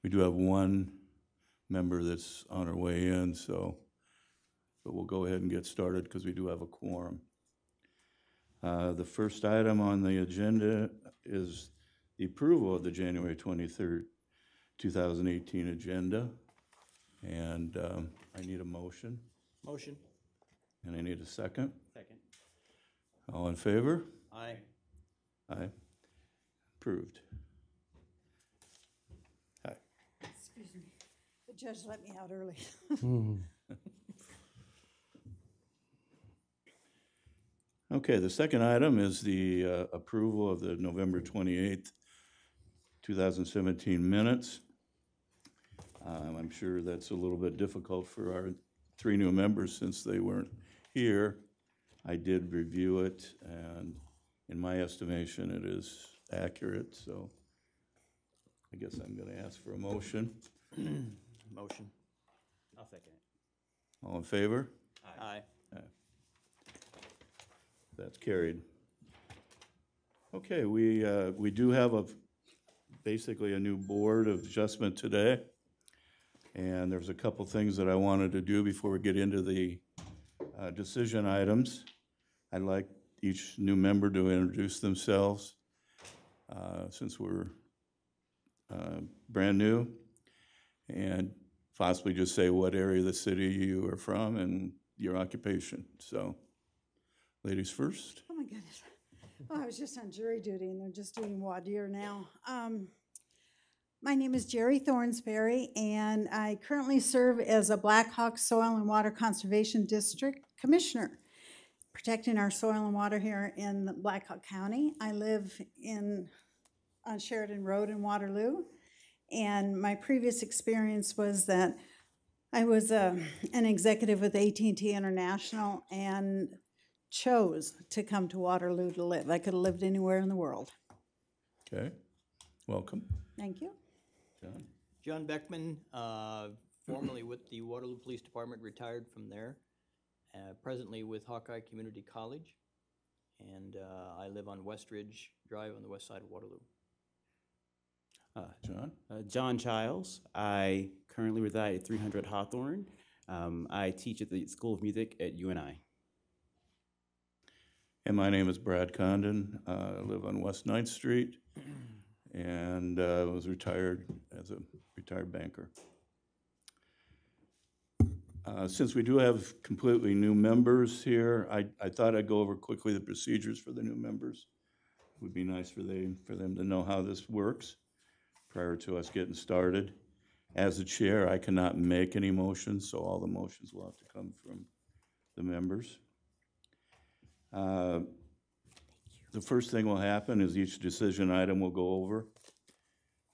We do have one member that's on her way in, but we'll go ahead and get started because we do have a quorum. The first item on the agenda is the approval of the January 23rd, 2018 agenda. And I need a motion. Motion. And I need a second. Second. All in favor? Aye. Aye. Approved. Aye. Excuse me. The judge let me out early. Okay, the second item is the approval of the November 28th, 2017 minutes. I'm sure that's a little bit difficult for our three new members since they weren't here. I did review it, and in my estimation, it is accurate, so I guess I'm going to ask for a motion. Motion. I'll second it. All in favor? Aye. That's carried. Okay, we do have basically a new board of adjustment today, and there's a couple things that I wanted to do before we get into the decision items. I'd like each new member to introduce themselves since we're brand new, and possibly just say what area of the city you are from and your occupation. So, ladies first. Oh, my goodness. Well, I was just on jury duty, and they're just doing voir dire now. My name is Jerry Thornsberry, and I currently serve as a Black Hawk Soil and Water Conservation District Commissioner, protecting our soil and water here in Black Hawk County. I live on Sheridan Road in Waterloo, and my previous experience was that I was an executive with AT&T International and chose to come to Waterloo to live. I could have lived anywhere in the world. Okay, welcome. Thank you. John. John Beckman, formerly with the Waterloo Police Department, retired from there. Presently with Hawkeye Community College, and I live on West Ridge Drive on the west side of Waterloo. John. John Childs. I currently reside at 300 Hawthorne. I teach at the School of Music at UNI. And my name is Brad Condon. I live on West 9th Street and was retired as a retired banker. Since we do have completely new members here, I thought I'd go over quickly the procedures for the new members. It would be nice for them to know how this works prior to us getting started. As the chair, I cannot make any motions, so all the motions will have to come from the members. The first thing will happen is each decision item will go over.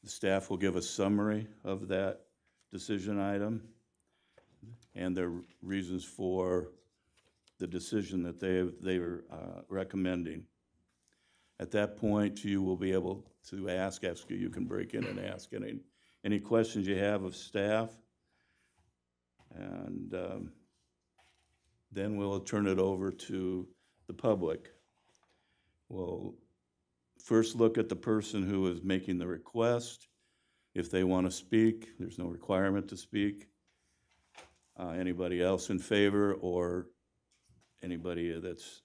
The staff will give a summary of that decision item and their reasons for the decision that they are recommending. At that point, you will be able to ask, you can break in and ask any questions you have of staff, and then we'll turn it over to the public. We'll first look at the person who is making the request. If they want to speak, there's no requirement to speak. Anybody else in favor or anybody that's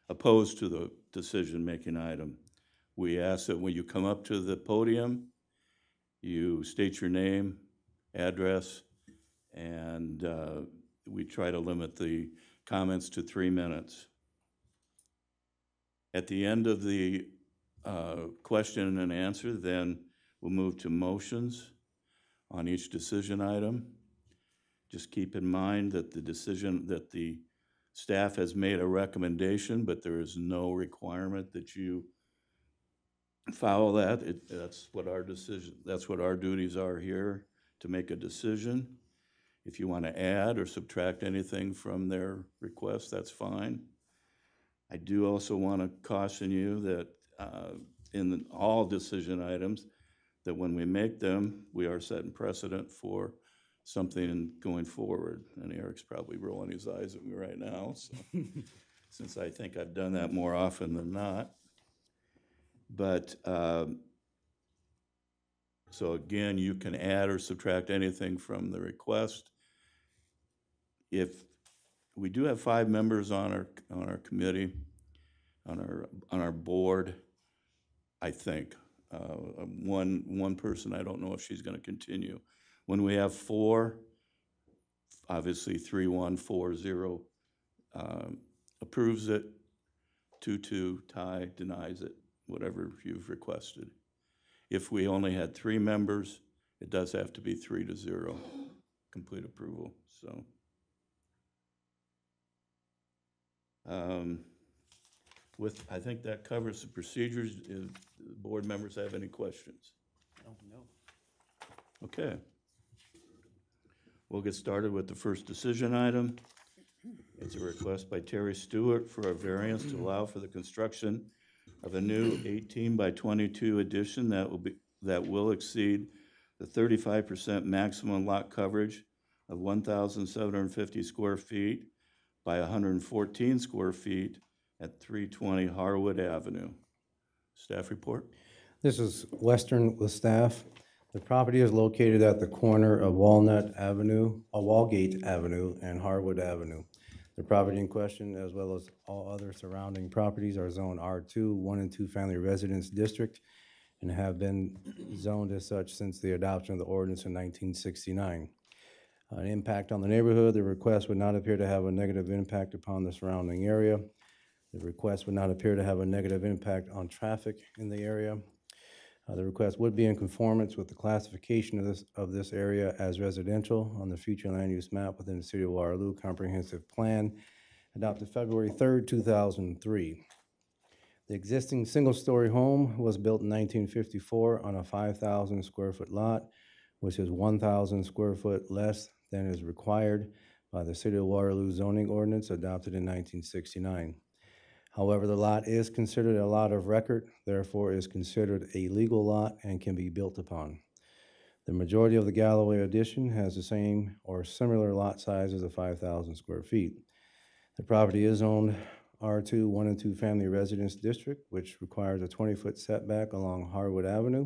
opposed to the decision-making item. We ask that when you come up to the podium, you state your name, address, and we try to limit the comments to 3 minutes. At the end of the question and answer, then we'll move to motions on each decision item. Just keep in mind that the staff has made a recommendation, but there is no requirement that you follow that. That's what our duties are here, to make a decision. If you want to add or subtract anything from their request, that's fine. I do also want to caution you that in all decision items, that when we make them, we are setting precedent for something going forward. And Eric's probably rolling his eyes at me right now, so, since I think I've done that more often than not. But So again, you can add or subtract anything from the request. If, we do have 5 members on our committee, on our board, I think. One person, I don't know if she's gonna continue. When we have 4, obviously 3-1, 4-0 approves it, 2-2 tie denies it, whatever you've requested. If we only had 3 members, it does have to be 3-0, complete approval, so. I think that covers the procedures. If the board members have any questions? Oh, no. Okay. We'll get started with the first decision item. It's a request by Terry Stewart for a variance to allow for the construction of a new 18 by 22 addition that will exceed the 35% maximum lot coverage of 1,750 square feet by 114 square feet at 320 Harwood Avenue. Staff report? This is Western with staff. The property is located at the corner of Walgate Avenue and Harwood Avenue. The property in question, as well as all other surrounding properties, are zoned R2, 1 and 2 family residence district, and have been zoned as such since the adoption of the ordinance in 1969. An impact on the neighborhood, the request would not appear to have a negative impact upon the surrounding area. The request would not appear to have a negative impact on traffic in the area. The request would be in conformance with the classification of this area as residential on the future land use map within the City of Waterloo Comprehensive Plan adopted February 3rd, 2003. The existing single-story home was built in 1954 on a 5,000 square foot lot, which is 1,000 square foot less than is required by the City of Waterloo zoning ordinance adopted in 1969. However, the lot is considered a lot of record, therefore is considered a legal lot and can be built upon. The majority of the Galloway addition has the same or similar lot sizes of 5,000 square feet. The property is owned R2, 1 and 2 family residence district, which requires a 20-foot setback along Harwood Avenue.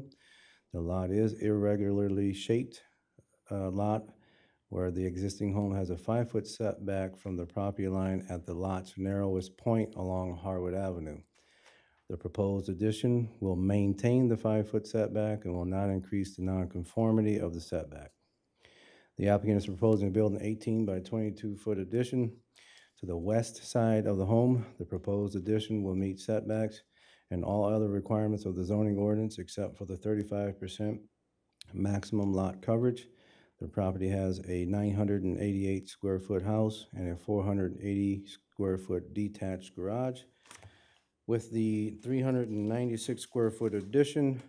The lot is irregularly shaped lot where the existing home has a 5-foot setback from the property line at the lot's narrowest point along Harwood Avenue. The proposed addition will maintain the 5-foot setback and will not increase the nonconformity of the setback. The applicant is proposing to build an 18 by 22-foot addition to the west side of the home. The proposed addition will meet setbacks and all other requirements of the zoning ordinance except for the 35% maximum lot coverage. The property has a 988 square foot house and a 480 square foot detached garage. With the 396 square foot addition,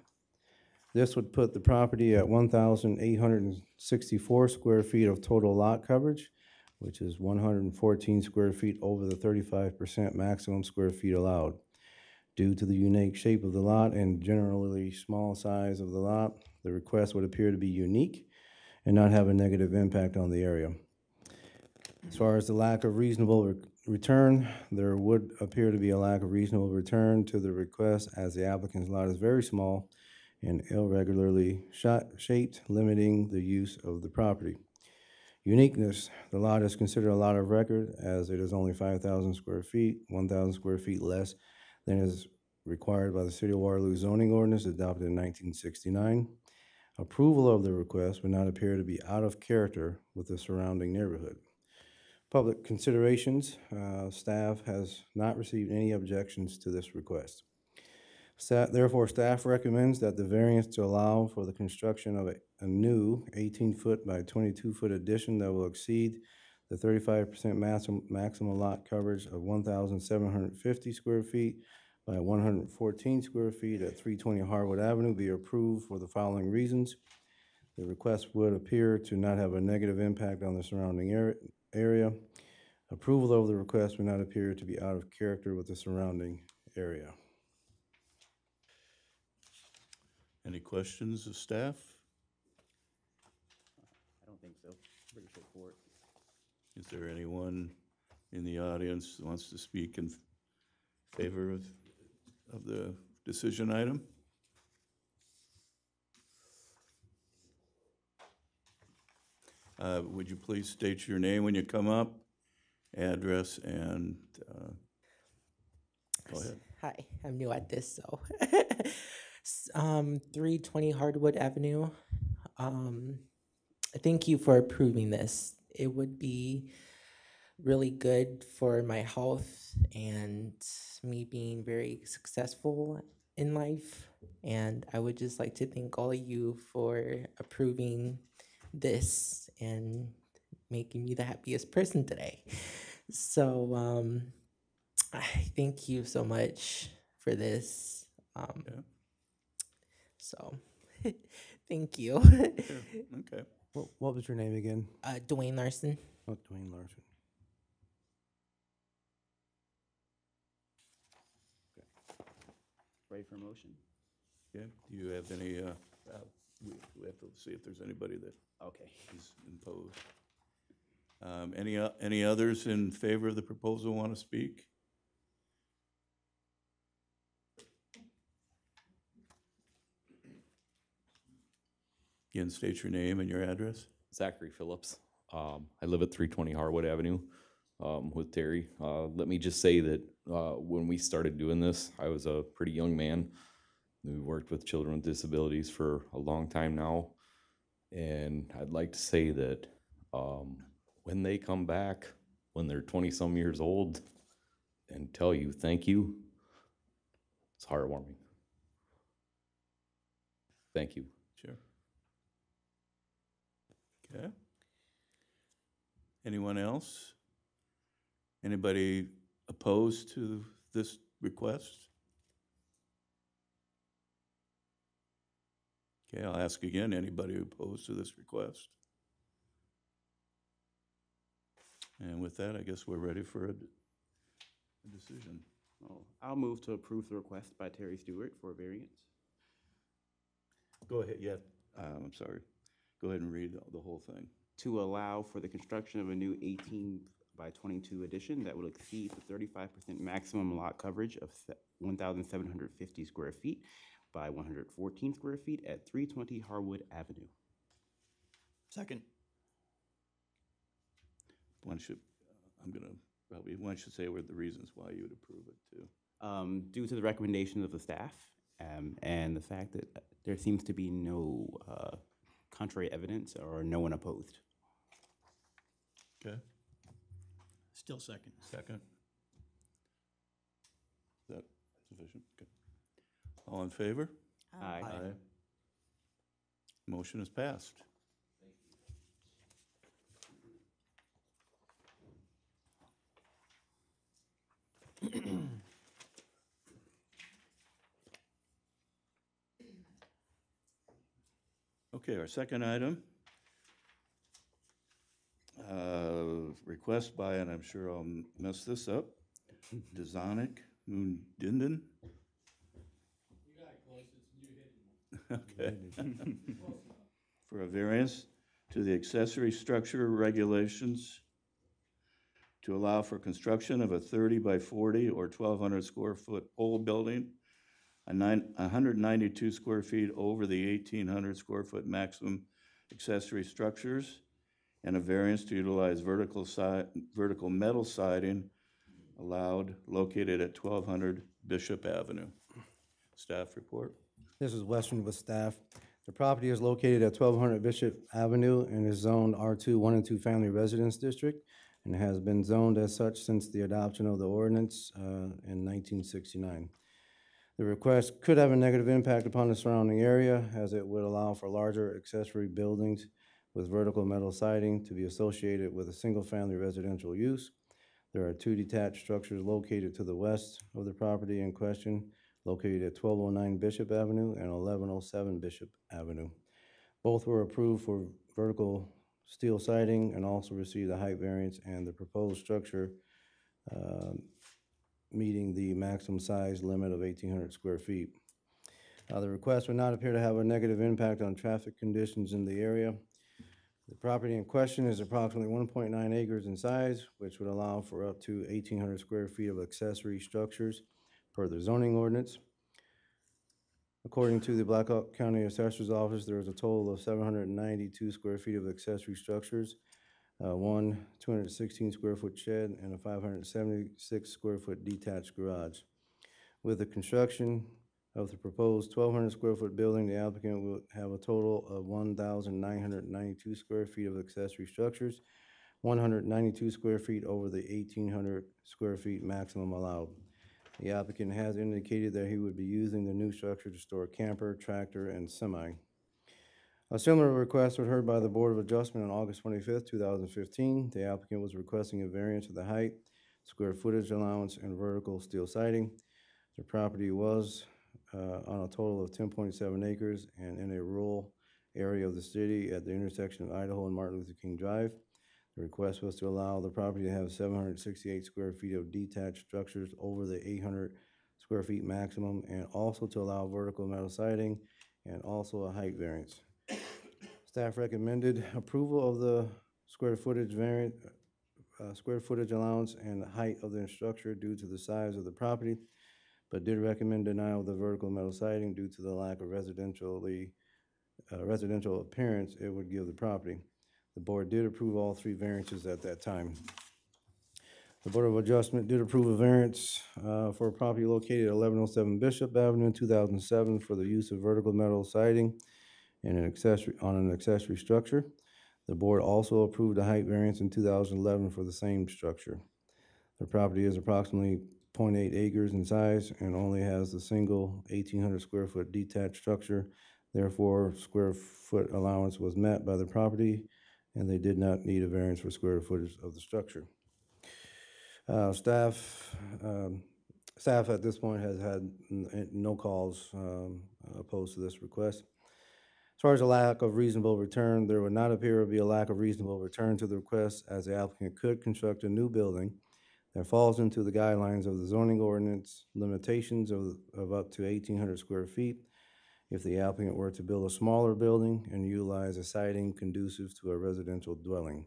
this would put the property at 1,864 square feet of total lot coverage, which is 114 square feet over the 35% maximum square feet allowed. Due to the unique shape of the lot and generally small size of the lot, the request would appear to be unique and not have a negative impact on the area. As far as the lack of reasonable return, there would appear to be a lack of reasonable return to the request as the applicant's lot is very small and irregularly shaped, limiting the use of the property. Uniqueness, the lot is considered a lot of record as it is only 5,000 square feet, 1,000 square feet less than is required by the City of Waterloo zoning ordinance adopted in 1969. Approval of the request would not appear to be out of character with the surrounding neighborhood. Public considerations, staff has not received any objections to this request. Therefore, staff recommends that the variance to allow for the construction of a new 18-foot by 22-foot addition that will exceed the 35% maximum lot coverage of 1,750 square feet by 114 square feet at 320 Harwood Avenue be approved for the following reasons. The request would appear to not have a negative impact on the surrounding area. Approval of the request would not appear to be out of character with the surrounding area. Any questions of staff? I don't think so. Pretty straightforward. Is there anyone in the audience who wants to speak in favor of the decision item? Would you please state your name when you come up, address, and go ahead. Hi, I'm new at this, so 320 Hardwood Avenue. Thank you for approving this. It would be really good for my health and me being very successful in life. And I would just like to thank all of you for approving this and making me the happiest person today. So, I thank you so much for this. Yeah. So, thank you. Sure. Okay. What was your name again? Dwayne Larson. Oh, Dwayne Larson. Ready for a motion? Okay. Do you have any, we have to see if there's anybody that Okay. is imposed. Any others in favor of the proposal want to speak? Again, state your name and your address. Zachary Phillips. I live at 320 Harwood Avenue with Terry. Let me just say that when we started doing this, I was a pretty young man. We worked with children with disabilities for a long time now. And I'd like to say that when they come back, when they're 20-some years old, and tell you thank you, it's heartwarming. Thank you. Sure. Okay. Anyone else? Anybody opposed to this request? Okay, I'll ask again, anybody opposed to this request? And with that, I guess we're ready for a decision. Oh, I'll move to approve the request by Terry Stewart for a variance. Go ahead, yeah, I'm sorry. Go ahead and read the whole thing. To allow for the construction of a new 18 by 22 addition that will exceed the 35% maximum lot coverage of 1,750 square feet by 114 square feet at 320 Harwood Avenue. Second. One should, I'm gonna, probably, one should say what the reasons why you would approve it too. Due to the recommendations of the staff and the fact that there seems to be no contrary evidence or no one opposed. Okay, Still second. second. Is that sufficient? Okay. All in favor? Aye. Motion is passed. Okay, our second item. Request by, and I'm sure I'll mess this up, Dzanik Mundinden. Okay. For a variance to the accessory structure regulations to allow for construction of a 30 by 40 or 1,200 square foot pole building, 192 square feet over the 1,800 square foot maximum accessory structures, and a variance to utilize vertical metal siding allowed located at 1,200 Bishop Avenue. Staff report. This is Western with staff. The property is located at 1200 Bishop Avenue and is zoned R2 1 and 2 Family Residence District, and has been zoned as such since the adoption of the ordinance in 1969. The request could have a negative impact upon the surrounding area, as it would allow for larger accessory buildings with vertical metal siding to be associated with a single-family residential use. There are two detached structures located to the west of the property in question, located at 1209 Bishop Avenue and 1107 Bishop Avenue. Both were approved for vertical steel siding and also received a height variance, and the proposed structure meeting the maximum size limit of 1,800 square feet. The request would not appear to have a negative impact on traffic conditions in the area. The property in question is approximately 1.9 acres in size, which would allow for up to 1,800 square feet of accessory structures per the zoning ordinance. According to the Blackhawk County Assessor's Office, there is a total of 792 square feet of accessory structures, one 216 square foot shed, and a 576 square foot detached garage. With the construction of the proposed 1,200 square foot building, the applicant will have a total of 1,992 square feet of accessory structures, 192 square feet over the 1,800 square feet maximum allowed. The applicant has indicated that he would be using the new structure to store camper, tractor, and semi. A similar request was heard by the Board of Adjustment on August 25th, 2015. The applicant was requesting a variance of the height, square footage allowance, and vertical steel siding. The property was on a total of 10.7 acres and in a rural area of the city at the intersection of Idaho and Martin Luther King Drive. The request was to allow the property to have 768 square feet of detached structures over the 800 square feet maximum, and also to allow vertical metal siding and also a height variance. Staff recommended approval of the square footage variant, square footage allowance and height of the structure due to the size of the property, but did recommend denial of the vertical metal siding due to the lack of residential appearance it would give the property. The board did approve all three variances at that time. The Board of Adjustment did approve a variance for a property located at 1107 Bishop Avenue in 2007 for the use of vertical metal siding and an accessory structure. The board also approved a height variance in 2011 for the same structure. The property is approximately 0.8 acres in size and only has the single 1,800 square foot detached structure. Therefore, square foot allowance was met by the property, and they did not need a variance for square footage of the structure. Staff at this point has had no calls opposed to this request. As far as a lack of reasonable return, there would not appear to be a lack of reasonable return to the request, as the applicant could construct a new building that falls into the guidelines of the zoning ordinance limitations of up to 1,800 square feet. If the applicant were to build a smaller building and utilize a siding conducive to a residential dwelling.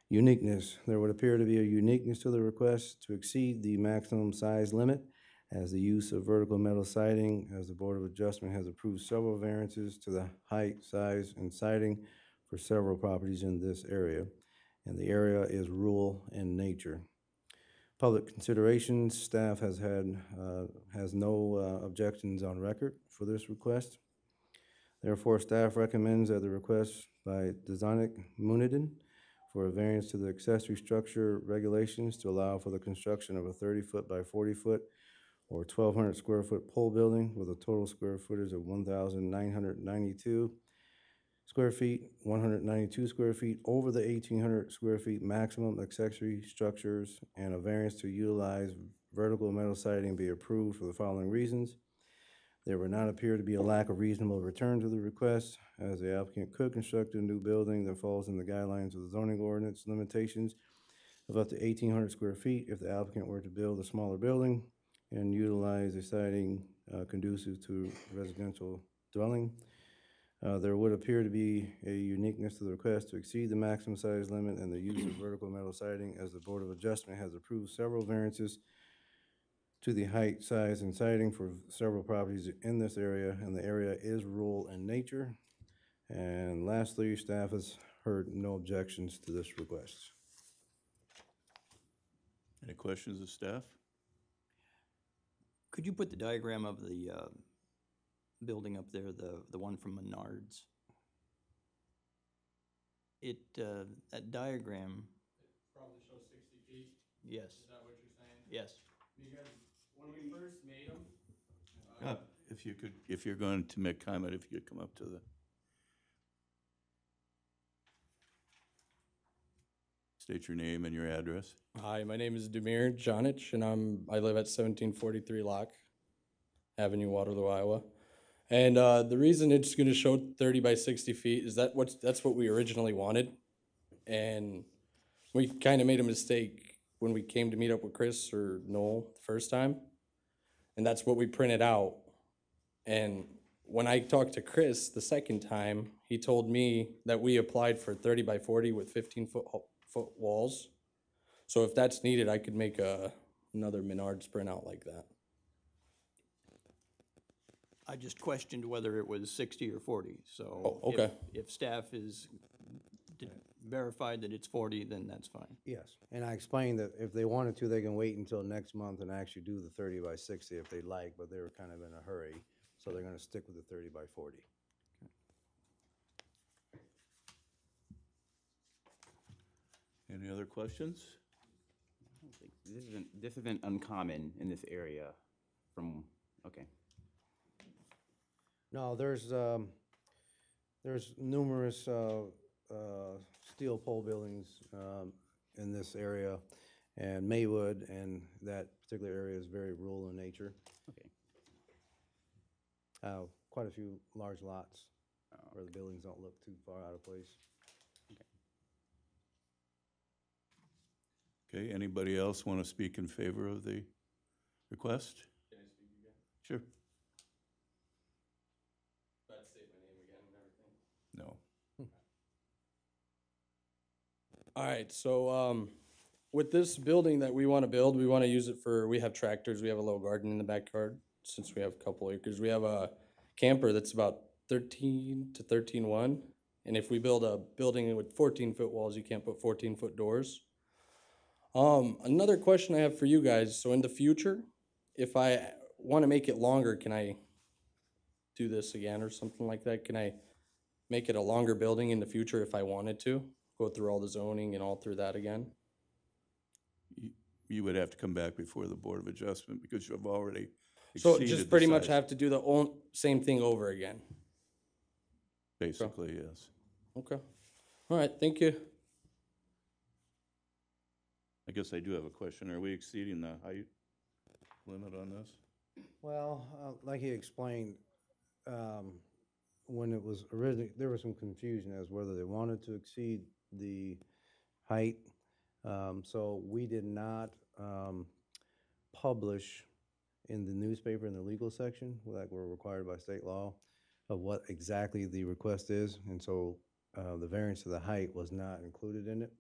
Uniqueness. There would appear to be a uniqueness to the request to exceed the maximum size limit, as the use of vertical metal siding, as the Board of Adjustment has approved several variances to the height, size, and siding for several properties in this area, and the area is rural in nature. Public considerations. Staff has no objections on record for this request. Therefore, staff recommends that the request by Designic Munidin for a variance to the accessory structure regulations to allow for the construction of a 30-foot by 40-foot or 1,200 square foot pole building with a total square footage of 1,992 square feet, 192 square feet over the 1,800 square feet maximum accessory structures, and a variance to utilize vertical metal siding be approved for the following reasons. There would not appear to be a lack of reasonable return to the request, as the applicant could construct a new building that falls in the guidelines of the zoning ordinance limitations of up to 1,800 square feet if the applicant were to build a smaller building and utilize a siding conducive to residential dwelling. There would appear to be a uniqueness to the request to exceed the maximum size limit and the use of vertical metal siding, as the Board of Adjustment has approved several variances to the height, size, and siding for several properties in this area, and the area is rural in nature. And lastly, staff has heard no objections to this request. Any questions of staff? Could you put the diagram of the building up there, the one from Menards? That diagram. Probably shows 60 feet. Yes. Is that what you're saying? Yes. Because when we first made them, If you're going to make comment, if you could come up to the. State your name and your address. hi, my name is Demir Janich, and I live at 1743 Locke Avenue, Waterloo, Iowa. And the reason it's going to show 30 by 60 feet is that's what we originally wanted, and we kind of made a mistake when we came to meet up with Chris or Noel the first time, and that's what we printed out. And when I talked to Chris the second time, he told me that we applied for 30 by 40 with 15-foot walls. So if that's needed, I could make another Menards printout like that. I just questioned whether it was 60 or 40, so. Oh, okay. If staff is verified that it's 40, then that's fine. Yes, and I explained that if they wanted to, they can wait until next month and actually do the 30 by 60 if they like, but they were kind of in a hurry, so they're gonna stick with the 30 by 40. Any other questions? This isn't uncommon in this area from, okay. No, there's numerous steel pole buildings in this area, and Maywood, and that particular area is very rural in nature. Okay. Quite a few large lots where the buildings don't look too far out of place. Okay, anybody else want to speak in favor of the request? Can I speak again? Sure. I'd state my name again and everything. No. All right, so with this building that we want to build, we want to use it for, we have tractors, we have a little garden in the backyard, since we have a couple acres. We have a camper that's about 13 to 13.1, and if we build a building with 14-foot walls, you can't put 14-foot doors. Another question I have for you guys, so in the future, if I want to make it longer, can I do this again or something like that? Can I make it a longer building in the future if I wanted to? Go through all the zoning and all through that again? You would have to come back before the Board of Adjustment because you've already So exceeded just the pretty much size. have to do the same thing over again? Basically, yes. Okay. All right, thank you. I guess I do have a question. Are we exceeding the height limit on this? Well, like he explained, when it was originally, there was some confusion as whether they wanted to exceed the height. So we did not publish in the newspaper in the legal section, like we're required by state law, of what exactly the request is. And so the variance of the height was not included in it.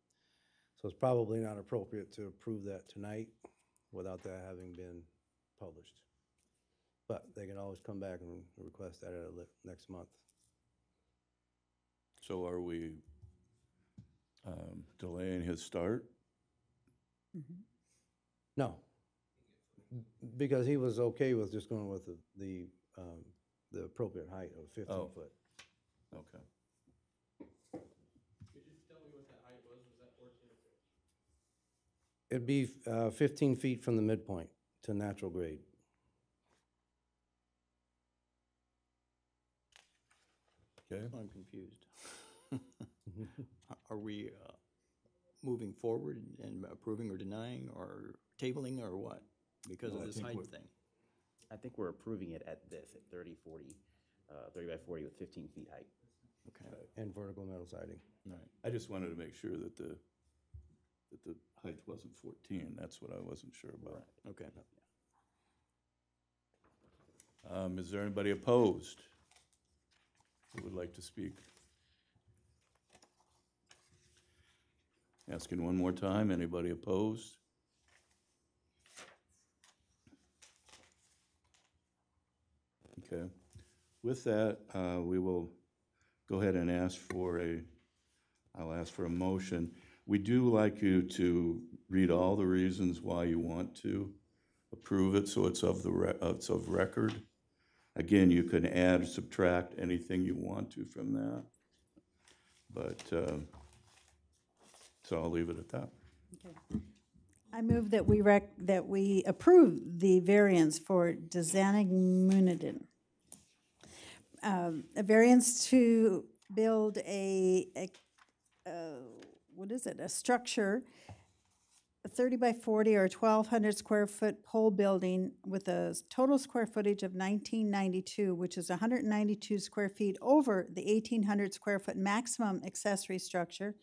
So it's probably not appropriate to approve that tonight without that having been published. But they can always come back and request that at next month. So are we delaying his start? No, because he was okay with just going with the appropriate height of 15 Oh. foot. Okay. Could you tell me what that height was? Was that 14 or 15? It'd be 15 feet from the midpoint to natural grade. Okay. I'm confused. Are we moving forward and approving or denying or tabling or what? Because Well, of I this think height we're- thing. I think we're approving it at this, at 30 by 40 with 15 feet height. Okay, And vertical metal siding. all right. I just wanted to make sure that the height wasn't 14. That's what I wasn't sure about. Okay. Is there anybody opposed who would like to speak? Asking one more time, anybody opposed? Okay. With that, we will go ahead and I'll ask for a motion. We do like you to read all the reasons why you want to approve it, so it's of record. Again, you can add or subtract anything you want to from that. But, so I'll leave it at that. I move that we approve the variance for Desanig Muniden. A variance to build a structure, a 30 by 40 or 1,200 square foot pole building with a total square footage of 1992, which is 192 square feet over the 1,800 square foot maximum accessory structure,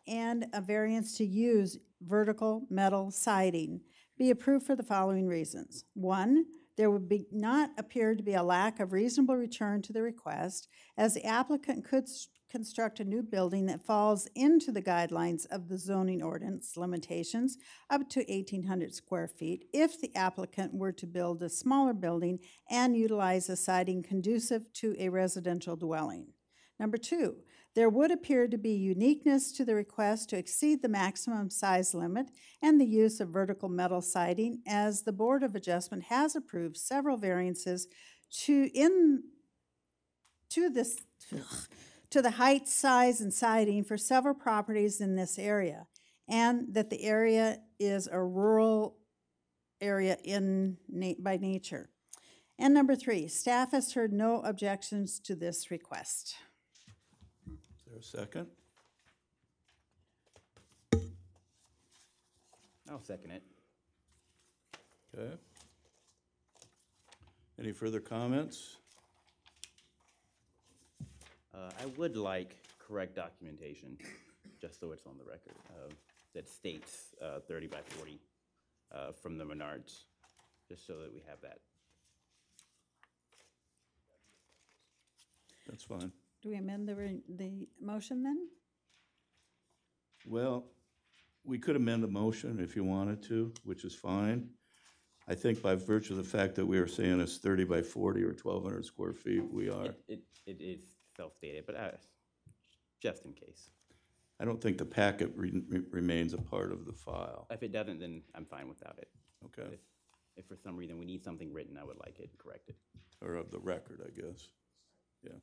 and a variance to use vertical metal siding be approved for the following reasons. One, there would not appear to be a lack of reasonable return to the request, as the applicant could construct a new building that falls into the guidelines of the zoning ordinance limitations up to 1,800 square feet if the applicant were to build a smaller building and utilize a siding conducive to a residential dwelling. Number two, there would appear to be uniqueness to the request to exceed the maximum size limit and the use of vertical metal siding, as the Board of Adjustment has approved several variances to the height, size, and siding for several properties in this area, and that the area is a rural area by nature. And number three, staff has heard no objections to this request. Is there a second? I'll second it. Okay. Any further comments? I would like correct documentation, just so it's on the record, that states 30 by 40 from the Menards, just so that we have that. That's fine. Do we amend the motion then? Well, we could amend the motion if you wanted to, which is fine. I think by virtue of the fact that we are saying it's 30 by 40 or 1,200 square feet, we are. It is self-stated, but just in case. I don't think the packet remains a part of the file. If it doesn't, then I'm fine without it. Okay, If for some reason we need something written, I would like it corrected. or of the record, I guess. Yeah.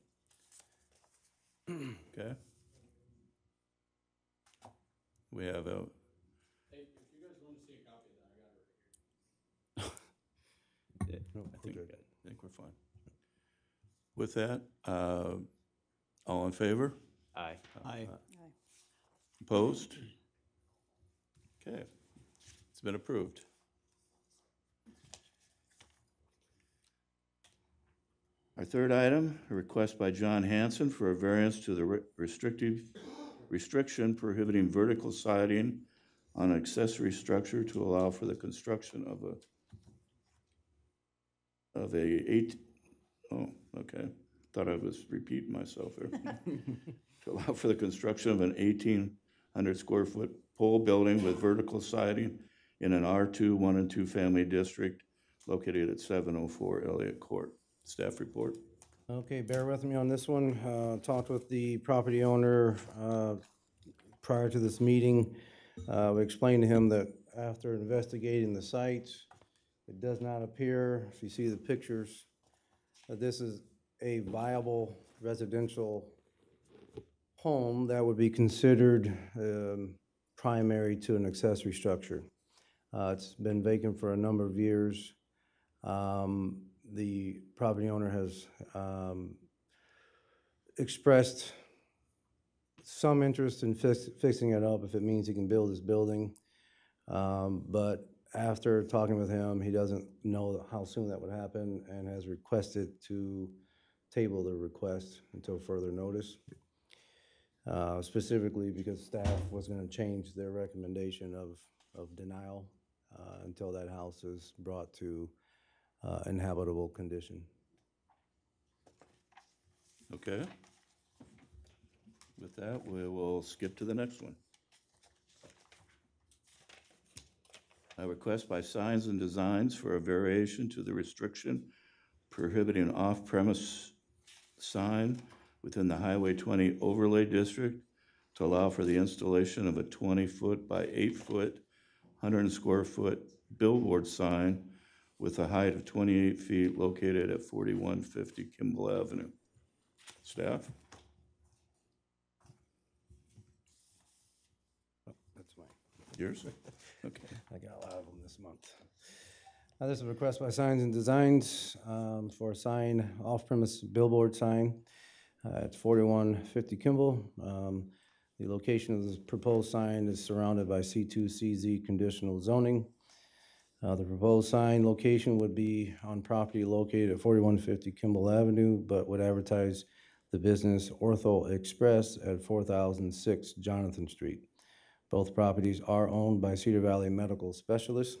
Okay. We have a, Hey, if you guys want to see a copy of that, I got it right here. No, I we're think, good. I think we're fine. With that, all in favor? Aye. Aye. Opposed? Okay, it's been approved. Our third item, a request by John Hanson for a variance to the restriction prohibiting vertical siding on an accessory structure to allow for the construction of okay, thought I was repeating myself there. To allow for the construction of an 1,800 square foot pole building with vertical siding in an R2 1 and 2 family district located at 704 Elliott Court. Staff report. Okay, bear with me on this one. Talked with the property owner prior to this meeting. We explained to him that after investigating the site, it does not appear, if you see the pictures, that this is a viable residential home that would be considered primary to an accessory structure. It's been vacant for a number of years. The property owner has expressed some interest in fixing it up if it means he can build his building. But after talking with him, he doesn't know how soon that would happen and has requested to table the request until further notice. Specifically because staff was going to change their recommendation of denial until that house is brought to inhabitable condition. Okay. With that, we will skip to the next one. A request by Signs and Designs for a variation to the restriction prohibiting off-premise sign within the Highway 20 overlay district to allow for the installation of a 20-foot by 8-foot, 100 square foot billboard sign with a height of 28 feet located at 4150 Kimball Avenue. Staff? That's mine. Yours? Okay. I got a lot of them this month. This is a request by Signs and Designs for a sign, off-premise billboard sign at 4150 Kimball. The location of the proposed sign is surrounded by C2, CZ conditional zoning. The proposed sign location would be on property located at 4150 Kimball Avenue, but would advertise the business Ortho Express at 4006 Jonathan Street. Both properties are owned by Cedar Valley Medical Specialists.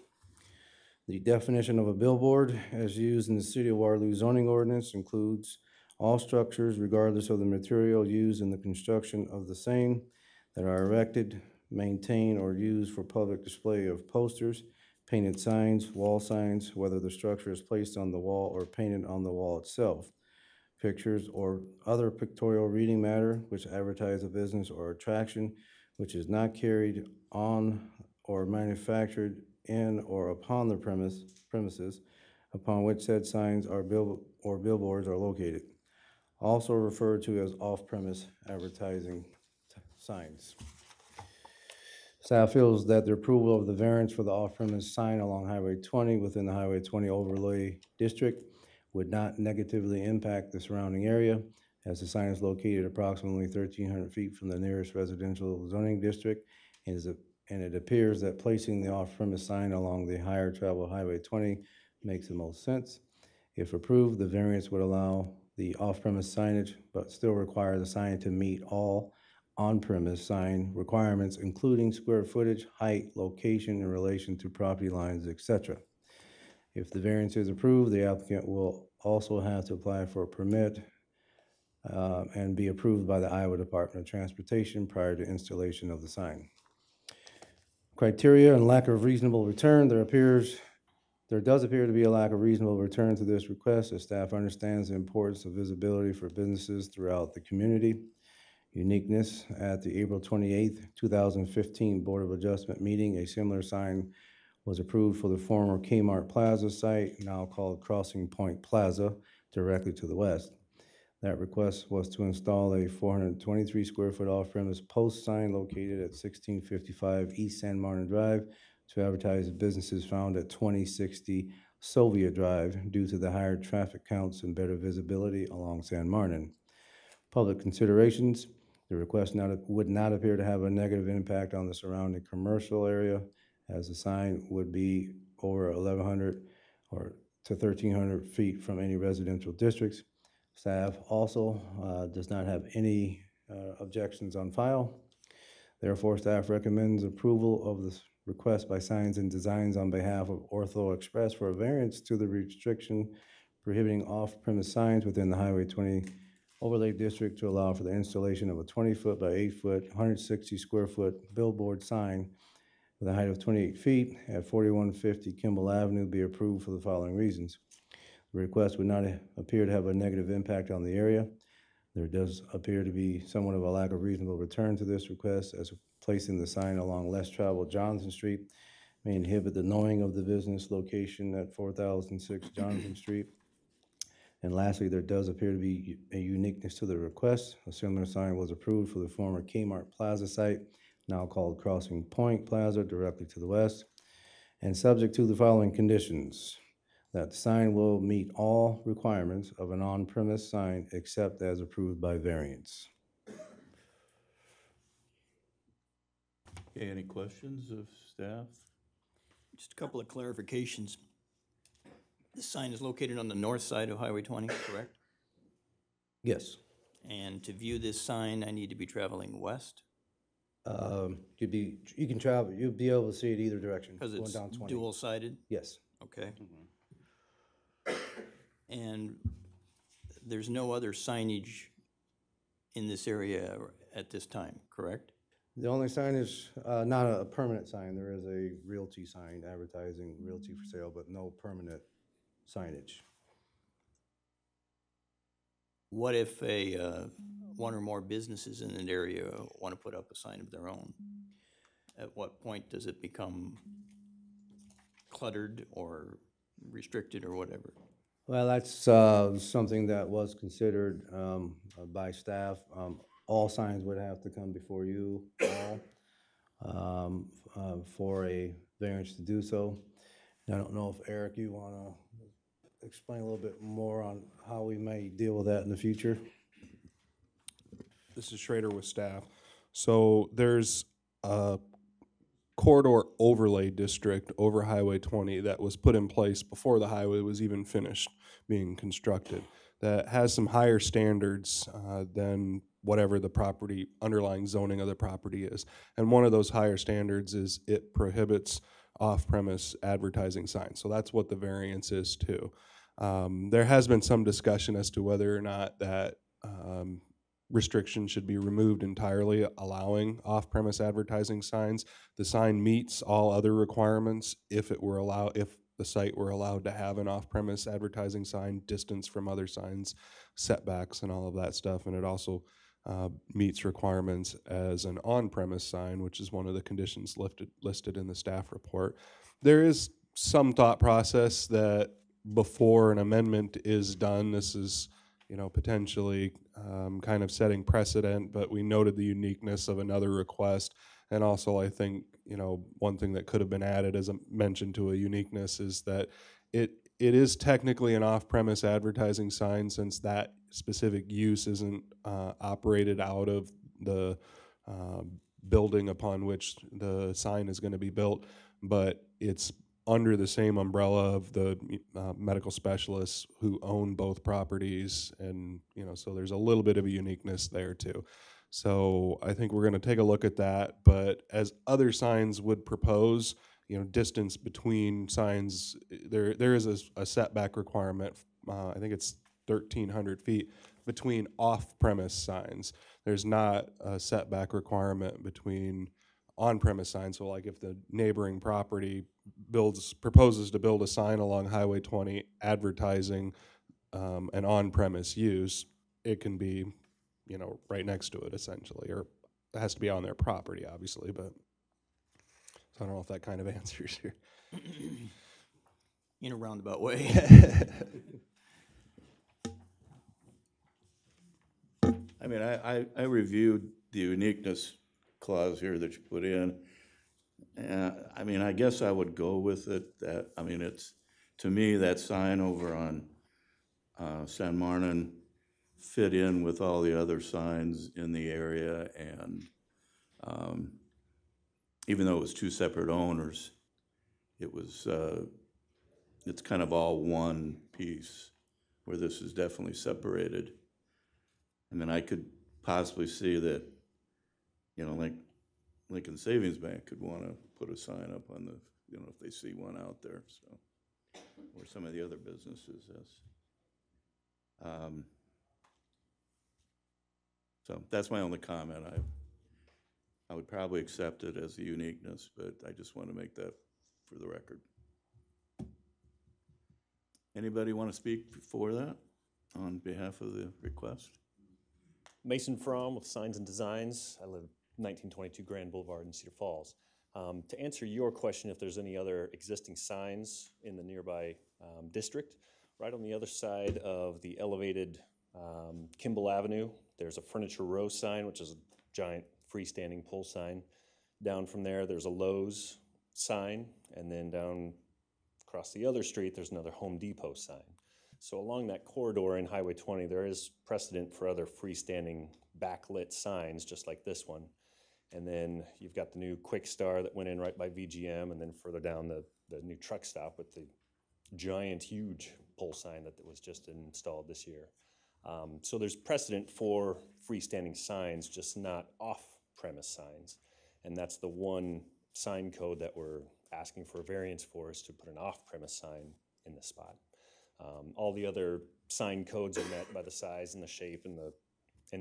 The definition of a billboard as used in the City of Waterloo zoning ordinance includes All structures, regardless of the material used in the construction of the same, that are erected, maintained, or used for public display of posters, painted signs, wall signs, whether the structure is placed on the wall or painted on the wall itself, pictures or other pictorial reading matter which advertise a business or attraction which is not carried on or manufactured in or upon the premises upon which said signs or billboards are located, also referred to as off-premise advertising signs. Staff feels that the approval of the variance for the off-premise sign along Highway 20 within the Highway 20 overlay district would not negatively impact the surrounding area, as the sign is located approximately 1,300 feet from the nearest residential zoning district, and it appears that placing the off-premise sign along the higher travel Highway 20 makes the most sense. If approved, the variance would allow the off-premise signage, but still require the sign to meet all on-premise sign requirements, including square footage, height, location in relation to property lines, etc. If the variance is approved, the applicant will also have to apply for a permit and be approved by the Iowa Department of Transportation prior to installation of the sign. Criteria and lack of reasonable return. There does appear to be a lack of reasonable return to this request, as staff understands the importance of visibility for businesses throughout the community. Uniqueness. At the April 28th, 2015 Board of Adjustment meeting, a similar sign was approved for the former Kmart Plaza site, now called Crossing Point Plaza, directly to the west. That request was to install a 423 square foot off-premise post sign located at 1655 East San Martin Drive to advertise businesses found at 2060 Sylvia Drive due to the higher traffic counts and better visibility along San Martin. Public considerations. The request would not appear to have a negative impact on the surrounding commercial area, as the sign would be over 1,100 or to 1,300 feet from any residential districts. Staff also does not have any objections on file. Therefore, staff recommends approval of this request by Signs and Designs on behalf of Ortho Express for a variance to the restriction prohibiting off-premise signs within the Highway 20 overlay district to allow for the installation of a 20-foot by 8-foot, 160 square foot billboard sign with a height of 28 feet at 4150 Kimball Avenue be approved for the following reasons. The request would not appear to have a negative impact on the area. There does appear to be somewhat of a lack of reasonable return to this request, as placing the sign along less traveled Johnson Street may inhibit the knowing of the business location at 4006 Jonathan Street. And lastly, there does appear to be a uniqueness to the request. A similar sign was approved for the former Kmart Plaza site, now called Crossing Point Plaza, directly to the west, and subject to the following conditions: that the sign will meet all requirements of an on-premise sign except as approved by variance. Okay, any questions of staff? Just a couple of clarifications. This sign is located on the north side of Highway 20, correct? Yes. And to view this sign, I need to be traveling west? You can travel, you'll be able to see it either direction. Because going it's down 20. dual-sided? Yes. Okay. And there's no other signage in this area at this time, correct? The only sign is not a permanent sign. There is a realty sign advertising realty for sale, but no permanent signage. What if one or more businesses in an area want to put up a sign of their own? At what point does it become cluttered or restricted or whatever? Well, that's something that was considered by staff. All signs would have to come before you all for a variance to do so. And I don't know if, Eric, you want to explain a little bit more on how we may deal with that in the future? This is Schrader with staff. So there's a corridor overlay district over Highway 20 that was put in place before the highway was even finished being constructed, that has some higher standards than whatever the property, underlying zoning of the property is. And one of those higher standards is it prohibits off-premise advertising signs. So that's what the variance is too. There has been some discussion as to whether or not that restriction should be removed entirely, allowing off-premise advertising signs. The sign meets all other requirements if the site were allowed to have an off-premise advertising sign, distance from other signs, setbacks, and all of that stuff. And it also meets requirements as an on-premise sign, which is one of the conditions listed in the staff report. There is some thought process that before an amendment is done, this is, potentially kind of setting precedent, but we noted the uniqueness of another request. And also, I think, one thing that could have been added as a mention to a uniqueness is that it is technically an off-premise advertising sign, since that specific use isn't operated out of the building upon which the sign is going to be built, but it's under the same umbrella of the medical specialists who own both properties, and so there's a little bit of a uniqueness there too. So I think we're going to take a look at that, but as other signs would propose, distance between signs, there is a setback requirement. I think it's 1,300 feet between off-premise signs. There's not a setback requirement between on-premise signs. So like if the neighboring property proposes to build a sign along Highway 20 advertising an on-premise use, it can be, right next to it essentially, or it has to be on their property, obviously, but so I don't know if that kind of answers your. In a roundabout way. I mean, I reviewed the uniqueness clause here that you put in. I mean, I guess I would go with it. It's, to me, that sign over on San Martin fit in with all the other signs in the area, and even though it was two separate owners, it's kind of all one piece, where this is definitely separated. I mean, I could possibly see that, like Lincoln Savings Bank could want to put a sign up on the, if they see one out there, so, or some of the other businesses, yes. So that's my only comment. I would probably accept it as a uniqueness, but I just want to make that for the record. Anybody want to speak for that on behalf of the request? Mason Fromm with Signs and Designs. I live 1922 Grand Boulevard in Cedar Falls. To answer your question, if there's any other existing signs in the nearby district, right on the other side of the elevated Kimball Avenue, there's a Furniture Row sign, which is a giant freestanding pole sign. Down from there, there's a Lowe's sign, and then down across the other street, there's another Home Depot sign. So along that corridor in Highway 20, there is precedent for other freestanding backlit signs, just like this one. And then you've got the new Quick Star that went in right by VGM, and then further down the new truck stop with the giant, huge pole sign that was just installed this year. So there's precedent for freestanding signs, just not off-premise signs. And that's the one sign code that we're asking for a variance for, is to put an off-premise sign in this spot. All the other sign codes are met by the size and the shape and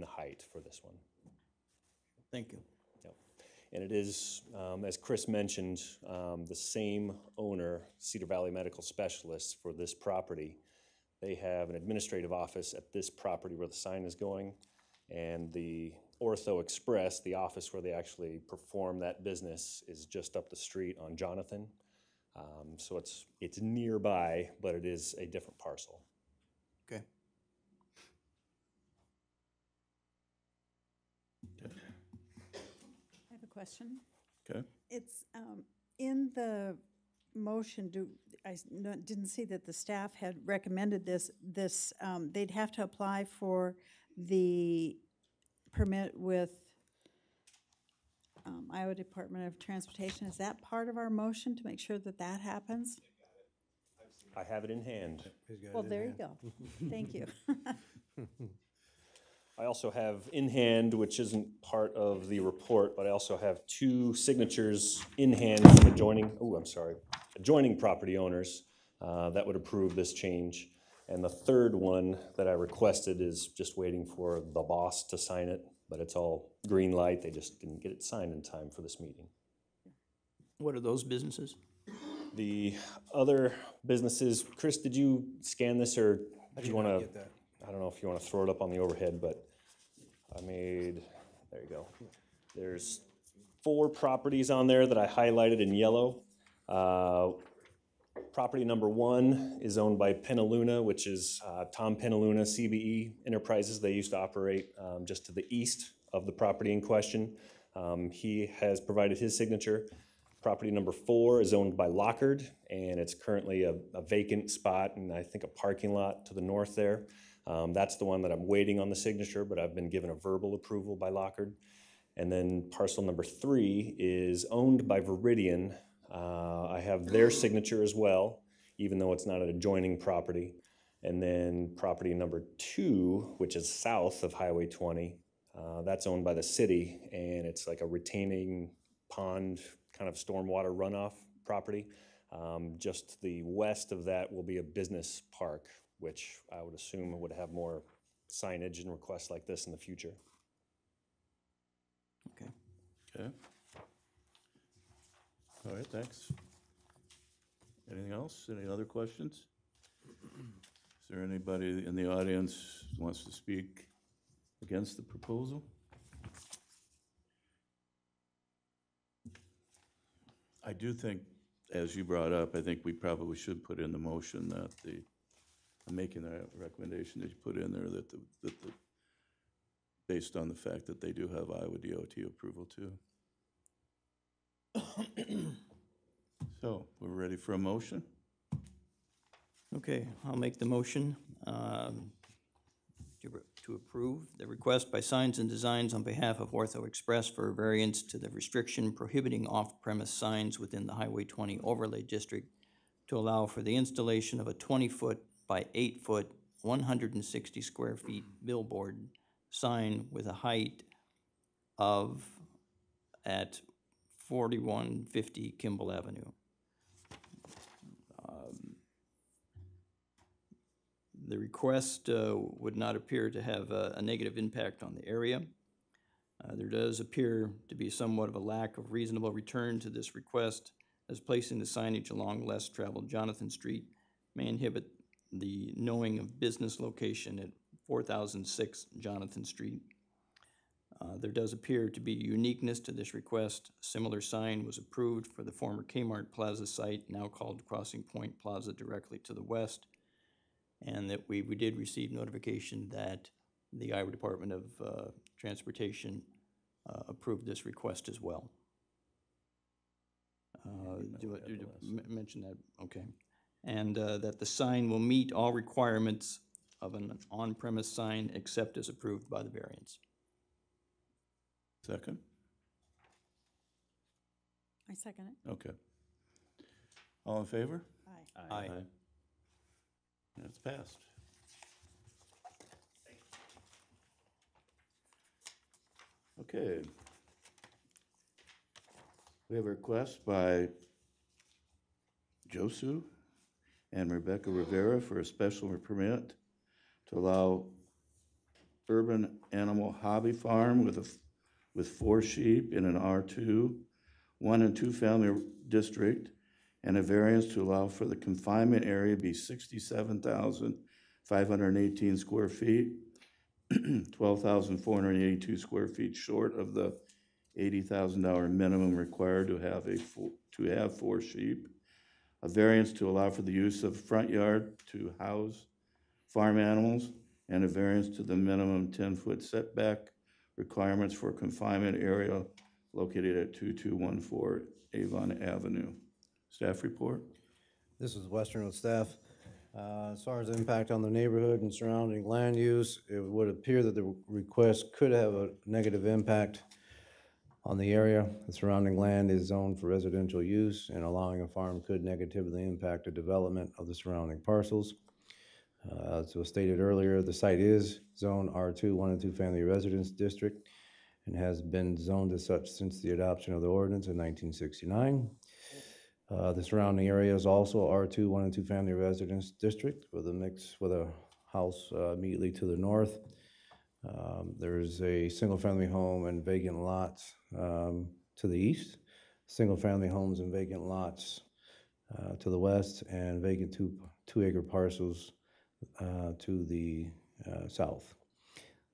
the height for this one. Thank you. Yep. And it is, as Chris mentioned, the same owner, Cedar Valley Medical Specialists, for this property. They have an administrative office at this property where the sign is going, and the Ortho Express, the office where they actually perform that business, is just up the street on Jonathan. So it's nearby, but it is a different parcel. Okay. I have a question. Okay. It's in the motion. Didn't see that the staff had recommended this. They'd have to apply for the permit with Iowa Department of Transportation. Is that part of our motion to make sure that that happens? I have it in hand. Well, there you go. Thank you. I also have in hand, which isn't part of the report, but I also have 2 signatures in hand from adjoining property owners that would approve this change. And the third one that I requested is just waiting for the boss to sign it, but it's all green light. They just didn't get it signed in time for this meeting. What are those businesses? The other businesses, Chris, did you scan this or do you want to? I don't know if you want to throw it up on the overhead, but there you go. There's 4 properties on there that I highlighted in yellow. Property number 1 is owned by Penaluna, which is Tom Penaluna, CBE Enterprises. They used to operate just to the east of the property in question. He has provided his signature. Property number 4 is owned by Lockard, and it's currently a vacant spot and I think a parking lot to the north there. That's the one that I'm waiting on the signature, but I've been given a verbal approval by Lockard. And then parcel number 3 is owned by Veridian. I have their signature as well, even though it's not an adjoining property. And then property number 2, which is south of Highway 20, that's owned by the city, and it's like a retaining pond kind of stormwater runoff property. Just the west of that will be a business park, which I would assume would have more signage and requests like this in the future. Okay. Okay. All right, thanks. Anything else? Any other questions? Is there anybody in the audience who wants to speak against the proposal? I do think, as you brought up, I think we probably should put in the motion that I'm making the recommendation that you put in there that based on the fact that they do have Iowa DOT approval too. So, we're ready for a motion? Okay, I'll make the motion to approve the request by Signs and Designs on behalf of Ortho Express for a variance to the restriction prohibiting off-premise signs within the Highway 20 overlay district to allow for the installation of a 20-foot by 8-foot, 160 square feet billboard sign with a height of at 4150 Kimball Avenue. The request would not appear to have a negative impact on the area. There does appear to be somewhat of a lack of reasonable return to this request, as placing the signage along less traveled Jonathan Street may inhibit the knowing of business location at 4006 Jonathan Street. There does appear to be uniqueness to this request. A similar sign was approved for the former Kmart Plaza site, now called Crossing Point Plaza, directly to the west, and that we did receive notification that the Iowa Department of Transportation approved this request as well. Mention that, okay. And that the sign will meet all requirements of an on-premise sign except as approved by the variance. Second? I second it. Okay. All in favor? Aye. Aye. That's passed. Okay. We have a request by Josu and Rebecca Rivera for a special permit to allow urban animal hobby farm with 4 sheep in an R2, 1 and 2 family district, and a variance to allow for the confinement area be 67,518 square feet, 12,482 square feet short of the $80,000 minimum required to have 4 sheep. A variance to allow for the use of front yard to house farm animals, and a variance to the minimum 10-foot setback requirements for confinement area located at 2214 Avon Avenue. Staff report? This is Western with staff. As far as impact on the neighborhood and surrounding land use, it would appear that the request could have a negative impact on the area. The surrounding land is zoned for residential use, and allowing a farm could negatively impact the development of the surrounding parcels. As was stated earlier, the site is zone R2, 1 and 2 family residence district, and has been zoned as such since the adoption of the ordinance in 1969. The surrounding area is also R2, 1 and 2 family residence district with a house immediately to the north. There's a single-family home and vacant lots to the east, single-family homes and vacant lots to the west, and vacant two-acre parcels to the south.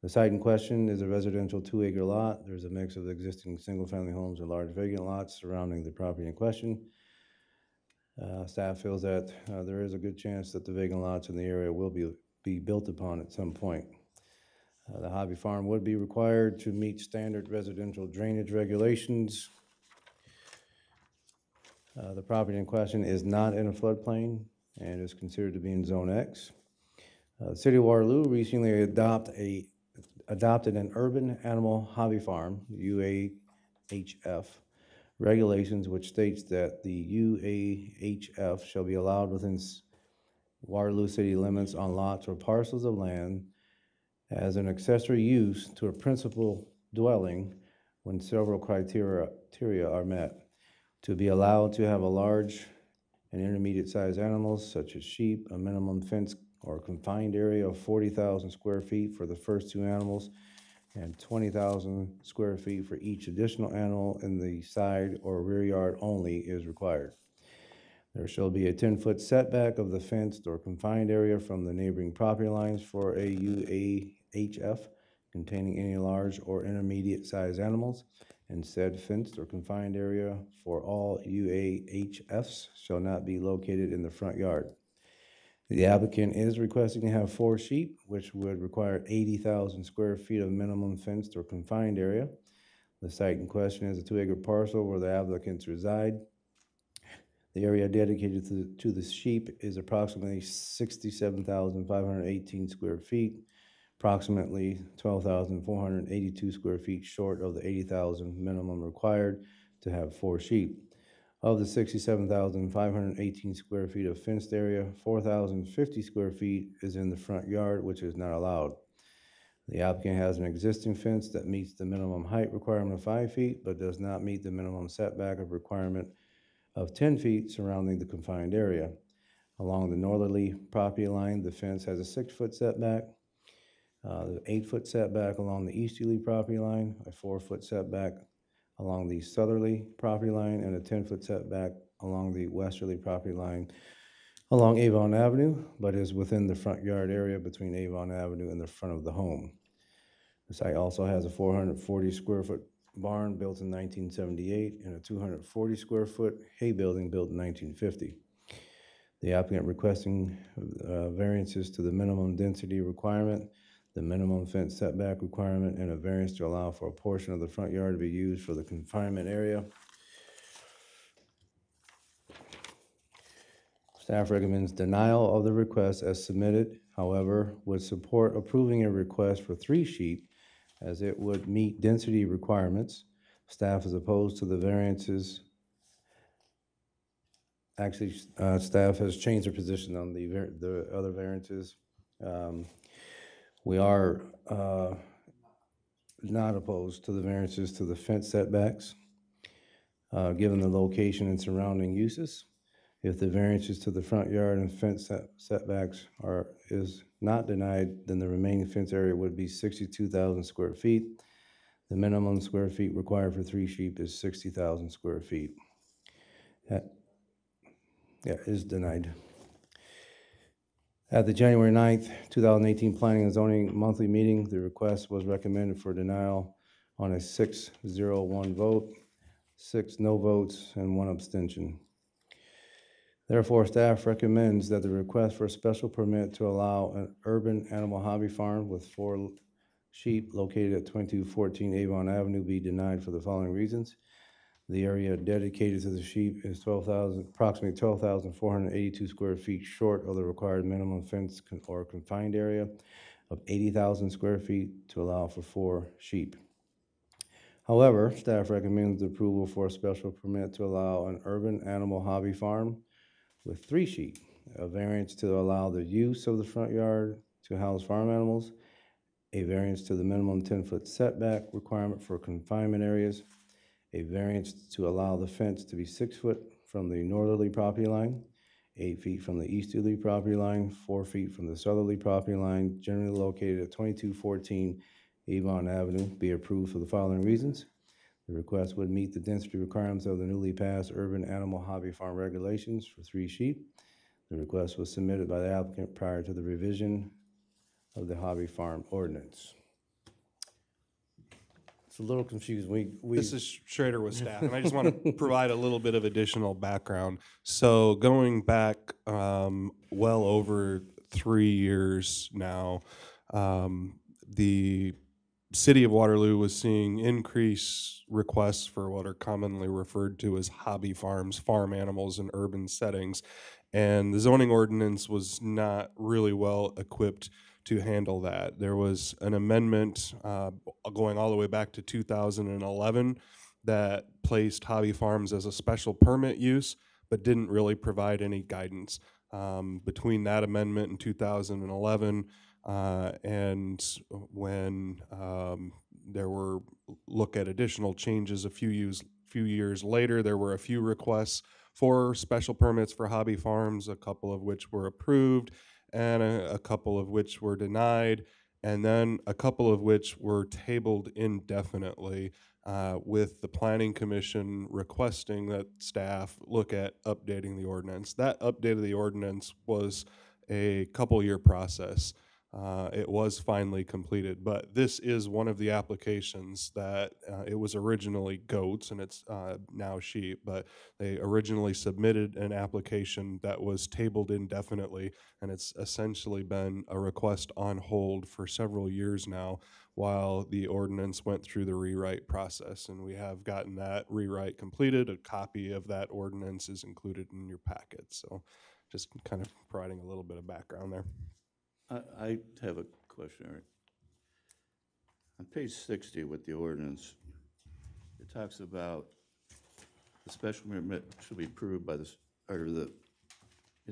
The site in question is a residential 2-acre lot. There's a mix of existing single-family homes and large vacant lots surrounding the property in question. Staff feels that there is a good chance that the vacant lots in the area will be built upon at some point. The hobby farm would be required to meet standard residential drainage regulations. The property in question is not in a floodplain and is considered to be in Zone X. The City of Waterloo recently adopted an urban animal hobby farm, UAHF, regulations which states that the UAHF shall be allowed within Waterloo city limits on lots or parcels of land as an accessory use to a principal dwelling when several criteria are met. To be allowed to have a large and intermediate sized animals such as sheep, a minimum fenced or confined area of 40,000 square feet for the first 2 animals and 20,000 square feet for each additional animal in the side or rear yard only is required. There shall be a 10-foot setback of the fenced or confined area from the neighboring property lines for a UAHF containing any large or intermediate sized animals, and said fenced or confined area for all UAHFs shall not be located in the front yard. The applicant is requesting to have 4 sheep, which would require 80,000 square feet of minimum fenced or confined area. The site in question is a 2-acre parcel where the applicants reside. The area dedicated to the sheep is approximately 67,518 square feet, approximately 12,482 square feet short of the 80,000 minimum required to have 4 sheep. Of the 67,518 square feet of fenced area, 4,050 square feet is in the front yard, which is not allowed. The applicant has an existing fence that meets the minimum height requirement of 5 feet, but does not meet the minimum setback of requirement of 10 feet surrounding the confined area. Along the northerly property line, the fence has a 6-foot setback, the 8-foot setback along the easterly property line, a 4-foot setback along the southerly property line, and a 10-foot setback along the westerly property line along Avon Avenue, but is within the front yard area between Avon Avenue and the front of the home. The site also has a 440 square foot barn built in 1978 and a 240 square foot hay building built in 1950. The applicant requesting variances to the minimum density requirement, the minimum fence setback requirement, and a variance to allow for a portion of the front yard to be used for the confinement area. Staff recommends denial of the request as submitted, however, would support approving a request for 3 sheep as it would meet density requirements. Staff is opposed to the variances. Actually, staff has changed their position on the other variances. We are not opposed to the variances to the fence setbacks, given the location and surrounding uses. If the variances to the front yard and fence setbacks is not denied, then the remaining fence area would be 62,000 square feet. The minimum square feet required for 3 sheep is 60,000 square feet. Is denied. At the January 9th, 2018 Planning and Zoning monthly meeting, the request was recommended for denial on a 6-0-1 vote, 6 no votes, and 1 abstention. Therefore, staff recommends that the request for a special permit to allow an urban animal hobby farm with 4 sheep located at 2214 Avon Avenue be denied for the following reasons. The area dedicated to the sheep is approximately 12,482 square feet short of the required minimum fence or confined area of 80,000 square feet to allow for 4 sheep. However, staff recommends approval for a special permit to allow an urban animal hobby farm with 3 sheep, a variance to allow the use of the front yard to house farm animals, a variance to the minimum 10-foot setback requirement for confinement areas, a variance to allow the fence to be 6 foot from the northerly property line, 8 feet from the easterly property line, 4 feet from the southerly property line, generally located at 2214 Avon Avenue, be approved for the following reasons. The request would meet the density requirements of the newly passed urban animal hobby farm regulations for 3 sheep. The request was submitted by the applicant prior to the revision of the hobby farm ordinance. It's a little confusing. This is Schrader with staff, and I just want to provide a little bit of additional background. So going back well over 3 years now, the City of Waterloo was seeing increased requests for what are commonly referred to as hobby farms, farm animals in urban settings, and the zoning ordinance was not really well equipped to handle that. There was an amendment going all the way back to 2011 that placed hobby farms as a special permit use, but didn't really provide any guidance. Between that amendment in 2011 and when there were look at additional changes a few years later, there were a few requests for special permits for hobby farms, a couple of which were approved, and a couple of which were denied, and then a couple of which were tabled indefinitely, with the Planning Commission requesting that staff look at updating the ordinance. That update of the ordinance was a couple-year process. It was finally completed, but this is one of the applications that it was originally goats and it's now sheep, but they originally submitted an application that was tabled indefinitely, and it's essentially been a request on hold for several years now while the ordinance went through the rewrite process, and we have gotten that rewrite completed. A copy of that ordinance is included in your packet, so just kind of providing a little bit of background there. I have a question, Eric. On page 60 with the ordinance, it talks about the special permit should be approved by it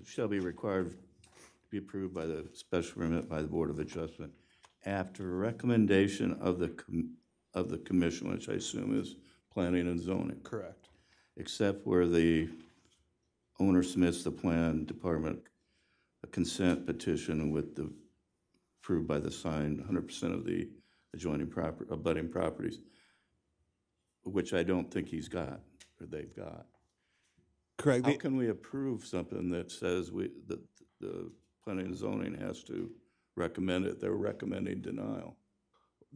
shall be required to be approved by the special permit by the Board of Adjustment after recommendation of the commission, which I assume is planning and zoning. Correct. Except where the owner submits the plan department a consent petition with the approved by the signed 100% of the adjoining abutting properties, which I don't think he's got or they've got. Correct. How can we approve something that says that the planning and zoning has to recommend it? They're recommending denial.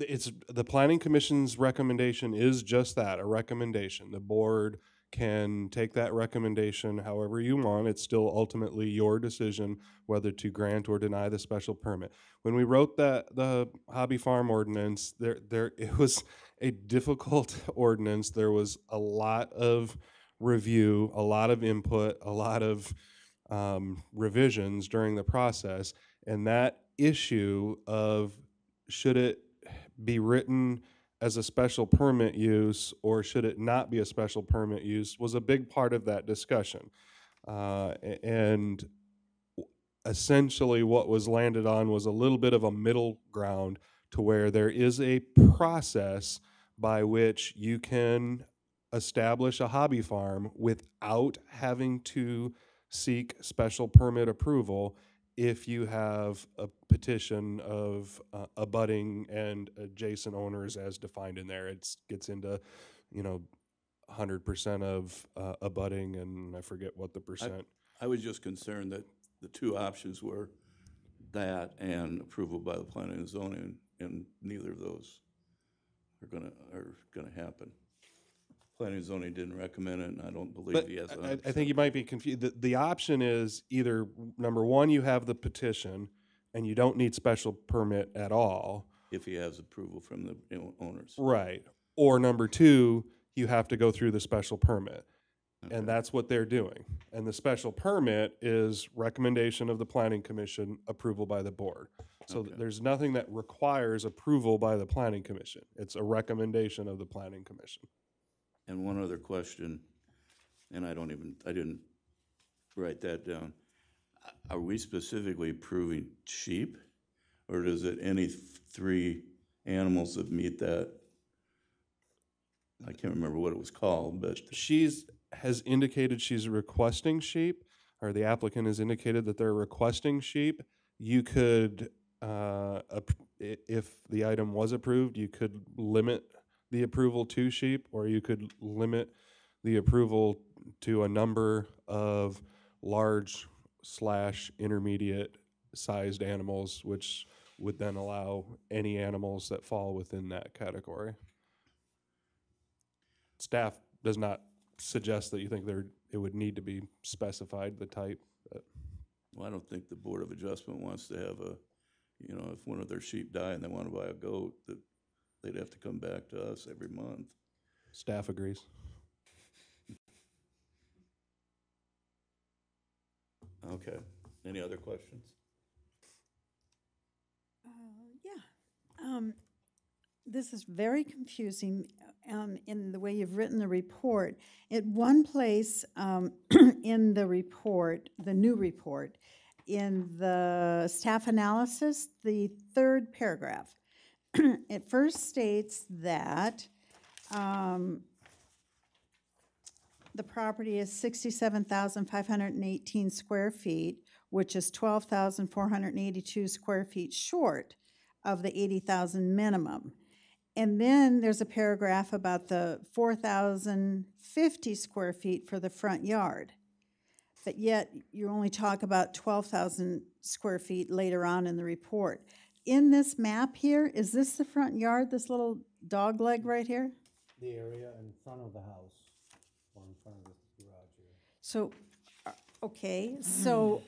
It's the Planning Commission's recommendation is just that, a recommendation. The board can take that recommendation however you want. It's still ultimately your decision whether to grant or deny the special permit. When we wrote the hobby farm ordinance, it was a difficult ordinance. There was a lot of review, a lot of input, a lot of revisions during the process, and that issue of should it be written as a special permit use or should it not be a special permit use was a big part of that discussion. And essentially what was landed on was a little bit of a middle ground to where there is a process by which you can establish a hobby farm without having to seek special permit approval if you have a petition of abutting and adjacent owners as defined in there. It gets into, 100% of abutting, and I forget what the percent. I was just concerned that the two options were that and approval by the planning and zoning, and neither of those are gonna happen. Planning and zoning didn't recommend it, and I don't believe But he has. I think you might be confused. The option is either, number one, you have the petition and you don't need special permit at all. If he has approval from the owners. Right. Or number two, you have to go through the special permit. Okay. And that's what they're doing. And the special permit is recommendation of the Planning Commission, approval by the board. So Okay. there's nothing that requires approval by the Planning Commission. It's a recommendation of the Planning Commission. And one other question, and I didn't write that down. Are we specifically approving sheep, or is it any three animals that meet that? I can't remember what it was called, but She's has indicated she's requesting sheep, or the applicant has indicated that they're requesting sheep, you could, if the item was approved, you could limit the approval to sheep, or you could limit the approval to a number of large/intermediate sized animals, which would then allow any animals that fall within that category. Staff does not suggest that you think it would need to be specified, the type. But Well, I don't think the Board of Adjustment wants to have a, you know, if one of their sheep die and they want to buy a goat, that they'd have to come back to us every month. staff agrees. Okay. Any other questions? Yeah. This is very confusing in the way you've written the report. At one place in the report, the new report, in the staff analysis, the third paragraph, it first states that the property is 67,518 square feet, which is 12,482 square feet short of the 80,000 minimum. And then there's a paragraph about the 4,050 square feet for the front yard. But yet you only talk about 12,000 square feet later on in the report. In this map here, is this the front yard, this little dog leg right here? The area in front of the house, or in front of the garage here. So, okay, so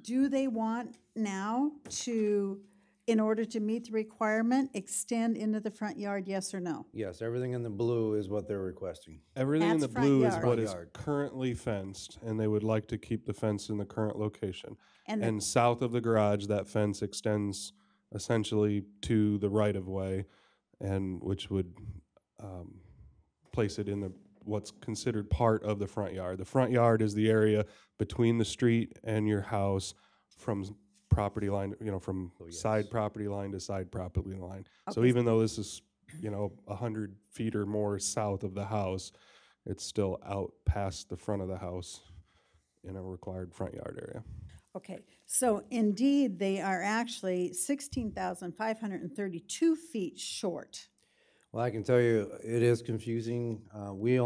do they want now to, in order to meet the requirement, extend into the front yard, yes or no? Yes, everything in the blue is what they're requesting. Everything in That's the front blue is yard. what Front is yard. currently fenced, and they would like to keep the fence in the current location. And And south of the garage, that fence extends essentially to the right-of-way, and which would place it in the, what's considered part of the front yard. The front yard is the area between the street and your house from property line, you know, from side property line to side property line. So Okay. even though this is, you know, 100 feet or more south of the house, it's still out past the front of the house in a required front yard area. Okay, so indeed, they are actually 16,532 feet short. Well, I can tell you, it is confusing. We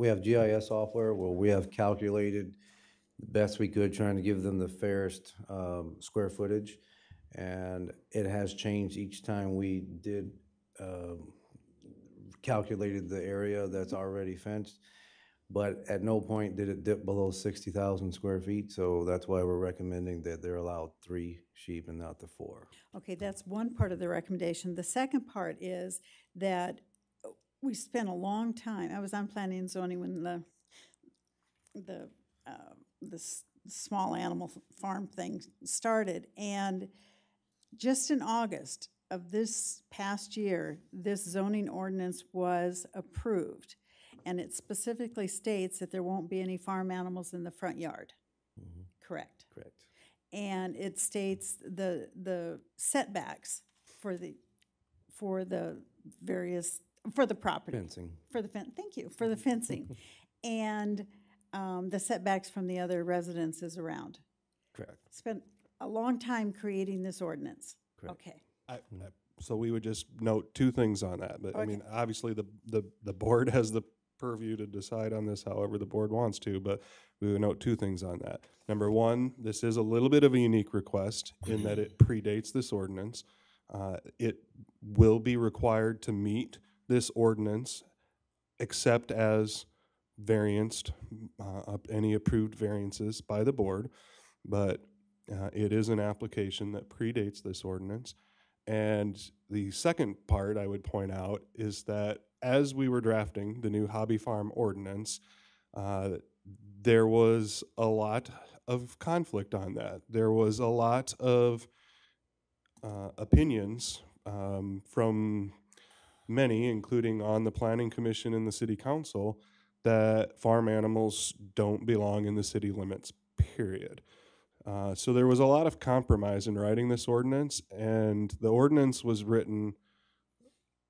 have GIS software where we have calculated the best we could, trying to give them the fairest square footage. And it has changed each time we did calculated the area that's already fenced. But at no point did it dip below 60,000 square feet, so that's why we're recommending that they're allowed 3 sheep and not the 4. Okay, that's one part of the recommendation. The second part is that we spent a long time, I was on planning and zoning when the small animal farm thing started, and just in August of this past year, this zoning ordinance was approved. And it specifically states that there won't be any farm animals in the front yard. Correct. Correct. And it states the setbacks for the various, for the property. Fencing. For the thank you, for the fencing. And the setbacks from the other residences around. Correct. Spent a long time creating this ordinance. Correct. Okay. So we would just note 2 things on that. But I mean, obviously the board has the purview to decide on this however the board wants to, but we would note 2 things on that. Number 1, this is a little bit of a unique request in that it predates this ordinance. It will be required to meet this ordinance except as varianced, any approved variances by the board, but it is an application that predates this ordinance. And the second part I would point out is that as we were drafting the new hobby farm ordinance, there was a lot of conflict on that. There was a lot of opinions from many, including on the planning commission and the city council, that farm animals don't belong in the city limits, period. So there was a lot of compromise in writing this ordinance, and the ordinance was written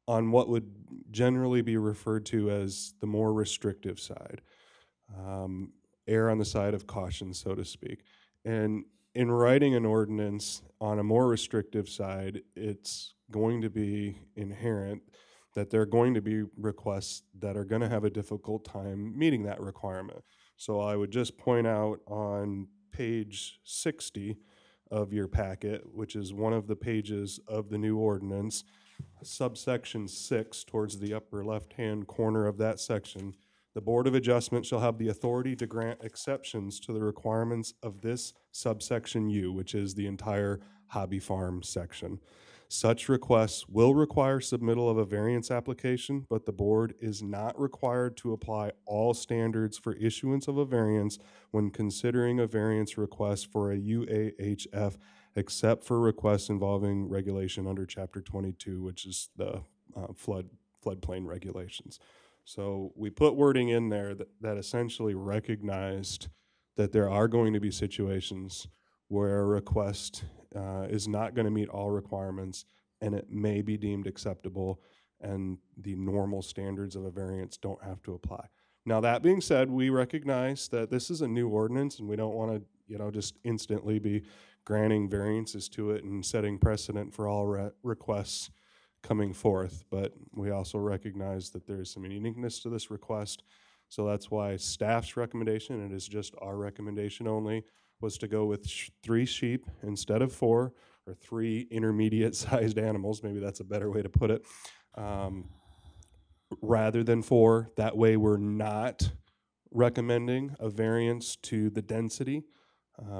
on what would generally be referred to as the more restrictive side. Err on the side of caution, so to speak. And in writing an ordinance on a more restrictive side, it's going to be inherent that there are going to be requests that are going to have a difficult time meeting that requirement. So I would just point out on page 60 of your packet, which is one of the pages of the new ordinance, subsection 6, towards the upper left-hand corner of that section, the Board of Adjustment shall have the authority to grant exceptions to the requirements of this subsection U, which is the entire hobby farm section. Such requests will require submittal of a variance application, but the board is not required to apply all standards for issuance of a variance when considering a variance request for a UAHF, except for requests involving regulation under Chapter 22, which is the floodplain regulations. So we put wording in there that essentially recognized that there are going to be situations where a request is not going to meet all requirements and it may be deemed acceptable and the normal standards of a variance don't have to apply. Now, that being said, we recognize that this is a new ordinance and we don't want to, just instantly be granting variances to it and setting precedent for all requests coming forth, but we also recognize that there's some uniqueness to this request. So that's why staff's recommendation, and it is just our recommendation only, was to go with 3 sheep instead of 4, or 3 intermediate-sized animals, maybe that's a better way to put it, rather than 4. That way we're not recommending a variance to the density.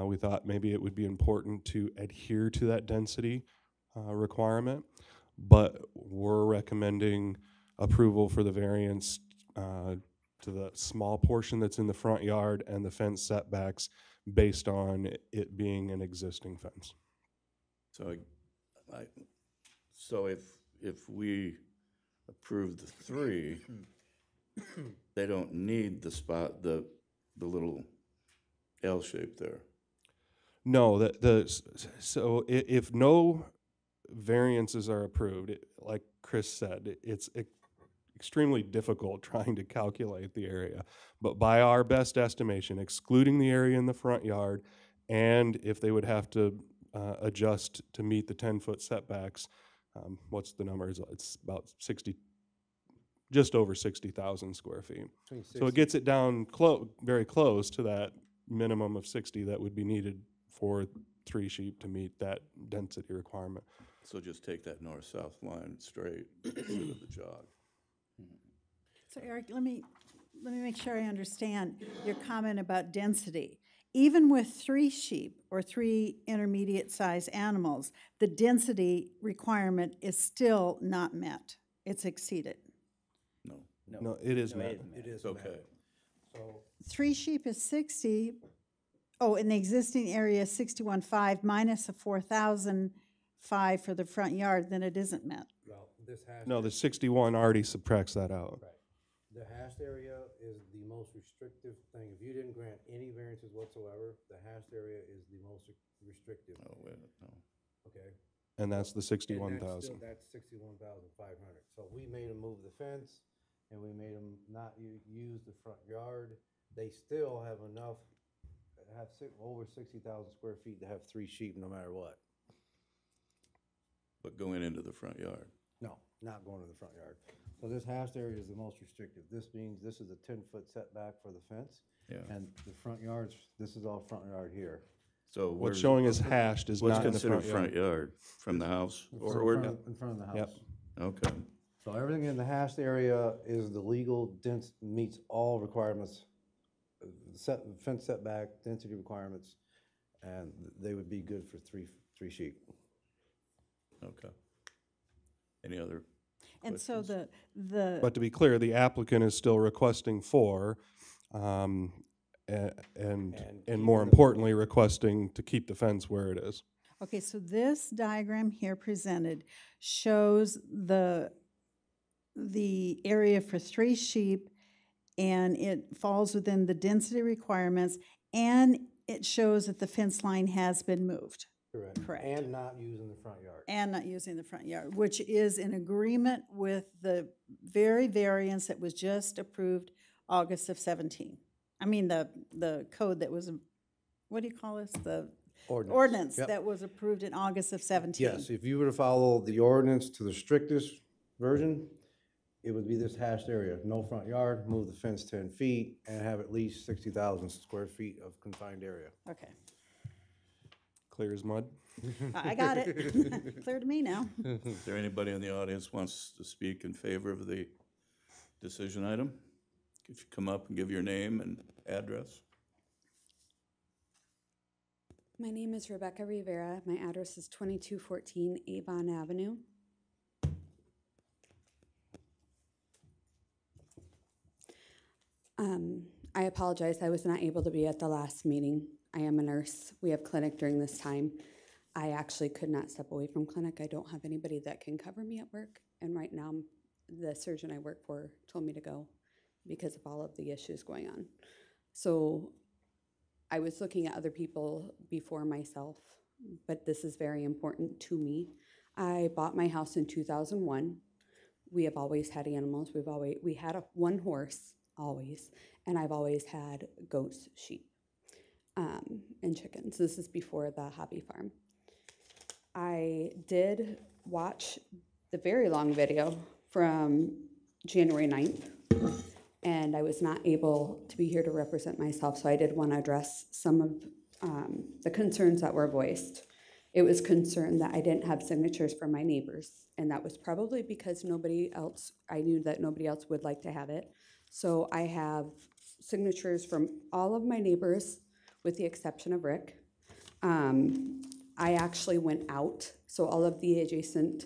We thought maybe it would be important to adhere to that density requirement, but we're recommending approval for the variance to the small portion that's in the front yard and the fence setbacks based on it being an existing fence. So if we approve the 3, they don't need the spot, the little L shape there. No, so if no variances are approved, like Chris said, it's extremely difficult trying to calculate the area. But by our best estimation, excluding the area in the front yard, and if they would have to adjust to meet the 10-foot setbacks, what's the number? It's about just over 60,000 square feet. So it gets it down very close to that minimum of 60 that would be needed for 3 sheep to meet that density requirement. So just take that north-south line straight instead of the jog. So Eric, let me make sure I understand your comment about density. Even with 3 sheep or 3 intermediate-sized animals, the density requirement is still not met. It's exceeded. No, it is met. It is Okay. So 3 sheep is 60. Oh, in the existing area, 61.5 minus a 4,005 for the front yard, then it isn't met. well, this hash. No, the 61 already subtracts that out. Right. The hashed area is the most restrictive thing. If you didn't grant any variances whatsoever, the hashed area is the most restrictive. Oh, wait, no. Okay. And that's the And 61,000. That's 61,500. So we made them move the fence, and we made them not use the front yard. They still have enough, have over 60,000 square feet to have 3 sheep no matter what. But going into the front yard. No, not going to the front yard. So this hashed area is the most restrictive. This means this is a 10-foot setback for the fence. Yeah. And the front yards, this is all front yard here. So What's showing as hashed is what's not in the considered front yard. from the house? In Or front of the house. Yep. okay. So everything in the hashed area is the legal meets all requirements, fence setback, density requirements, and they would be good for three sheep. Okay. Any other? And so questions? But to be clear, the applicant is still requesting 4, and more importantly, requesting to keep the fence where it is. okay, so this diagram here presented shows the area for 3 sheep, and it falls within the density requirements, and it shows that the fence line has been moved. Correct. And not using the front yard. And not using the front yard, which is in agreement with the very variance that was just approved August of 17. I mean, the code that was, what do you call this? The ordinance Yep. that was approved in August of 17. Yes, if you were to follow the ordinance to the strictest version, it would be this hashed area, no front yard, move the fence 10 feet, and have at least 60,000 square feet of confined area. Okay, Clear as mud. I got it. Clear to me now. Is there anybody in the audience wants to speak in favor of the decision item? If you come up and give your name and address. My name is Rebecca Rivera. My address is 2214 Avon Avenue. I apologize, I was not able to be at the last meeting. I am a nurse. We have clinic during this time. I actually could not step away from clinic. I don't have anybody that can cover me at work. And right now, the surgeon I work for told me to go because of all of the issues going on. So I was looking at other people before myself, but this is very important to me. I bought my house in 2001. We have always had animals. We had one horse, always, and I've always had goats, sheep, and chickens. This is before the hobby farm. I did watch the very long video from January 9th, and I was not able to be here to represent myself, so I did want to address some of the concerns that were voiced. It was concern that I didn't have signatures from my neighbors, and that was probably because I knew that nobody else would like to have it. So I have signatures from all of my neighbors, with the exception of Rick. I actually went out, so all of the adjacent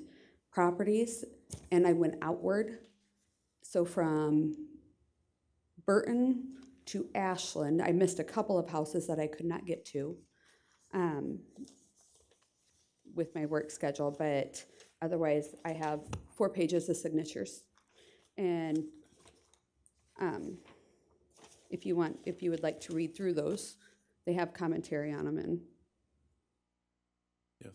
properties, and I went outward. So from Burton to Ashland, I missed a couple of houses that I could not get to with my work schedule, but otherwise I have 4 pages of signatures. And if you would like to read through those, they have commentary on them. And Yes.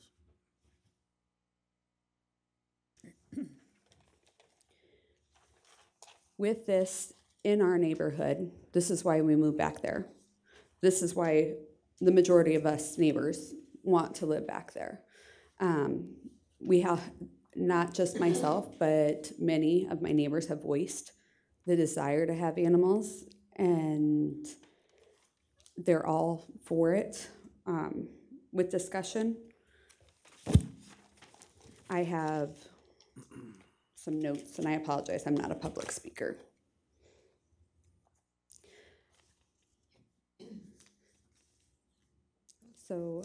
with this in our neighborhood, this is why we moved back there. This is why the majority of us neighbors want to live back there. We have, not just myself, but many of my neighbors have voiced the desire to have animals, and they're all for it. With discussion, I have some notes, and I apologize, I'm not a public speaker. So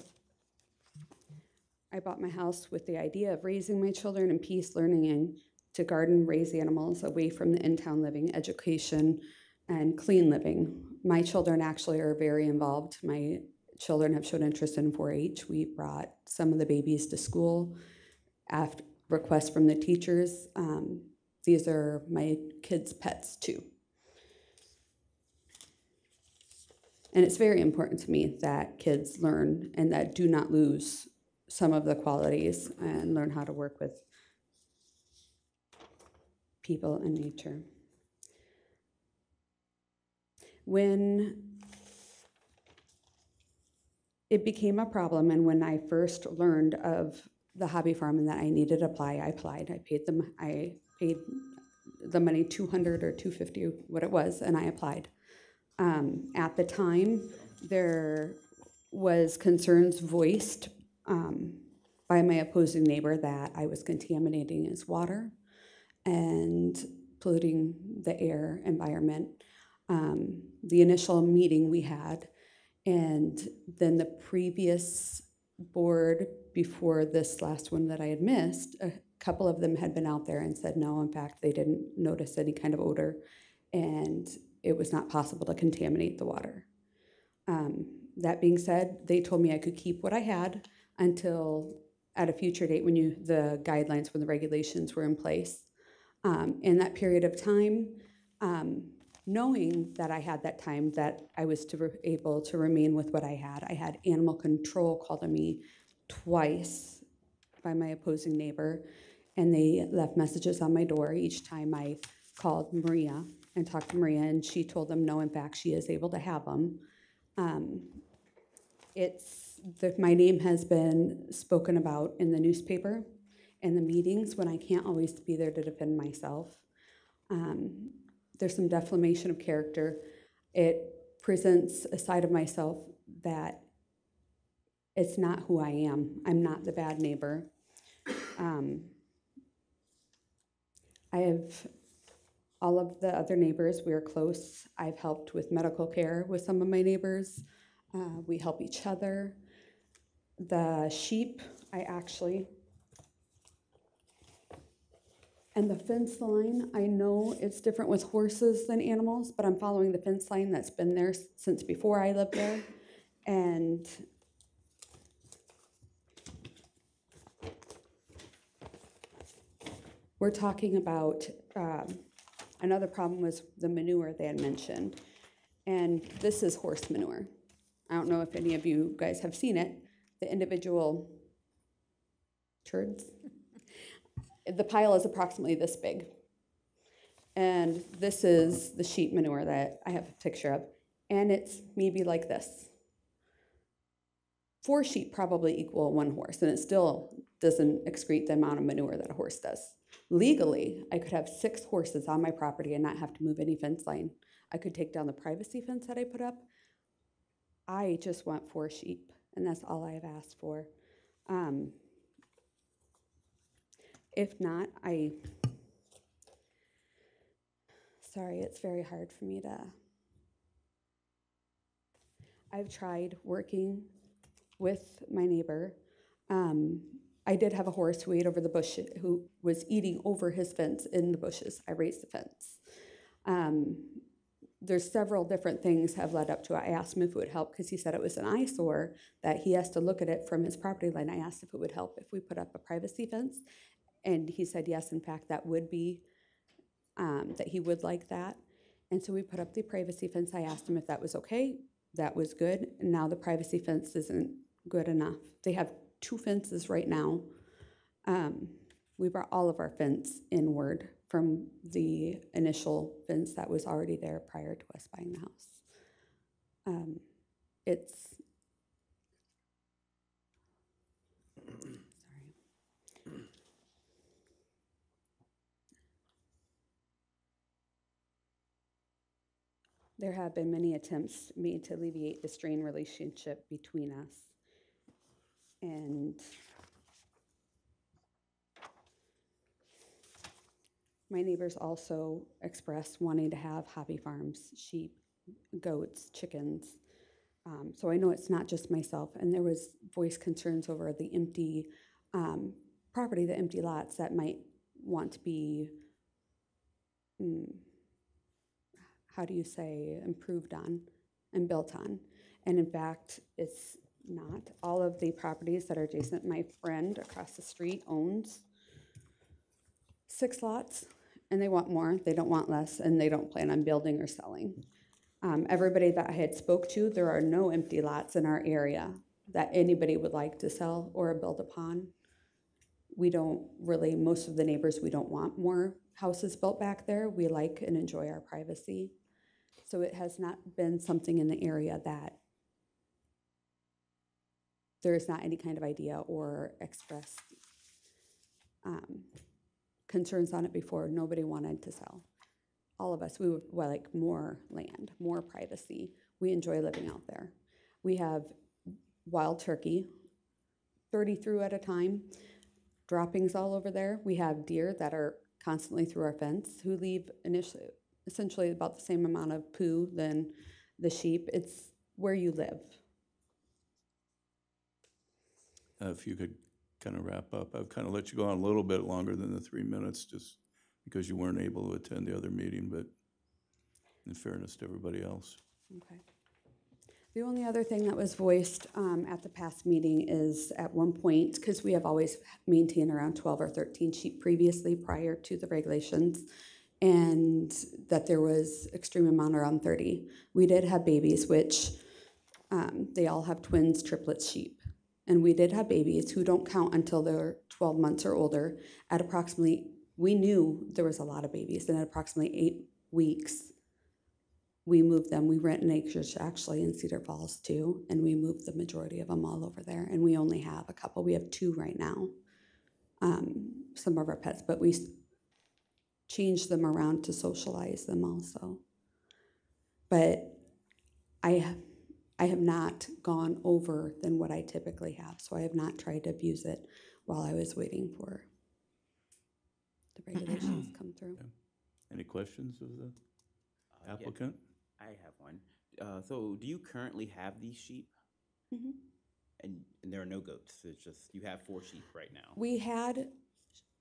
I bought my house with the idea of raising my children in peace, learning and to garden, raise animals, away from the in-town living, education, and clean living. My children actually are very involved. My children have shown interest in 4-H. We brought some of the babies to school after requests from the teachers. These are my kids' pets too. And it's very important to me that kids learn and that do not lose some of the qualities and learn how to work with people and nature. When it became a problem, and when I first learned of the hobby farm and that I needed to apply, I applied. I paid the money, $200 or $250, what it was, and I applied. At the time, there was concerns voiced by my opposing neighbor that I was contaminating his water and polluting the air environment. The initial meeting we had, and then the previous board before this last one that I had missed, a couple of them had been out there and said no, in fact, they didn't notice any kind of odor, and it was not possible to contaminate the water. That being said, they told me I could keep what I had until at a future date when the guidelines, when the regulations were in place. In that period of time, knowing that I had that time, that I was able to remain with what I had animal control called me twice by my opposing neighbor, and they left messages on my door each time I called Maria and talked to Maria, and she told them no, in fact, she is able to have them. My name has been spoken about in the newspaper and the meetings when I can't always be there to defend myself. There's some defamation of character. It presents a side of myself that it's not who I am. I'm not the bad neighbor. I have all of the other neighbors, we are close. I've helped with medical care with some of my neighbors. We help each other. The sheep, and the fence line, I know it's different with horses than animals, but I'm following the fence line that's been there since before I lived there. And we're talking about, another problem was the manure they had mentioned. And this is horse manure. I don't know if any of you guys have seen it, the individual turds. The pile is approximately this big. And this is the sheep manure that I have a picture of. And it's maybe like this. 4 sheep probably equal 1 horse, and it still doesn't excrete the amount of manure that a horse does. Legally, I could have 6 horses on my property and not have to move any fence line. I could take down the privacy fence that I put up. I just want 4 sheep, and that's all I have asked for. If not, sorry, it's very hard for me to, I've tried working with my neighbor. I did have a horse who ate over the bush, who was eating over his fence in the bushes. I raised the fence. There's several different things have led up to it. I asked him if it would help because he said it was an eyesore, that he has to look at it from his property line. I asked if it would help if we put up a privacy fence, and he said yes, in fact, that would be, that he would like that. And so we put up the privacy fence. I asked him if that was okay. That was good. And now the privacy fence isn't good enough. They have 2 fences right now. We brought all of our fence inward from the initial fence that was already there prior to us buying the house. There have been many attempts made to alleviate the strained relationship between us. And my neighbors also expressed wanting to have hobby farms, sheep, goats, chickens. So I know it's not just myself. And there was voiced concerns over the empty property, the empty lots that might want to be, how do you say, improved on and built on. And in fact, it's not. All of the properties that are adjacent, my friend across the street owns 6 lots, and they want more, they don't want less, and they don't plan on building or selling. Everybody that I had spoke to, there are no empty lots in our area that anybody would like to sell or build upon. We don't really, most of the neighbors, we don't want more houses built back there. We like and enjoy our privacy. So it has not been something in the area that there is not any kind of idea or expressed concerns on it before. Nobody wanted to sell. All of us, we would like more land, more privacy. We enjoy living out there. We have wild turkey, 30 through at a time, droppings all over there. We have deer that are constantly through our fence who leave essentially about the same amount of poo than the sheep. It's where you live. If you could kind of wrap up. I've kind of let you go on a little bit longer than the 3 minutes just because you weren't able to attend the other meeting, but in fairness to everybody else. Okay. The only other thing that was voiced at the past meeting is at one point, because we have always maintained around 12 or 13 sheep previously prior to the regulations, and that there was extreme amount around 30. We did have babies, which they all have twins, triplets, sheep. And we did have babies who don't count until they're 12 months or older. At approximately, we knew there was a lot of babies, and at approximately 8 weeks, we moved them. We rent an acreage actually in Cedar Falls too, and we moved the majority of them all over there. And we only have a couple. We have 2 right now, some of our pets, but we changed them around to socialize them also. But I have not gone over than what I typically have, so I have not tried to abuse it while I was waiting for the regulations come through. Any questions of the Yeah, applicant? I have one. So do you currently have these sheep? Mhm. And there are no goats, it's just, you have 4 sheep right now? We had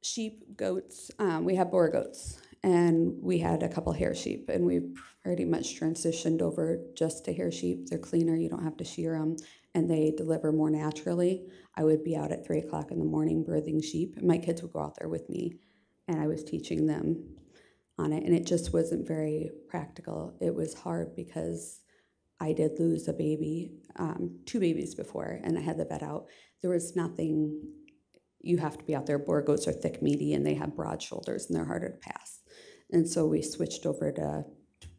sheep, goats, we have Boer goats, and we had a couple hair sheep, and we've pretty much transitioned over just to hair sheep. They're cleaner, you don't have to shear them, and they deliver more naturally. I would be out at 3 o'clock in the morning birthing sheep, and my kids would go out there with me, and I was teaching them on it, and it just wasn't very practical. It was hard because I did lose a baby, 2 babies before, and I had the vet out. There was nothing, you have to be out there. Boer goats are thick, meaty, and they have broad shoulders, and they're harder to pass. And so we switched over to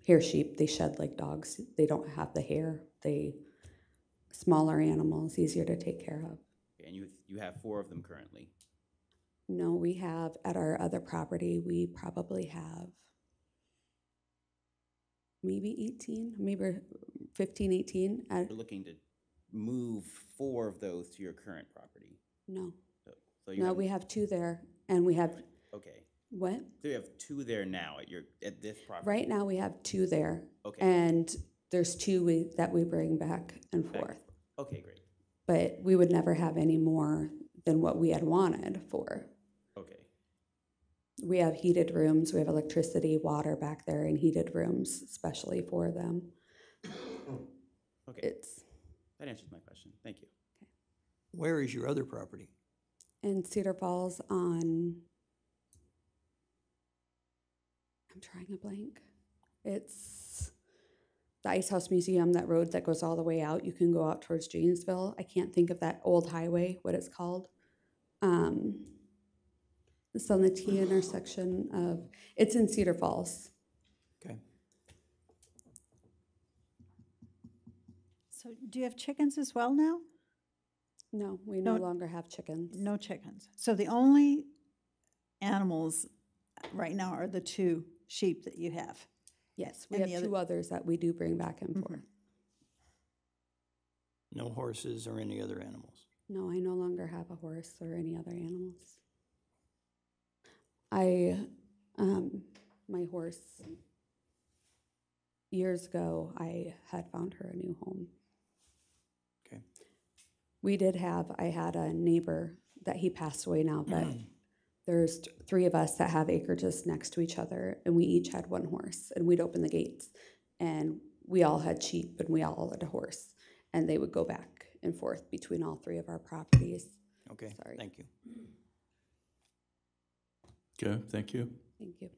hair sheep. They shed like dogs. They don't have the hair. They smaller animals, easier to take care of. And you have 4 of them currently? No, we have, at our other property, we probably have maybe 18, maybe 15, 18. You're looking to move 4 of those to your current property? No, So you no, have, we have 2 there, and we have, okay. what? So you have 2 there now at this property? Right now, we have 2 there. Okay. And there's 2 that we bring back and Back. forth. Okay, great. But we would never have any more than what we had wanted for. Okay. We have heated rooms, we have electricity, water back there in heated rooms, especially for them. Okay, It's that answers my question. Thank you. Where is your other property? in Cedar Falls on, I'm trying a blank. It's the Ice House Museum, that road that goes all the way out. You can go out towards Janesville. I can't think of that old highway, what it's called. It's on the T intersection of, it's in Cedar Falls. Okay. So do you have chickens as well now? No, we no No- longer have chickens. No chickens. So the only animals right now are the 2 sheep that you have. Yes, we And have the other- 2 others that we do bring back and forth. No horses or any other animals? No, I no longer have a horse or any other animals. My horse, years ago, I had found her a new home. Okay. I had a neighbor that he passed away now, but there's 3 of us that have acreages next to each other, and we each had 1 horse, and we'd open the gates, and we all had sheep, and we all had a horse, and they would go back and forth between all 3 of our properties. Okay, Sorry. thank you. Okay, thank you. Thank you.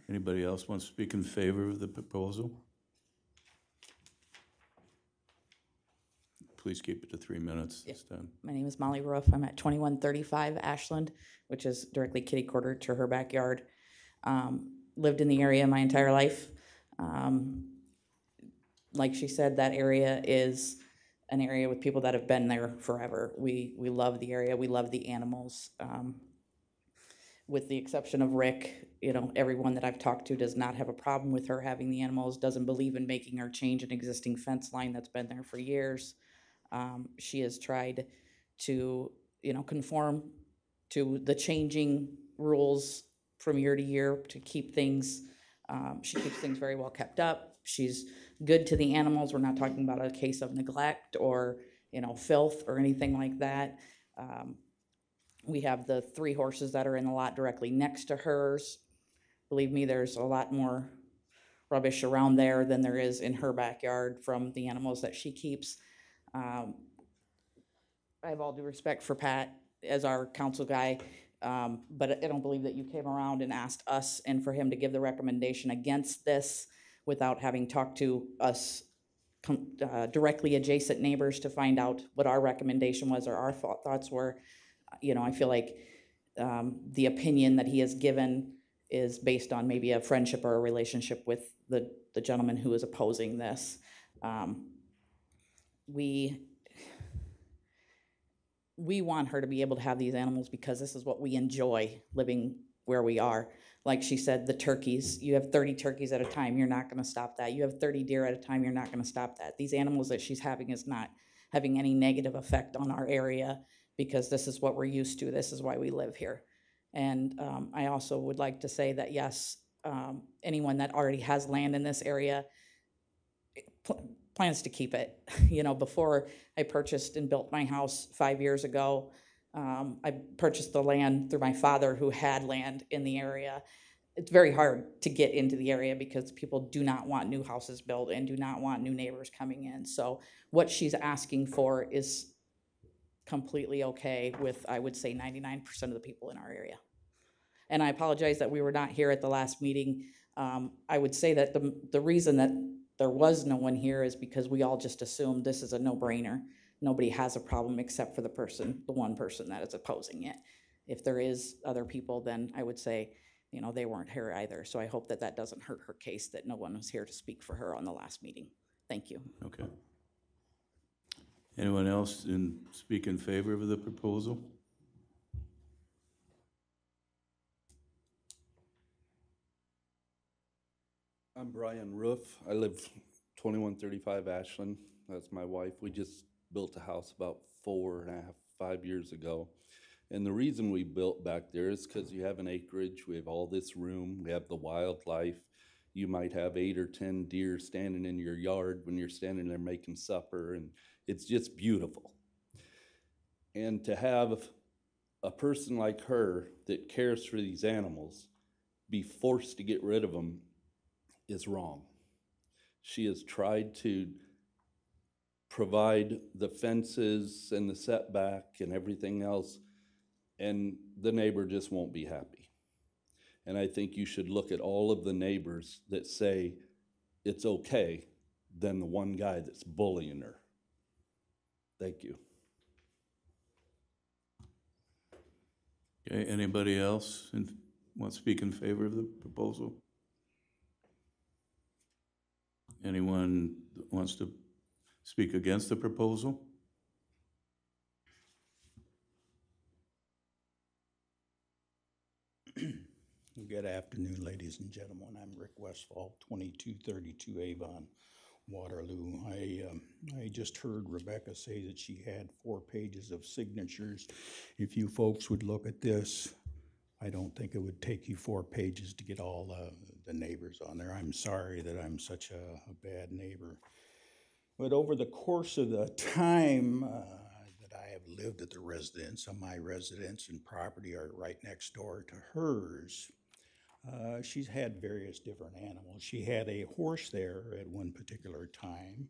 Anybody else want to speak in favor of the proposal? Please keep it to 3 minutes this time. My name is Molly Roof. I'm at 2135 Ashland, which is directly kitty corner to her backyard. Lived in the area my entire life. Like she said, that area is an area with people that have been there forever. We love the area. We love the animals. With the exception of Rick, everyone that I've talked to does not have a problem with her having the animals, doesn't believe in making her change an existing fence line that's been there for years. She has tried to, conform to the changing rules from year to year to keep things, she keeps things very well kept up. She's good to the animals. We're not talking about a case of neglect or, filth or anything like that. We have the 3 horses that are in the lot directly next to hers. Believe me, there's a lot more rubbish around there than there is in her backyard from the animals that she keeps. I have all due respect for Pat as our council guy, but I don't believe that you came around and asked us and for him to give the recommendation against this without having talked to us directly adjacent neighbors to find out what our recommendation was or our thoughts were. I feel like the opinion that he has given is based on maybe a friendship or a relationship with the gentleman who is opposing this. We want her to be able to have these animals because this is what we enjoy living where we are. Like she said, the turkeys, you have 30 turkeys at a time, you're not going to stop that. You have 30 deer at a time, you're not going to stop that. These animals that she's having is not having any negative effect on our area because this is what we're used to. This is why we live here. And I also would like to say that, yes, anyone that already has land in this area plans to keep it. Before I purchased and built my house 5 years ago, I purchased the land through my father who had land in the area. It's very hard to get into the area because people do not want new houses built and do not want new neighbors coming in. So what she's asking for is completely okay with, I would say, 99% of the people in our area. And I apologize that we were not here at the last meeting. I would say that the reason that there was no one here is because we all just assumed this is a no-brainer. Nobody has a problem except for the one person that is opposing it. If there is other people, then I would say, they weren't here either. So I hope that that doesn't hurt her case, that no one was here to speak for her on the last meeting. Thank you. Okay. Anyone else speak in favor of the proposal? I'm Brian Roof. I live 2135 Ashland. That's my wife. We just built a house about 5 years ago. And the reason we built back there is because you have an acreage. We have all this room. We have the wildlife. You might have 8 or 10 deer standing in your yard when you're standing there making supper. And it's just beautiful. And to have a person like her that cares for these animals be forced to get rid of them is wrong. She has tried to provide the fences and the setback and everything else, and the neighbor just won't be happy. And I think you should look at all of the neighbors that say it's okay than the one guy that's bullying her. Thank you. Okay, anybody else want to speak in favor of the proposal? Anyone that wants to speak against the proposal? Good afternoon, ladies and gentlemen. I'm Rick Westfall, 2232 Avon, Waterloo. I just heard Rebecca say that she had 4 pages of signatures. If you folks would look at this, I don't think it would take you 4 pages to get all the neighbors on there. I'm sorry that I'm such a bad neighbor. But over the course of the time that I have lived at the residence, my residence and property are right next door to hers. She's had various different animals. She had a horse there at one particular time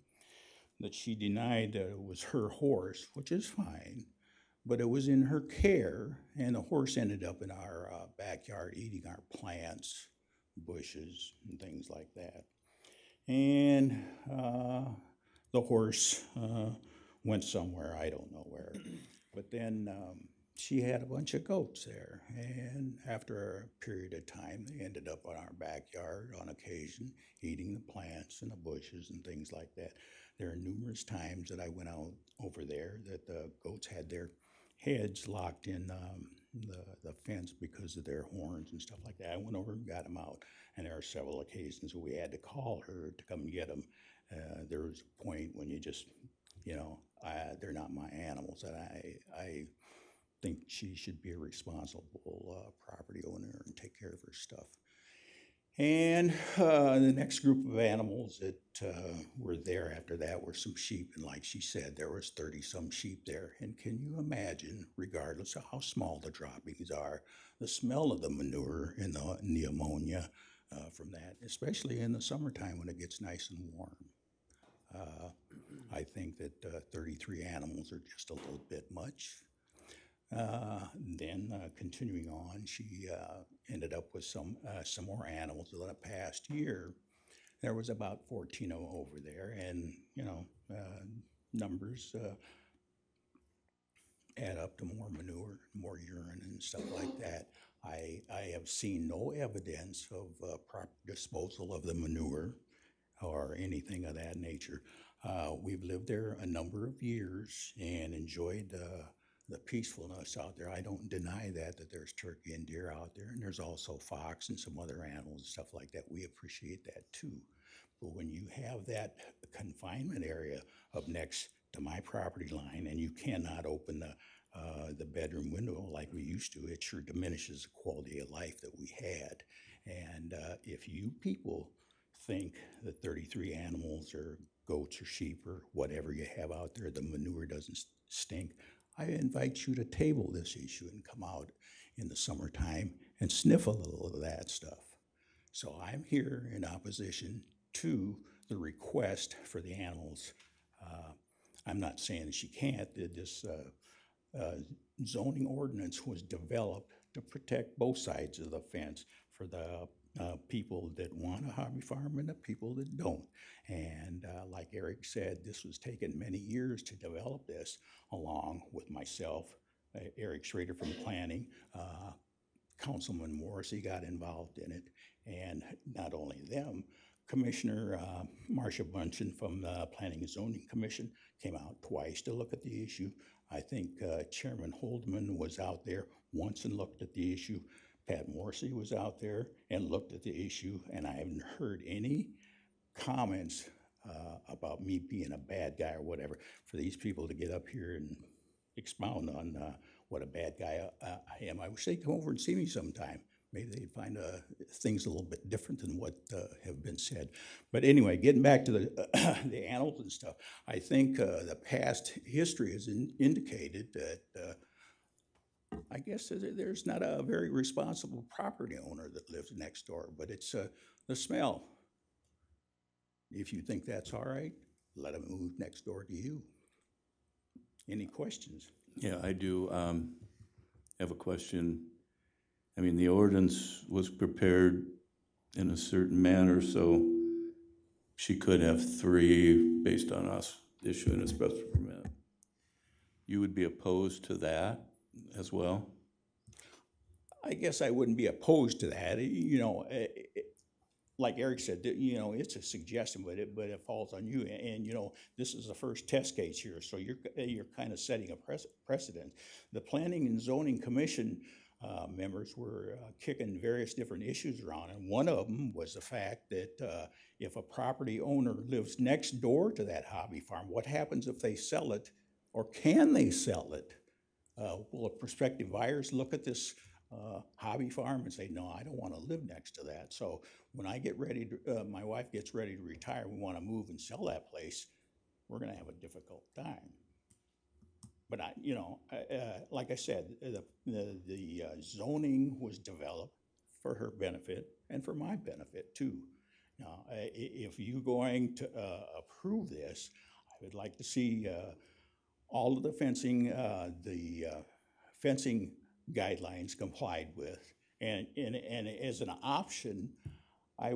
that she denied that it was her horse, which is fine, but it was in her care, and the horse ended up in our backyard eating our plants, bushes, and things like that. And the horse went somewhere, I don't know where. But then she had a bunch of goats there, and after a period of time, they ended up on our backyard on occasion, eating the plants and the bushes and things like that. There are numerous times that I went out over there that the goats had their heads locked in the fence because of their horns and stuff like that. I went over and got them out, and there are several occasions where we had to call her to come and get them. There was a point when you just, they're not my animals, and I think she should be a responsible property owner and take care of her stuff. And the next group of animals that were there after that were some sheep, and like she said, there was 30-some sheep there. And can you imagine, regardless of how small the droppings are, the smell of the manure and the ammonia from that, especially in the summertime when it gets nice and warm. I think that 33 animals are just a little bit much. Then continuing on, she ended up with some more animals in the past year. there was about 14 over there, and, you know, numbers add up to more manure, more urine and stuff like that. I have seen no evidence of proper disposal of the manure or anything of that nature. We've lived there a number of years and enjoyed the peacefulness out there. I don't deny that there's turkey and deer out there, and there's also fox and some other animals and stuff like that. We appreciate that too. But when you have that confinement area up next to my property line and you cannot open the bedroom window like we used to, it sure diminishes the quality of life that we had. And if you people think that 33 animals or goats or sheep or whatever you have out there, the manure doesn't stink, I invite you to table this issue and come out in the summertime and sniff a little of that stuff. So I'm here in opposition to the request for the animals. I'm not saying that she can't. This zoning ordinance was developed to protect both sides of the fence for the people that want a hobby farm and the people that don't. And like Eric said, this was taken many years to develop this, along with myself, Eric Schrader from planning, Councilman Morrissey got involved in it, and not only them, Commissioner Marcia Bunchen from the Planning and Zoning Commission came out twice to look at the issue. I think Chairman Holdman was out there once and looked at the issue. Pat Morrissey was out there and looked at the issue, and I haven't heard any comments about me being a bad guy or whatever. For these people to get up here and expound on what a bad guy I am, I wish they'd come over and see me sometime. Maybe they'd find things a little bit different than what have been said. But anyway, getting back to the animals and stuff, I think the past history has indicated that I guess there's not a very responsible property owner that lives next door, but it's the smell. If you think that's all right, let them move next door to you. Any questions? Yeah, I do have a question. I mean, the ordinance was prepared in a certain manner, so she could have 3 based on us issuing a special permit. You would be opposed to that as well? I guess I wouldn't be opposed to that. You know, like Eric said, you know, it's a suggestion, but it falls on you. And you know, this is the first test case here, so you're kind of setting a precedent. The Planning and Zoning Commission members were kicking various different issues around, and one of them was the fact that if a property owner lives next door to that hobby farm, what happens if they sell it, or can they sell it? Will prospective buyers look at this hobby farm and say, no, I don't want to live next to that? So when I get ready to, my wife gets ready to retire, we want to move and sell that place, we're going to have a difficult time. But you know, like I said, the zoning was developed for her benefit and for my benefit too. Now, if you're going to approve this, I would like to see all of the fencing guidelines complied with, and as an option, I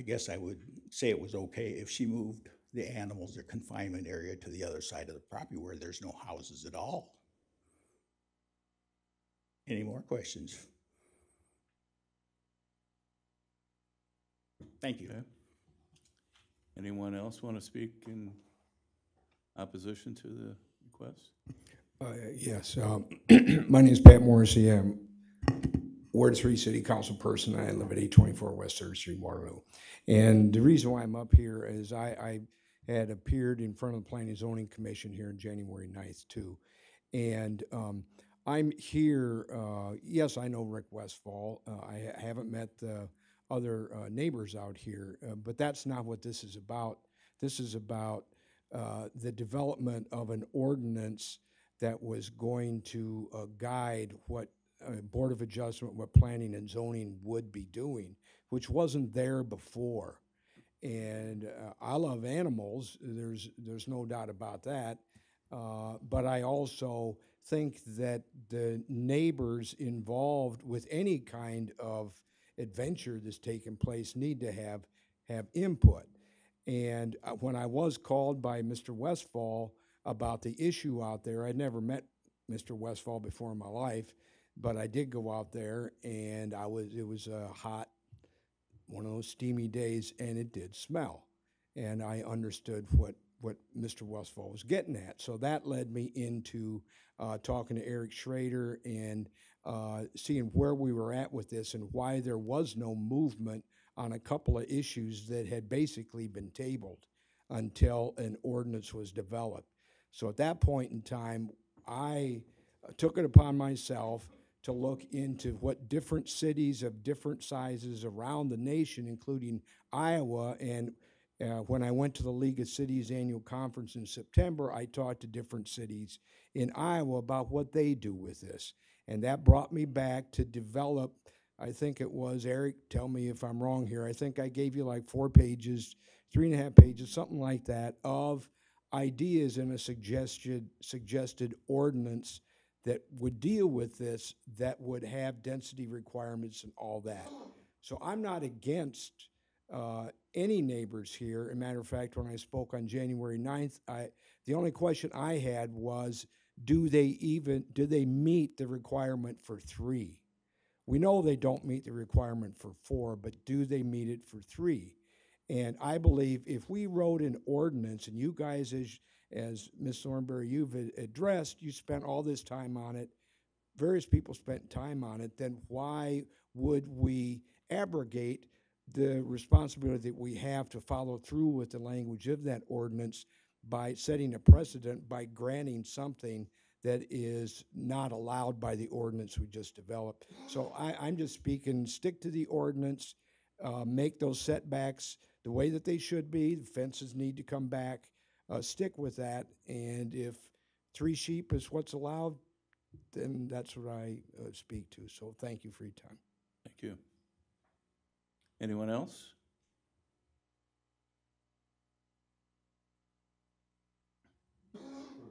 guess I would say it was okay if she moved the animals, their confinement area, to the other side of the property where there's no houses at all. Any more questions? Thank you. Okay. Anyone else want to speak in opposition to the request? Yes, my name is Pat Morrissey. I'm Ward 3 City Council person. I live at 824 West 3rd Street, Waterloo. And the reason why I'm up here is I had appeared in front of the Planning and Zoning Commission here on January 9th too. And I'm here, yes, I know Rick Westfall. I haven't met the other neighbors out here, but that's not what this is about. This is about the development of an ordinance that was going to guide what Board of Adjustment, what Planning and Zoning would be doing, which wasn't there before. And I love animals, there's no doubt about that, but I also think that the neighbors involved with any kind of adventure that's taking place need to have have input. And when I was called by Mr. Westfall about the issue out there, I'd never met Mr. Westfall before in my life, but I did go out there, and it was a hot, one of those steamy days, and it did smell. And I understood what Mr. Westfall was getting at. So that led me into talking to Eric Schrader and seeing where we were at with this and why there was no movement on a couple of issues that had basically been tabled until an ordinance was developed. So at that point in time, I took it upon myself to look into what different cities of different sizes around the nation, including Iowa, and when I went to the League of Cities annual conference in September, I talked to different cities in Iowa about what they do with this. And that brought me back to develop, I think it was, Eric, tell me if I'm wrong here, I think I gave you like 4 pages, 3.5 pages, something like that, of ideas in a suggested ordinance that would deal with this, that would have density requirements and all that. So I'm not against any neighbors here. As a matter of fact, when I spoke on January 9th, the only question I had was, do they meet the requirement for 3? We know they don't meet the requirement for 4, but do they meet it for 3? And I believe if we wrote an ordinance, and you guys, as Ms. Thornberry, you've addressed, you spent all this time on it, various people spent time on it, then why would we abrogate the responsibility that we have to follow through with the language of that ordinance by setting a precedent by granting something that is not allowed by the ordinance we just developed? So I'm just speaking, stick to the ordinance, make those setbacks the way that they should be. The fences need to come back. Stick with that. And if 3 sheep is what's allowed, then that's what I speak to. So thank you for your time. Thank you. Anyone else?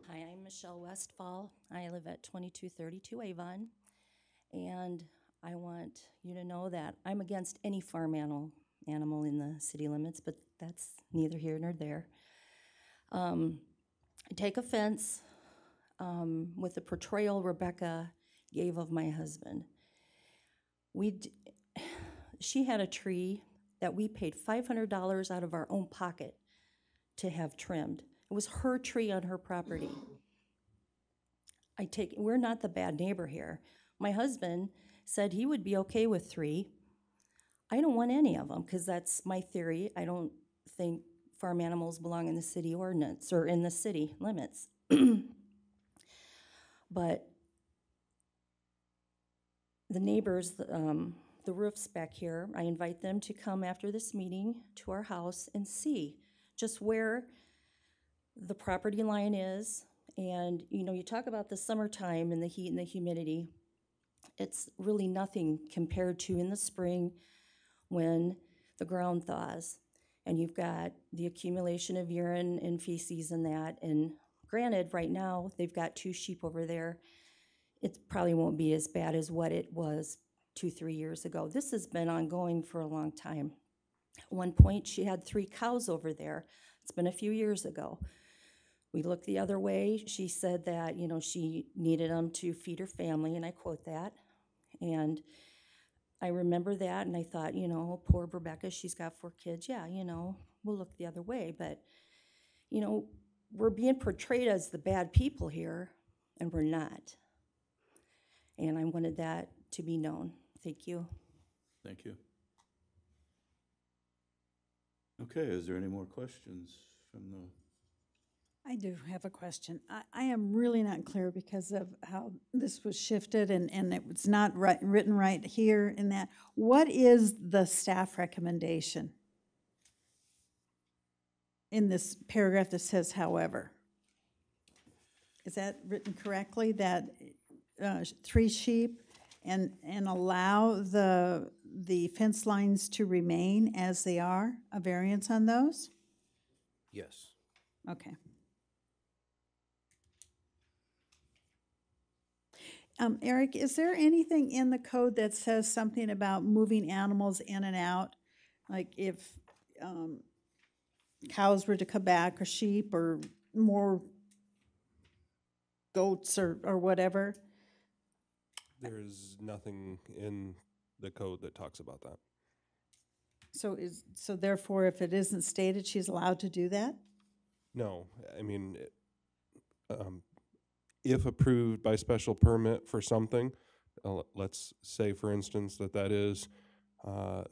Hi, I'm Michelle Westfall. I live at 2232 Avon, and I want you to know that I'm against any farm animal in the city limits, but that's neither here nor there. I take offense with the portrayal Rebecca gave of my husband. She had a tree that we paid $500 out of our own pocket to have trimmed. It was her tree on her property. We're not the bad neighbor here. My husband said he would be okay with 3. I don't want any of them, because that's my theory. I don't think farm animals belong in the city ordinance or in the city limits. But the neighbors, the roofs back here, I invite them to come after this meeting to our house and see just where the property line is. And you talk about the summertime and the heat and the humidity. It's really nothing compared to in the spring when the ground thaws and you've got the accumulation of urine and feces and that. And granted, right now they've got 2 sheep over there. It probably won't be as bad as what it was 2-3 years ago. This has been ongoing for a long time. At one point, she had 3 cows over there. It's been a few years ago. We looked the other way. She said that, she needed them to feed her family, and I quote that. And I remember that, and I thought, poor Rebecca, she's got 4 kids. Yeah, we'll look the other way. But, we're being portrayed as the bad people here, and we're not. And I wanted that to be known. Thank you. Thank you. Okay, is there any more questions from the... I do have a question. I am really not clear because of how this was shifted and it was not written right here in that. What is the staff recommendation in this paragraph that says, however? Is that written correctly, that 3 sheep and allow the fence lines to remain as they are, a variance on those? Yes. Okay. Eric, is there anything in the code that says something about moving animals in and out? Like if cows were to come back, or sheep, or more goats, or whatever? There's nothing in the code that talks about that. So therefore, if it isn't stated, she's allowed to do that? No, I mean, if approved by special permit for something, let's say, for instance, that is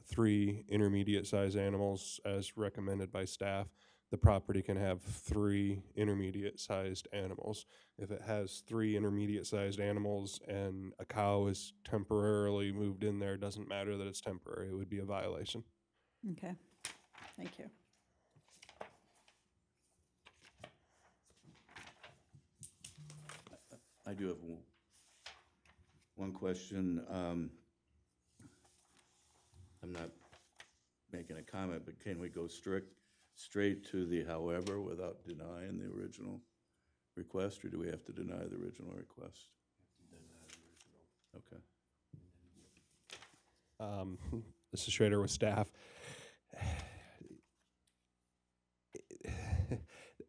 3 intermediate-sized animals as recommended by staff, the property can have 3 intermediate-sized animals. If it has 3 intermediate-sized animals and a cow is temporarily moved in there, it doesn't matter that it's temporary, it would be a violation. Okay, thank you. I do have one question. I'm not making a comment, but can we go straight to the however without denying the original request, or do we have to deny the original request? Okay. Mrs. Schrader with staff.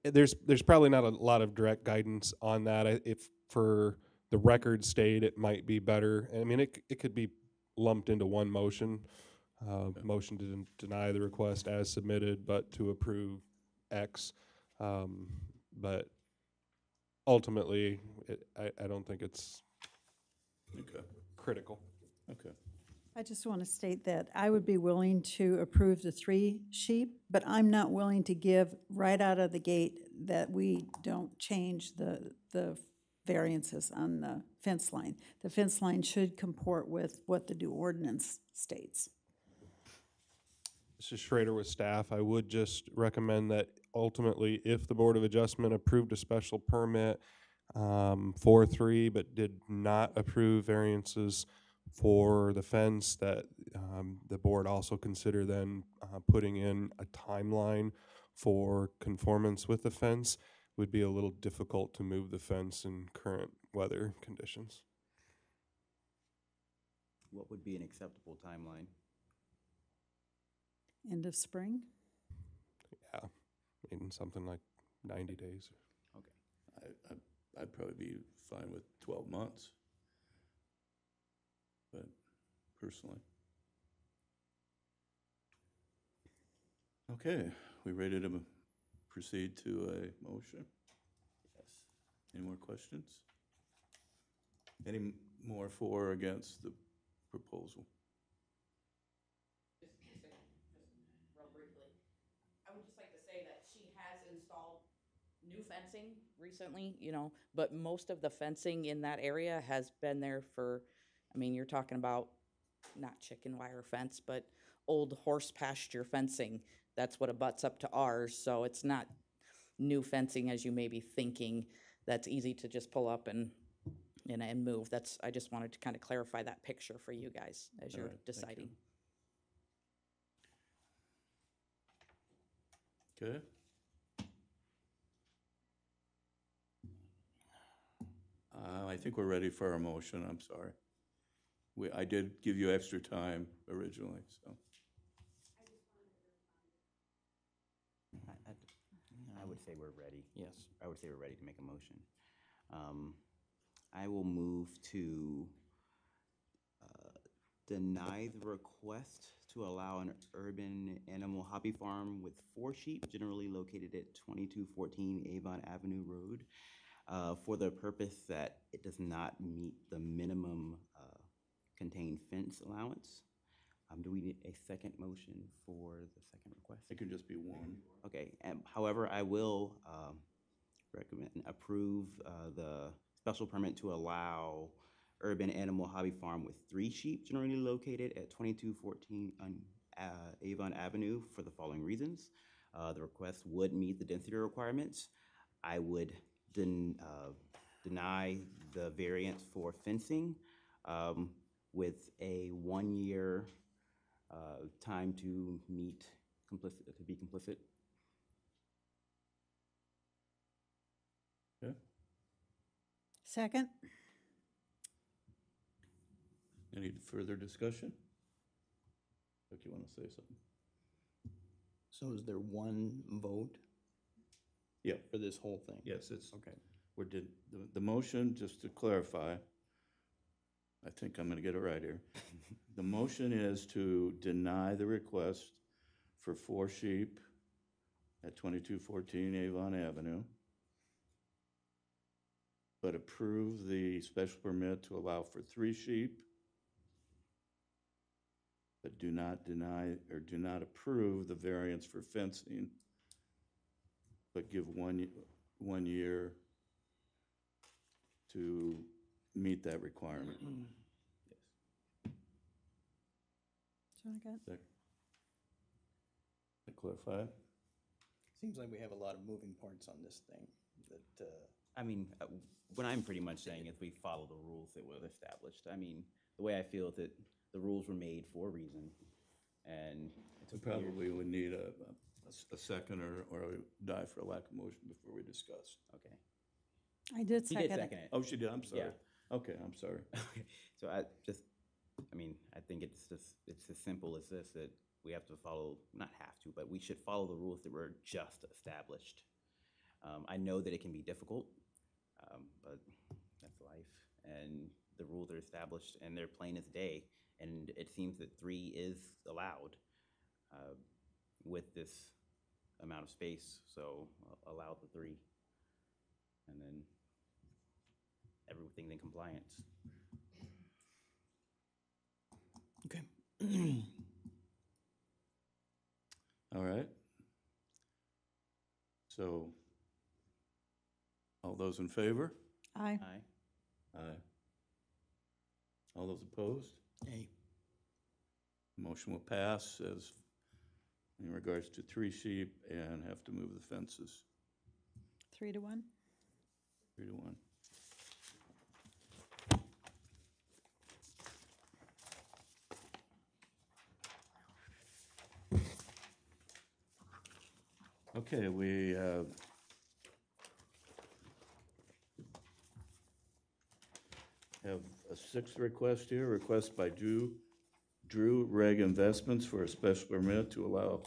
There's probably not a lot of direct guidance on that. If for the record state, it might be better. I mean, it could be lumped into one motion. Motion to deny the request as submitted, but to approve X. But ultimately, I don't think it's critical. Okay. I just want to state that I would be willing to approve the 3 sheep, but I'm not willing to give right out of the gate that we don't change the variances on the fence line. The fence line should comport with what the new ordinance states. Mrs. Schrader with staff, I would just recommend that ultimately, if the Board of Adjustment approved a special permit for 3, but did not approve variances for the fence, that the board also consider then putting in a timeline for conformance with the fence. Would be a little difficult to move the fence in current weather conditions. What would be an acceptable timeline? End of spring? Yeah, in something like 90 days. Okay. I'd probably be fine with 12 months, but personally. Okay, we ready to proceed to a motion? Yes. Any more questions? Any more for or against the proposal? Just real briefly, I would just like to say that she has installed new fencing recently, you know, but most of the fencing in that area has been there for, I mean, you're talking about not chicken wire fence, but old horse pasture fencing. That's what abuts up to ours, so it's not new fencing as you may be thinking. That's easy to just pull up and move. I just wanted to kind of clarify that picture for you guys as you're deciding. Okay. I think we're ready for our motion. I'm sorry. I did give you extra time originally, so. I would say we're ready. Yes. I would say we're ready to make a motion. I will move to deny the request to allow an urban animal hobby farm with 4 sheep, generally located at 2214 Avon Avenue Road, for the purpose that it does not meet the minimum contained fence allowance. Do we need a second motion for the second request? It could just be one. Okay, however, I will approve the special permit to allow urban animal hobby farm with 3 sheep, generally located at 2214 Avon Avenue, for the following reasons. The request would meet the density requirements. I would deny the variance for fencing with a 1-year time to meet to be complicit. Yeah. Second? Any further discussion? Look, you want to say something? So is there one vote Yeah, for this whole thing? yes, it's, Okay. the motion, just to clarify, I think I'm gonna get it right here. The motion is to deny the request for 4 sheep at 2214 Avon Avenue, but approve the special permit to allow for 3 sheep, but do not deny or do not approve the variance for fencing, but give 1 year to meet that requirement. So I got Is that clarify? Seems like we have a lot of moving parts on this thing that, I mean, what I'm pretty much saying is we follow the rules that were established. I mean, the way I feel is that the rules were made for a reason, and it's We probably would need a second or die for a lack of motion before we discuss. Okay. I did She second did it. second it. Oh, she did, I'm sorry. Yeah. Okay, I'm sorry. So I mean, I think it's as simple as this, that we have to follow, not have to, but we should follow the rules that were just established. I know that it can be difficult, but that's life. And the rules are established and they're plain as day. And it seems that 3 is allowed with this amount of space. So allow the 3. And then everything in compliance. okay. All right. So, all those in favor? Aye. Aye. Aye. All those opposed? Hey, Motion will pass as in regards to 3 sheep and have to move the fences 3 to 1. 3 to 1. Okay, we have a 6th request here, request by Drew Reg Investments for a special permit to allow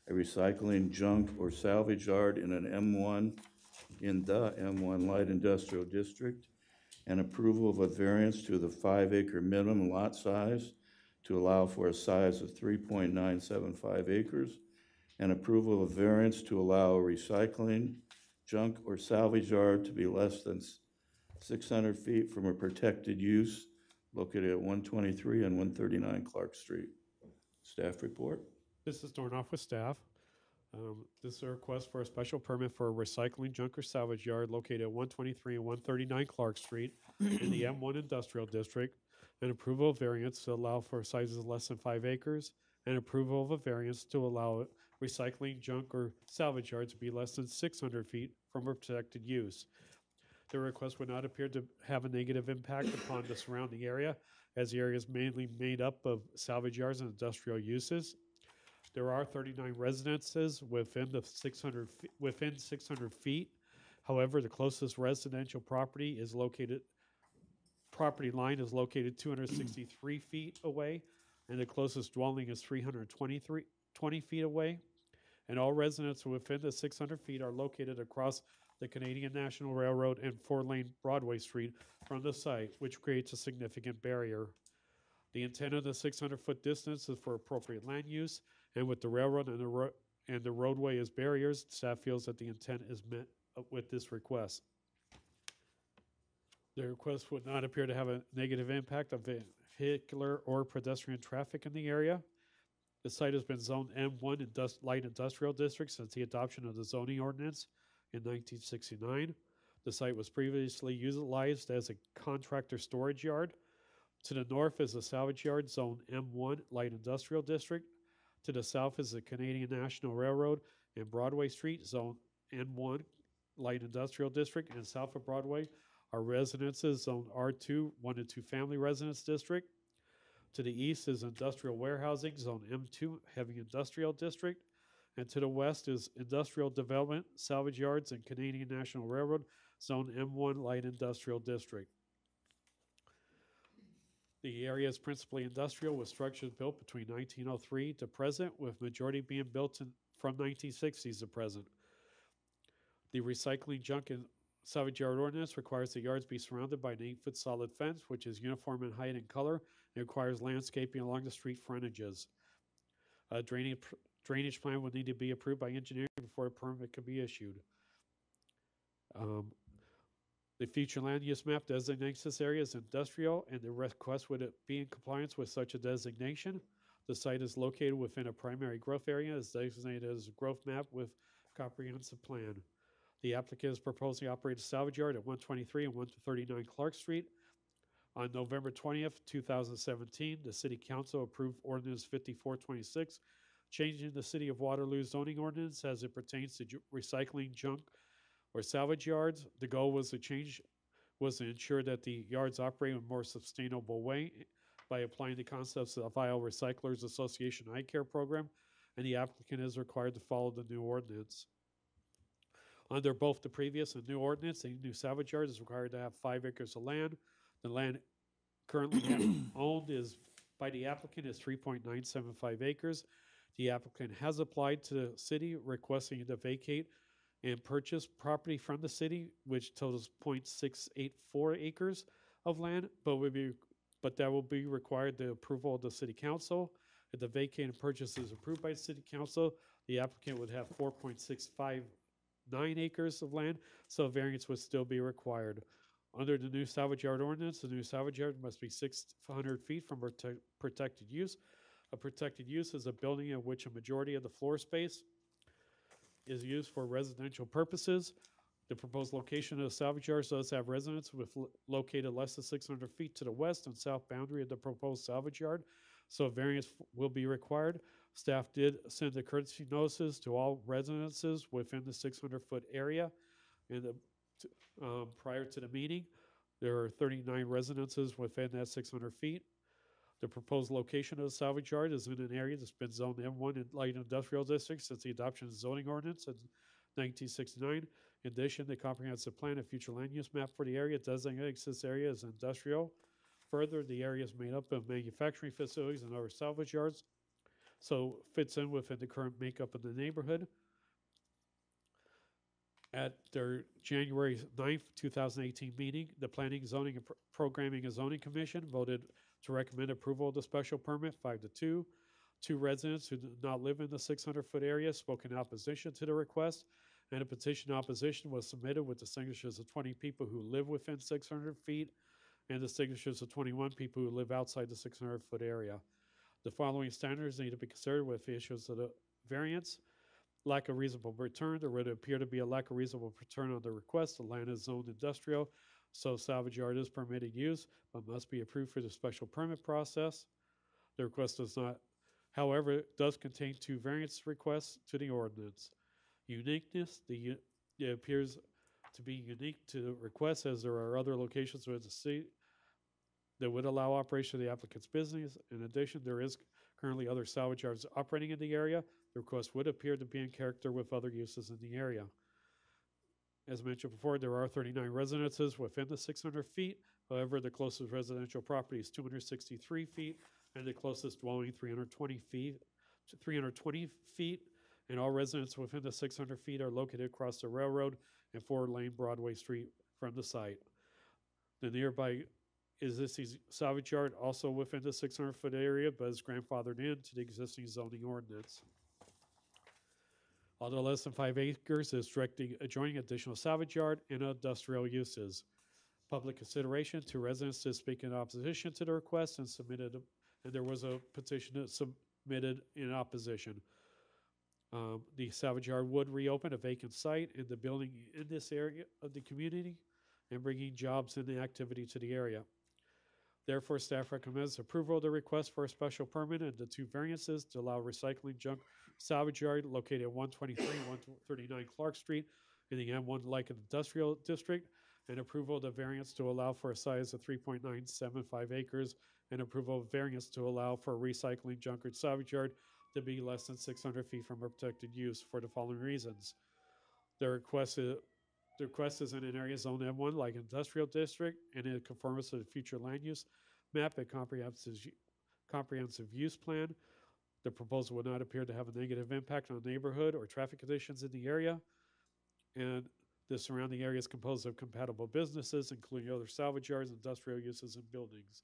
a recycling junk or salvage yard in an M1, in the M1 Light Industrial District, and approval of a variance to the 5-acre minimum lot size to allow for a size of 3.975 acres, and approval of variance to allow a recycling junk or salvage yard to be less than 600 feet from a protected use located at 123 and 139 Clark Street. Staff report. This is Dornoff with staff. This is a request for a special permit for a recycling junk or salvage yard located at 123 and 139 Clark Street in the M1 Industrial District, and approval of variance to allow for sizes less than 5 acres, and approval of a variance to allow recycling junk or salvage yard to be less than 600 feet from a protected use. The request would not appear to have a negative impact upon the surrounding area, as the area is mainly made up of salvage yards and industrial uses. There are 39 residences within 600 feet. However, the closest residential property line is located 263 feet away, and the closest dwelling is 320 feet away. And all residents within the 600 feet are located across the Canadian National Railroad and 4-lane Broadway Street from the site, which creates a significant barrier. The intent of the 600-foot distance is for appropriate land use, and with the railroad and the roadway as barriers, staff feels that the intent is met with this request. The request would not appear to have a negative impact on vehicular or pedestrian traffic in the area. The site has been zoned M1 Light Industrial District since the adoption of the zoning ordinance in 1969. The site was previously utilized as a contractor storage yard. To the north is a salvage yard, zone M1 Light Industrial District. To the south is the Canadian National Railroad and Broadway Street, zone N1 Light Industrial District, and south of Broadway are residences, zone R2, 1 to 2 family residence district. To the east is industrial warehousing, zone M2 Heavy Industrial District. And to the west is industrial development, salvage yards, and Canadian National Railroad, zone M1 Light Industrial District. The area is principally industrial with structures built between 1903 to present, with majority being built from 1960s to present. The recycling junk and salvage yard ordinance requires the yards be surrounded by an 8-foot solid fence, which is uniform in height and color, and requires landscaping along the street frontages. A drainage plan would need to be approved by engineering before a permit could be issued. The future land use map designates this area as industrial, and the request would be in compliance with such a designation. The site is located within a primary growth area, is designated as a growth map with comprehensive plan. The applicant is proposing to operate a salvage yard at 123 and 139 Clark Street. On November 20th, 2017, the City Council approved Ordinance 5426, changing the City of Waterloo zoning ordinance as it pertains to recycling junk or salvage yards. The goal was to ensure that the yards operate in a more sustainable way by applying the concepts of the Ohio Recyclers Association Eye Care Program, and the applicant is required to follow the new ordinance. Under both the previous and new ordinance, a new salvage yard is required to have 5 acres of land. The land currently owned is by the applicant is 3.975 acres. The applicant has applied to the city requesting to vacate and purchase property from the city, which totals 0.684 acres of land, but that will be required the approval of the city council. If the vacate and purchase is approved by the city council, the applicant would have 4.659 acres of land, so a variance would still be required. Under the new salvage yard ordinance, the new salvage yard must be 600 feet from protected use. A protected use is a building in which a majority of the floor space is used for residential purposes. The proposed location of the salvage yard does have residents located less than 600 feet to the west and south boundary of the proposed salvage yard, so a variance will be required. Staff did send the courtesy notices to all residences within the 600-foot area prior to the meeting. There are 39 residences within that 600 feet. The proposed location of the salvage yard is in an area that's been zoned M1 in light industrial district since the adoption of the zoning ordinance in 1969. In addition, the comprehensive plan and future land use map for the area designates this area as industrial. Further, the area is made up of manufacturing facilities and other salvage yards, so fits in within the current makeup of the neighborhood. At their January 9th, 2018 meeting, the Planning, Zoning, and Programming and Zoning Commission voted to recommend approval of the special permit 5-2. 2 residents who do not live in the 600-foot area spoke in opposition to the request, and a petition opposition was submitted with the signatures of 20 people who live within 600 feet and the signatures of 21 people who live outside the 600-foot area. The following standards need to be considered with the issues of the variance. Lack of reasonable return. There would appear to be a lack of reasonable return on the request. The land is zoned industrial, so salvage yard is permitted use, but must be approved for the special permit process. The request does not, however, it does contain 2 variance requests to the ordinance. Uniqueness. It appears to be unique to the request, as there are other locations within the city that would allow operation of the applicant's business. In addition, there is currently other salvage yards operating in the area. The request would appear to be in character with other uses in the area. As mentioned before, there are 39 residences within the 600 feet. However, the closest residential property is 263 feet, and the closest dwelling 320 feet, and all residents within the 600 feet are located across the railroad and 4-lane Broadway Street from the site. The nearby existing salvage yard also within the 600-foot area, but is grandfathered into the existing zoning ordinance. Although less than 5 acres is directly adjoining additional salvage yard and industrial uses. Public consideration. 2 residents to speak in opposition to the request and there was a petition that submitted in opposition. The salvage yard would reopen a vacant site in the building in this area of the community and bringing jobs and activity to the area. Therefore, staff recommends approval of the request for a special permit and the 2 variances to allow recycling junk salvage yard located at 123 and 139 Clark Street in the M1 Light Industrial District, and approval of the variance to allow for a size of 3.975 acres, and approval of variance to allow for a recycling junkyard salvage yard to be less than 600 feet from a protected use for the following reasons. The request is in an area zoned M1 like industrial district and in conformance to the future land use map and comprehensive use plan. The proposal would not appear to have a negative impact on the neighborhood or traffic conditions in the area. And the surrounding area is composed of compatible businesses, including other salvage yards, industrial uses, and buildings,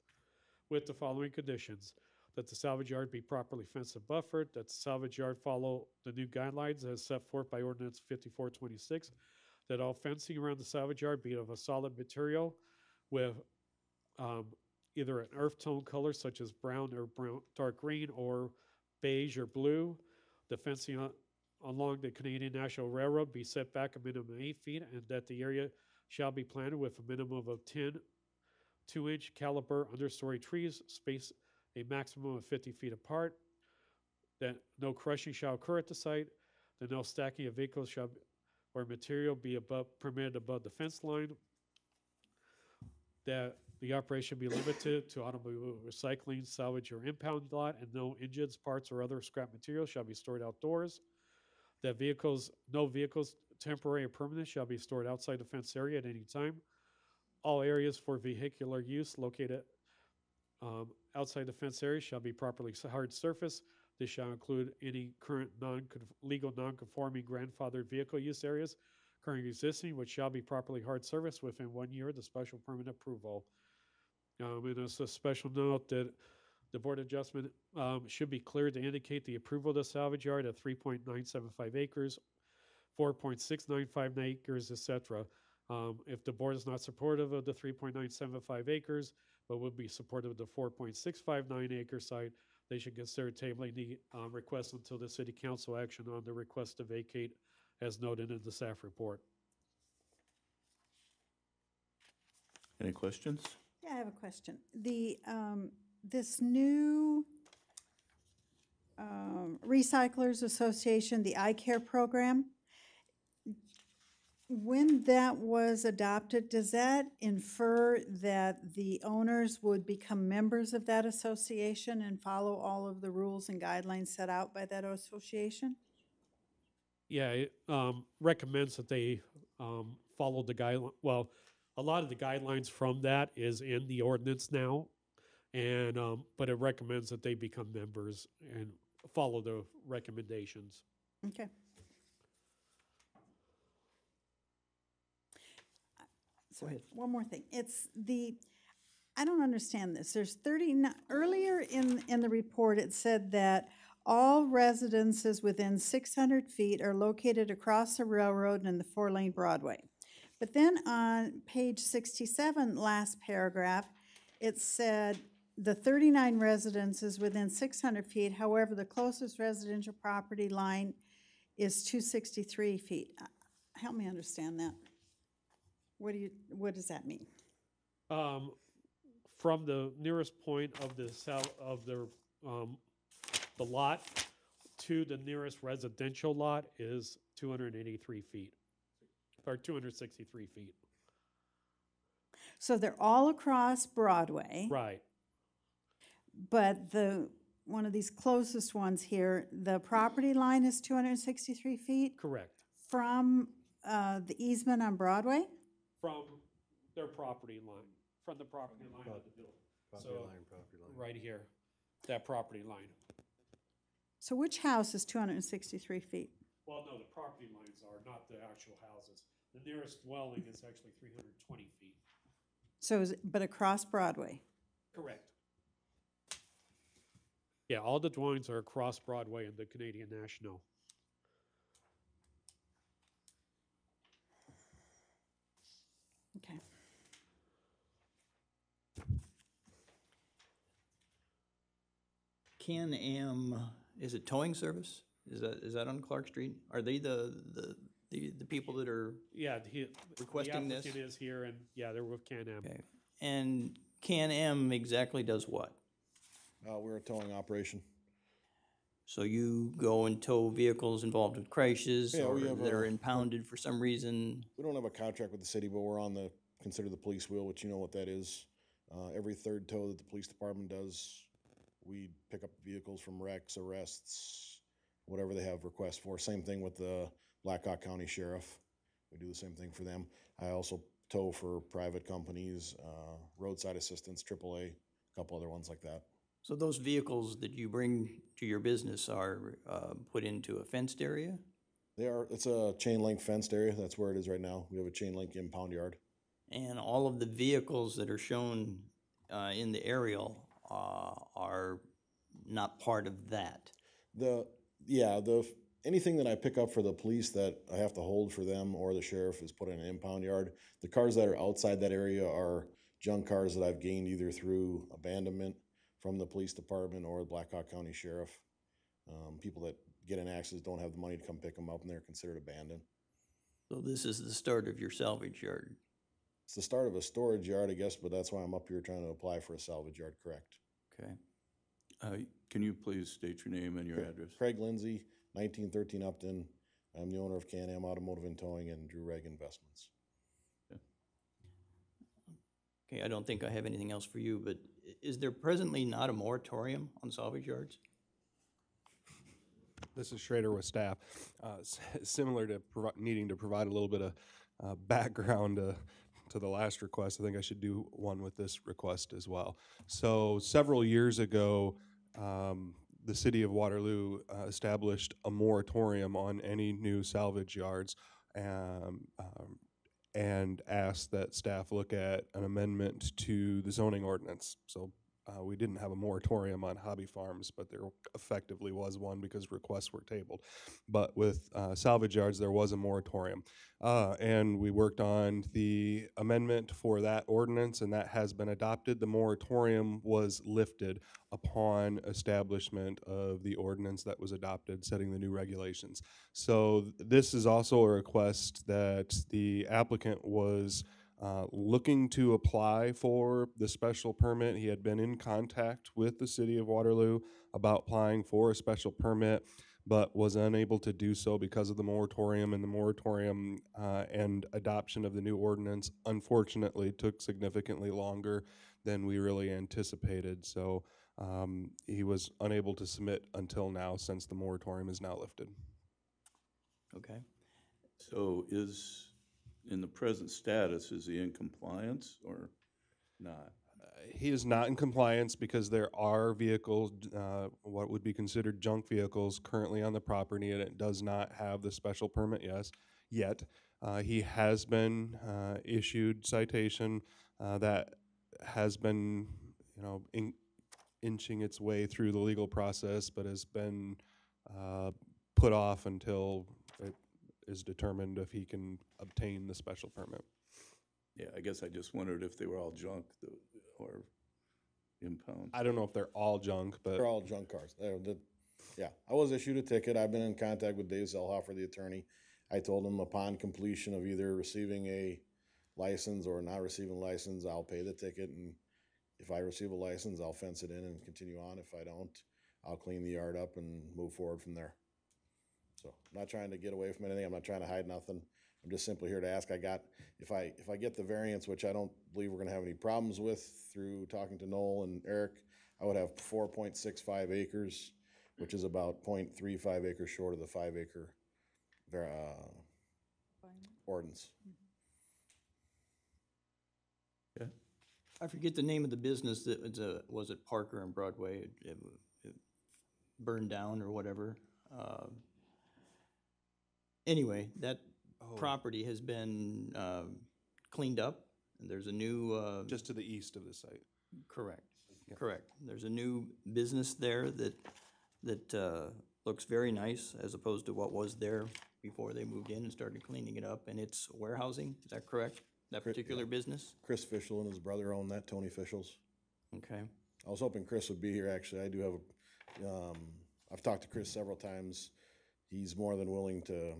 with the following conditions: that the salvage yard be properly fenced and buffered, that the salvage yard follow the new guidelines as set forth by Ordinance 5426, that all fencing around the salvage yard be of a solid material with either an earth tone color such as brown or dark green or beige or blue. The fencing along the Canadian National Railroad be set back a minimum of 8 feet, and that the area shall be planted with a minimum of 10 2-inch caliber understory trees, spaced a maximum of 50 feet apart. That no crushing shall occur at the site. That no stacking of vehicles or material be permitted above the fence line. That the operation be limited to automobile recycling, salvage, or impound lot, and no engines, parts, or other scrap material shall be stored outdoors. That no vehicles, temporary or permanent, shall be stored outside the fence area at any time. All areas for vehicular use located outside the fence area shall be properly hard surface. This shall include any current legal non-conforming grandfathered vehicle use areas currently existing, which shall be properly hard surface within 1 year of the special permit approval. And as a special note that the Board of Adjustment should be cleared to indicate the approval of the salvage yard at 3.975 acres, 4.695 acres, etc. If the board is not supportive of the 3.975 acres, but would be supportive of the 4.659 acre site, they should consider tabling the request until the City Council action on the request to vacate as noted in the staff report. Any questions? Yeah, I have a question. This new Recyclers Association, the iCare program, when that was adopted, does that infer that the owners would become members of that association and follow all of the rules and guidelines set out by that association? Yeah, it recommends that they follow the guideline. Well, a lot of the guidelines from that is in the ordinance now, and but it recommends that they become members and follow the recommendations. Okay. Go ahead. One more thing. I don't understand this. There's 39, earlier in the report, it said that all residences within 600 feet are located across the railroad and the 4-lane Broadway. But then on page 67, last paragraph, it said the 39 residences within 600 feet, however, the closest residential property line is 263 feet. Help me understand that. What does that mean? From the nearest point of the lot to the nearest residential lot is 283 feet, or 263 feet. So they're all across Broadway. Right. But one of these closest ones here, the property line is 263 feet? Correct. From the easement on Broadway? From their property line, from the property line of the building. Property line. Right here, that property line. So which house is 263 feet? Well, no, the property lines are, not the actual houses. The nearest dwelling is actually 320 feet. So but across Broadway? Correct. Yeah, all the dwellings are across Broadway and the Canadian National. Okay. Can-Am, is it towing service? Is that on Clark Street? Are they the people that are requesting the this? applicant is here, and yeah, they're with Can-Am. Okay. And Can-Am exactly does what? We're a towing operation. So you go and tow vehicles involved with crashes Yeah, or we have that are impounded for some reason? We don't have a contract with the city, but we're on considered the police wheel, which you know what that is. Every third tow that the police department does, we pick up vehicles from wrecks, arrests, whatever they have requests for. Same thing with the Blackhawk County Sheriff. We do the same thing for them. I also tow for private companies, roadside assistance, AAA, a couple other ones like that. So those vehicles that you bring to your business are put into a fenced area? It's a chain link fenced area. That's where it is right now. We have a chain link impound yard. And all of the vehicles that are shown in the aerial are not part of that? Anything that I pick up for the police that I have to hold for them or the sheriff is put in an impound yard. The cars that are outside that area are junk cars that I've gained either through abandonment from the police department or the Blackhawk County Sheriff. People that get in accidents don't have the money to come pick them up and they're considered abandoned. So this is the start of your salvage yard? It's the start of a storage yard, I guess, but that's why I'm up here trying to apply for a salvage yard, correct? Okay. Can you please state your name and your address? Craig Lindsay, 1913 Upton. I'm the owner of Can-Am Automotive and Towing and Drew Reg Investments. Okay, I don't think I have anything else for you, but is there presently not a moratorium on salvage yards? This is Schrader with staff. Similar to needing to provide a little bit of background to the last request, I think I should do one with this request as well. So several years ago, the city of Waterloo established a moratorium on any new salvage yards and asked that staff look at an amendment to the zoning ordinance. So we didn't have a moratorium on hobby farms, but there effectively was one because requests were tabled. But with salvage yards, there was a moratorium. And we worked on the amendment for that ordinance, and that has been adopted. The moratorium was lifted upon establishment of the ordinance that was adopted, setting the new regulations. So this is also a request that the applicant was looking to apply for the special permit. He had been in contact with the city of Waterloo about applying for a special permit, but was unable to do so because of the moratorium, and the moratorium and adoption of the new ordinance unfortunately took significantly longer than we really anticipated. So he was unable to submit until now, since the moratorium is now lifted. Okay. So in the present status, is he in compliance or not? He is not in compliance because there are vehicles, what would be considered junk vehicles, currently on the property, and it does not have the special permit yet. He has been issued citation that has been, inching its way through the legal process, but has been put off until it is determined if he can obtain the special permit. Yeah, I guess I just wondered if they were all junk or impound. I don't know if they're all junk, but they're all junk cars. I was issued a ticket. I've been in contact with Dave Zellhofer, the attorney. I told him upon completion of either receiving a license or not receiving a license, I'll pay the ticket, and if I receive a license, I'll fence it in and continue on. If I don't, I'll clean the yard up and move forward from there. So I'm not trying to get away from anything. I'm not trying to hide nothing. I'm just simply here to ask. If I get the variance, which I don't believe we're going to have any problems with through talking to Noel and Eric, I would have 4.65 acres, which is about 0.35 acres short of the 5 acre ordinance. Yeah. I forget the name of the business that was it Parker and Broadway? It burned down or whatever. Anyway, that property has been cleaned up, and there's a new... just to the east of the site. Correct, correct. There's a new business there that looks very nice as opposed to what was there before they moved in and started cleaning it up, and it's warehousing, is that correct? That particular business? Chris Fischel and his brother own that, Tony Fischel's. Okay. I was hoping Chris would be here, actually. I do have I've talked to Chris several times. He's more than willing to...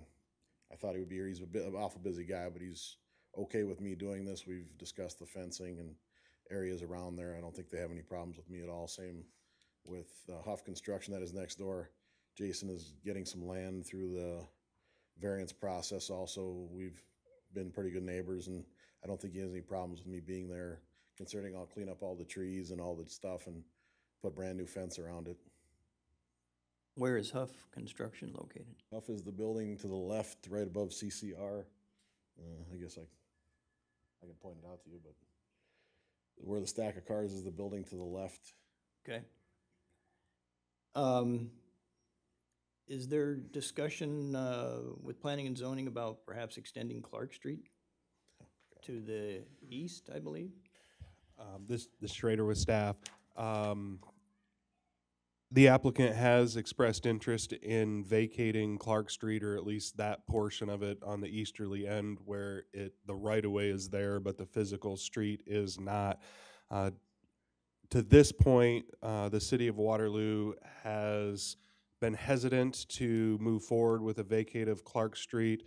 I thought he would be here. He's an awful busy guy, but he's okay with me doing this. We've discussed the fencing and areas around there. I don't think they have any problems with me at all. Same with Huff Construction that is next door. Jason is getting some land through the variance process also. We've been pretty good neighbors, and I don't think he has any problems with me being there, considering I'll clean up all the trees and all the stuff and put brand new fence around it. Where is Huff Construction located? Huff is the building to the left, right above CCR. I guess I can point it out to you, but where the stack of cars is the building to the left. Okay. Is there discussion with planning and zoning about perhaps extending Clark Street to the east, I believe? This Schrader with staff. The applicant has expressed interest in vacating Clark Street, or at least that portion of it on the easterly end where the right-of-way is there, but the physical street is not. To this point, the city of Waterloo has been hesitant to move forward with a vacate of Clark Street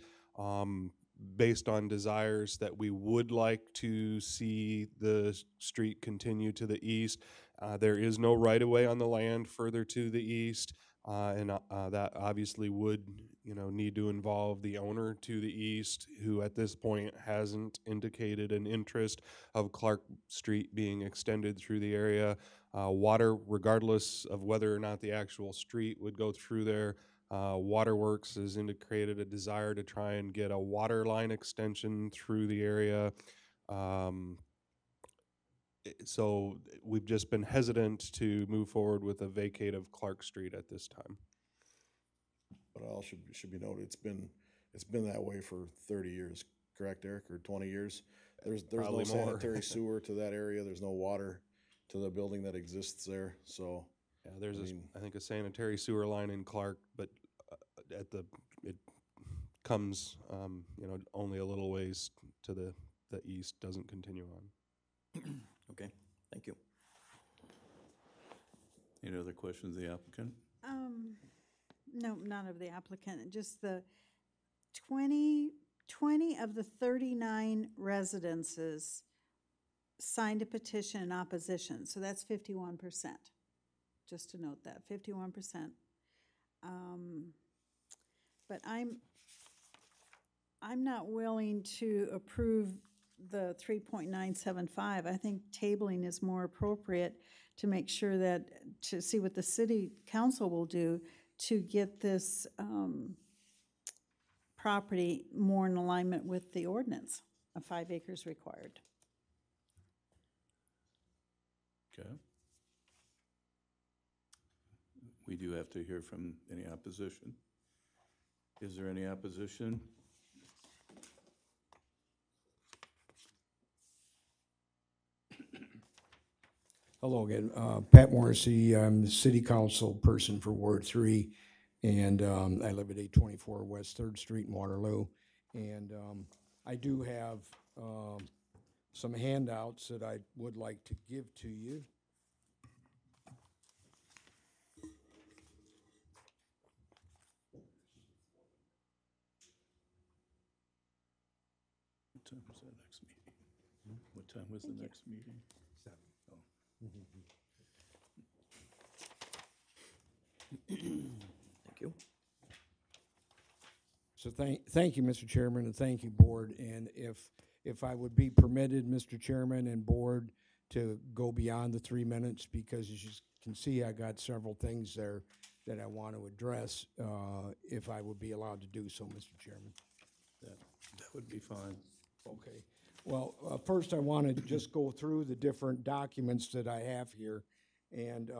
based on desires that we would like to see the street continue to the east. There is no right-of-way on the land further to the east, and that obviously would, need to involve the owner to the east, who at this point hasn't indicated an interest of Clark Street being extended through the area. Water, regardless of whether or not the actual street would go through there, Waterworks has indicated a desire to try and get a water line extension through the area. So we've just been hesitant to move forward with a vacate of Clark Street at this time. But all should be noted, it's been that way for 30 years, correct, Eric, or 20 years? There's no Probably more. sanitary sewer to that area, there's no water to the building that exists there, so. Yeah, there's I think a sanitary sewer line in Clark, but it comes, only a little ways to the east, doesn't continue on. Okay, thank you. Any other questions of the applicant? No, none of the applicant, just the 20 of the 39 residences signed a petition in opposition, so that's 51%. Just to note that, 51%. But I'm not willing to approve the 3.975. I think tabling is more appropriate to make sure that, to see what the city council will do to get this property more in alignment with the ordinance of 5 acres required. Okay. We do have to hear from any opposition. Is there any opposition? Hello again, Pat Morrissey. I'm the city council person for Ward 3, and I live at 824 West 3rd Street in Waterloo. And I do have some handouts that I would like to give to you. What time was that next meeting? What time was the next meeting? 7. Oh. Thank you. So thank you, Mr. Chairman, and thank you, Board. And if I would be permitted, Mr. Chairman and Board, to go beyond the 3 minutes, because as you can see, I got several things there that I want to address, if I would be allowed to do so, Mr. Chairman. That would be fine. Okay. Well, first I want to just go through the different documents that I have here. And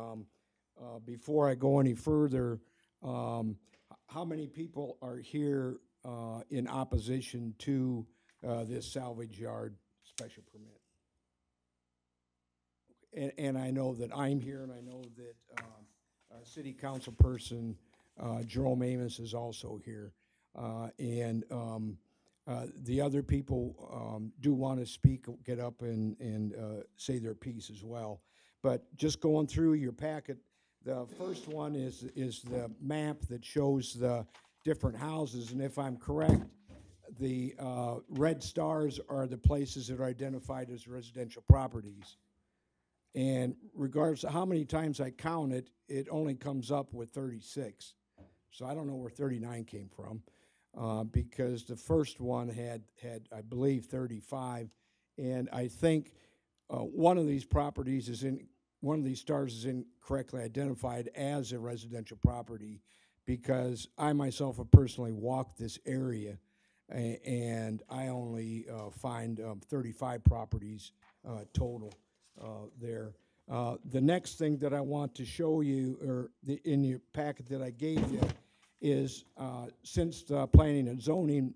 before I go any further, how many people are here in opposition to this salvage yard special permit? And I know that I'm here, and I know that City Council person Jerome Amos is also here. And the other people do want to speak, get up and say their piece as well. But just going through your packet, the first one is the map that shows the different houses. And if I'm correct, the red stars are the places that are identified as residential properties. And regardless of how many times I count it, it only comes up with 36. So I don't know where 39 came from. Because the first one had I believe 35, and I think one of these properties is one of these stars is incorrectly identified as a residential property, because I myself have personally walked this area, and I only find 35 properties total there. The next thing that I want to show you, or in your packet that I gave you, is since the Planning and Zoning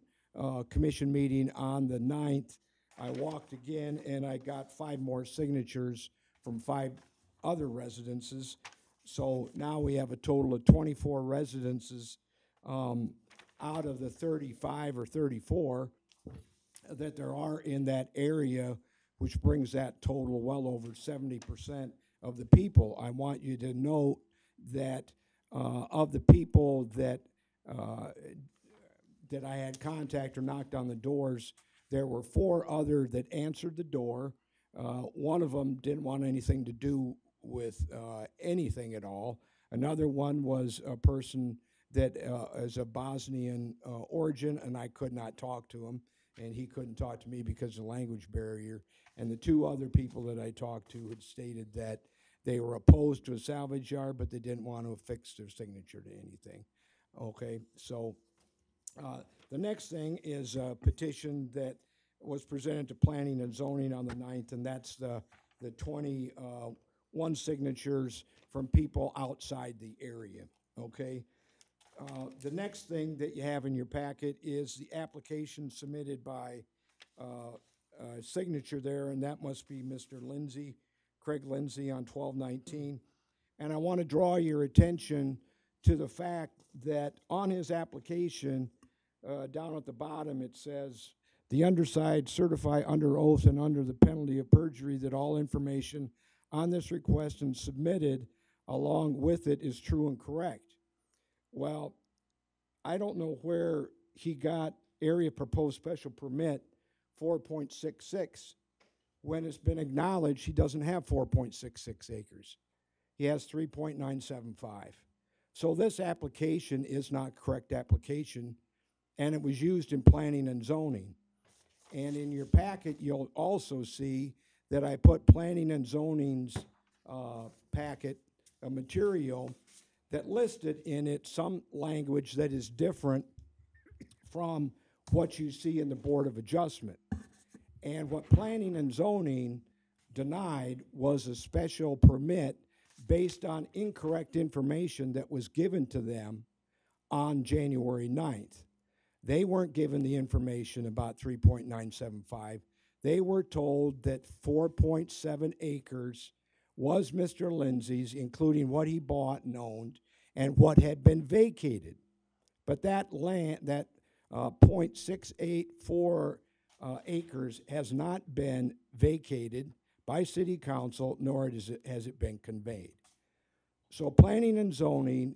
Commission meeting on the 9th, I walked again and I got 5 more signatures from 5 other residences. So now we have a total of 24 residences out of the 35 or 34 that there are in that area, which brings that total well over 70% of the people. I want you to note that of the people that that I had contact or knocked on the doors, there were 4 other that answered the door. One of them didn't want anything to do with anything at all. Another one was a person that is of Bosnian origin, and I could not talk to him, and he couldn't talk to me because of the language barrier. And the 2 other people that I talked to had stated that they were opposed to a salvage yard, but they didn't want to affix their signature to anything. Okay, so the next thing is a petition that was presented to Planning and Zoning on the 9th, and that's the 21 signatures from people outside the area, okay? The next thing that you have in your packet is the application submitted by signature there, and that must be Mr. Lindsay, Craig Lindsay on 12/19. And I want to draw your attention to the fact that on his application, down at the bottom, it says, the undersigned certify under oath and under the penalty of perjury that all information on this request and submitted along with it is true and correct. Well, I don't know where he got area proposed special permit 4.66 when it's been acknowledged he doesn't have 4.66 acres. He has 3.975. So this application is not correct application, and it was used in planning and zoning. And in your packet, you'll also see that I put planning and zoning's packet, a material that listed in it some language that is different from what you see in the Board of Adjustment. And what planning and zoning denied was a special permit based on incorrect information that was given to them on January 9th. They weren't given the information about 3.975. They were told that 4.7 acres was Mr. Lindsay's, including what he bought and owned and what had been vacated. But that land, that 0.684 acres has not been vacated by City Council, nor has it been conveyed. So planning and zoning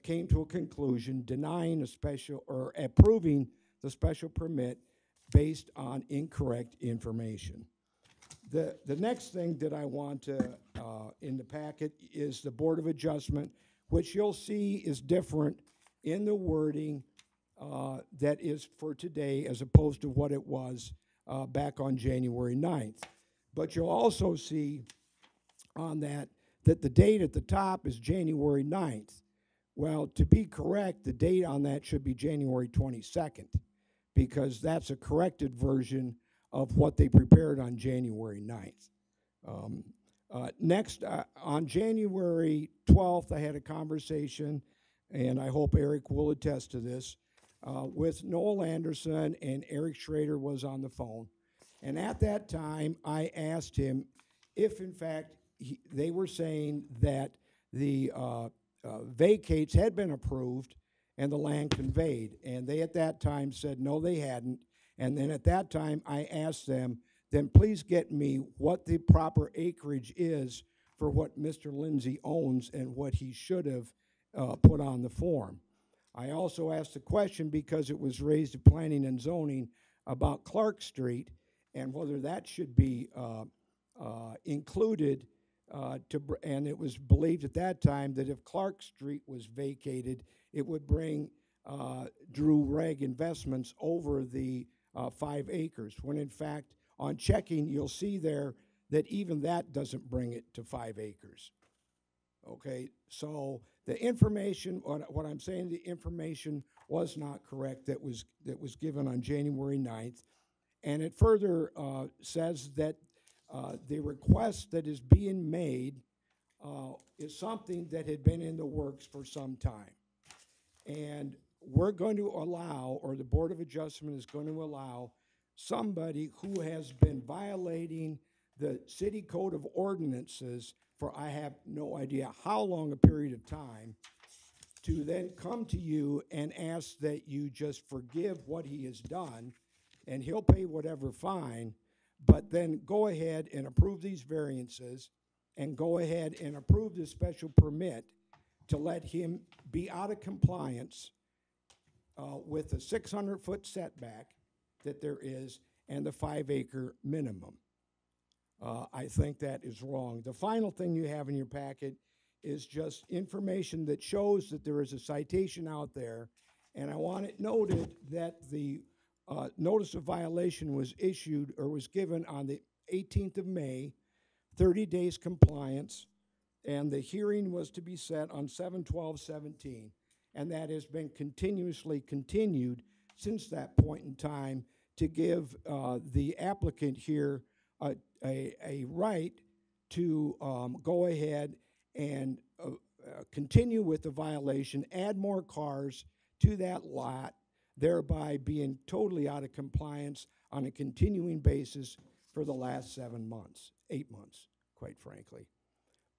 came to a conclusion denying a special or approving the special permit based on incorrect information. The next thing that I want to in the packet is the Board of Adjustment, which you'll see is different in the wording that is for today as opposed to what it was back on January 9th. But you'll also see on that the date at the top is January 9th. Well, to be correct, the date on that should be January 22nd, because that's a corrected version of what they prepared on January 9th. Next, on January 12th, I had a conversation, and I hope Eric will attest to this, with Noel Anderson, and Eric Schrader was on the phone. And at that time, I asked him if, in fact, they were saying that the vacates had been approved and the land conveyed. And they at that time said no, they hadn't. And then at that time, I asked them, then please get me what the proper acreage is for what Mr. Lindsay owns and what he should have put on the form. I also asked the question because it was raised at Planning and Zoning about Clark Street and whether that should be included and it was believed at that time that if Clark Street was vacated, it would bring Drew Reg Investments over the 5 acres, when in fact, on checking, you'll see there that even that doesn't bring it to 5 acres. Okay, so the information, what I'm saying, the information was not correct that was given on January 9th. And it further says that The request that is being made is something that had been in the works for some time. And we're going to allow, or the Board of Adjustment is going to allow, somebody who has been violating the city code of ordinances for I have no idea how long a period of time to then come to you and ask that you just forgive what he has done, and he'll pay whatever fine, but then go ahead and approve these variances and go ahead and approve this special permit to let him be out of compliance with the 600-foot setback that there is and the 5-acre minimum. I think that is wrong. The final thing you have in your packet is just information that shows that there is a citation out there, and I want it noted that the notice of violation was issued or was given on the 18th of May, 30 days compliance, and the hearing was to be set on 7/12/17, and that has been continuously continued since that point in time to give the applicant here a right to go ahead and continue with the violation, add more cars to that lot, thereby being totally out of compliance on a continuing basis for the last 7 months, 8 months, quite frankly.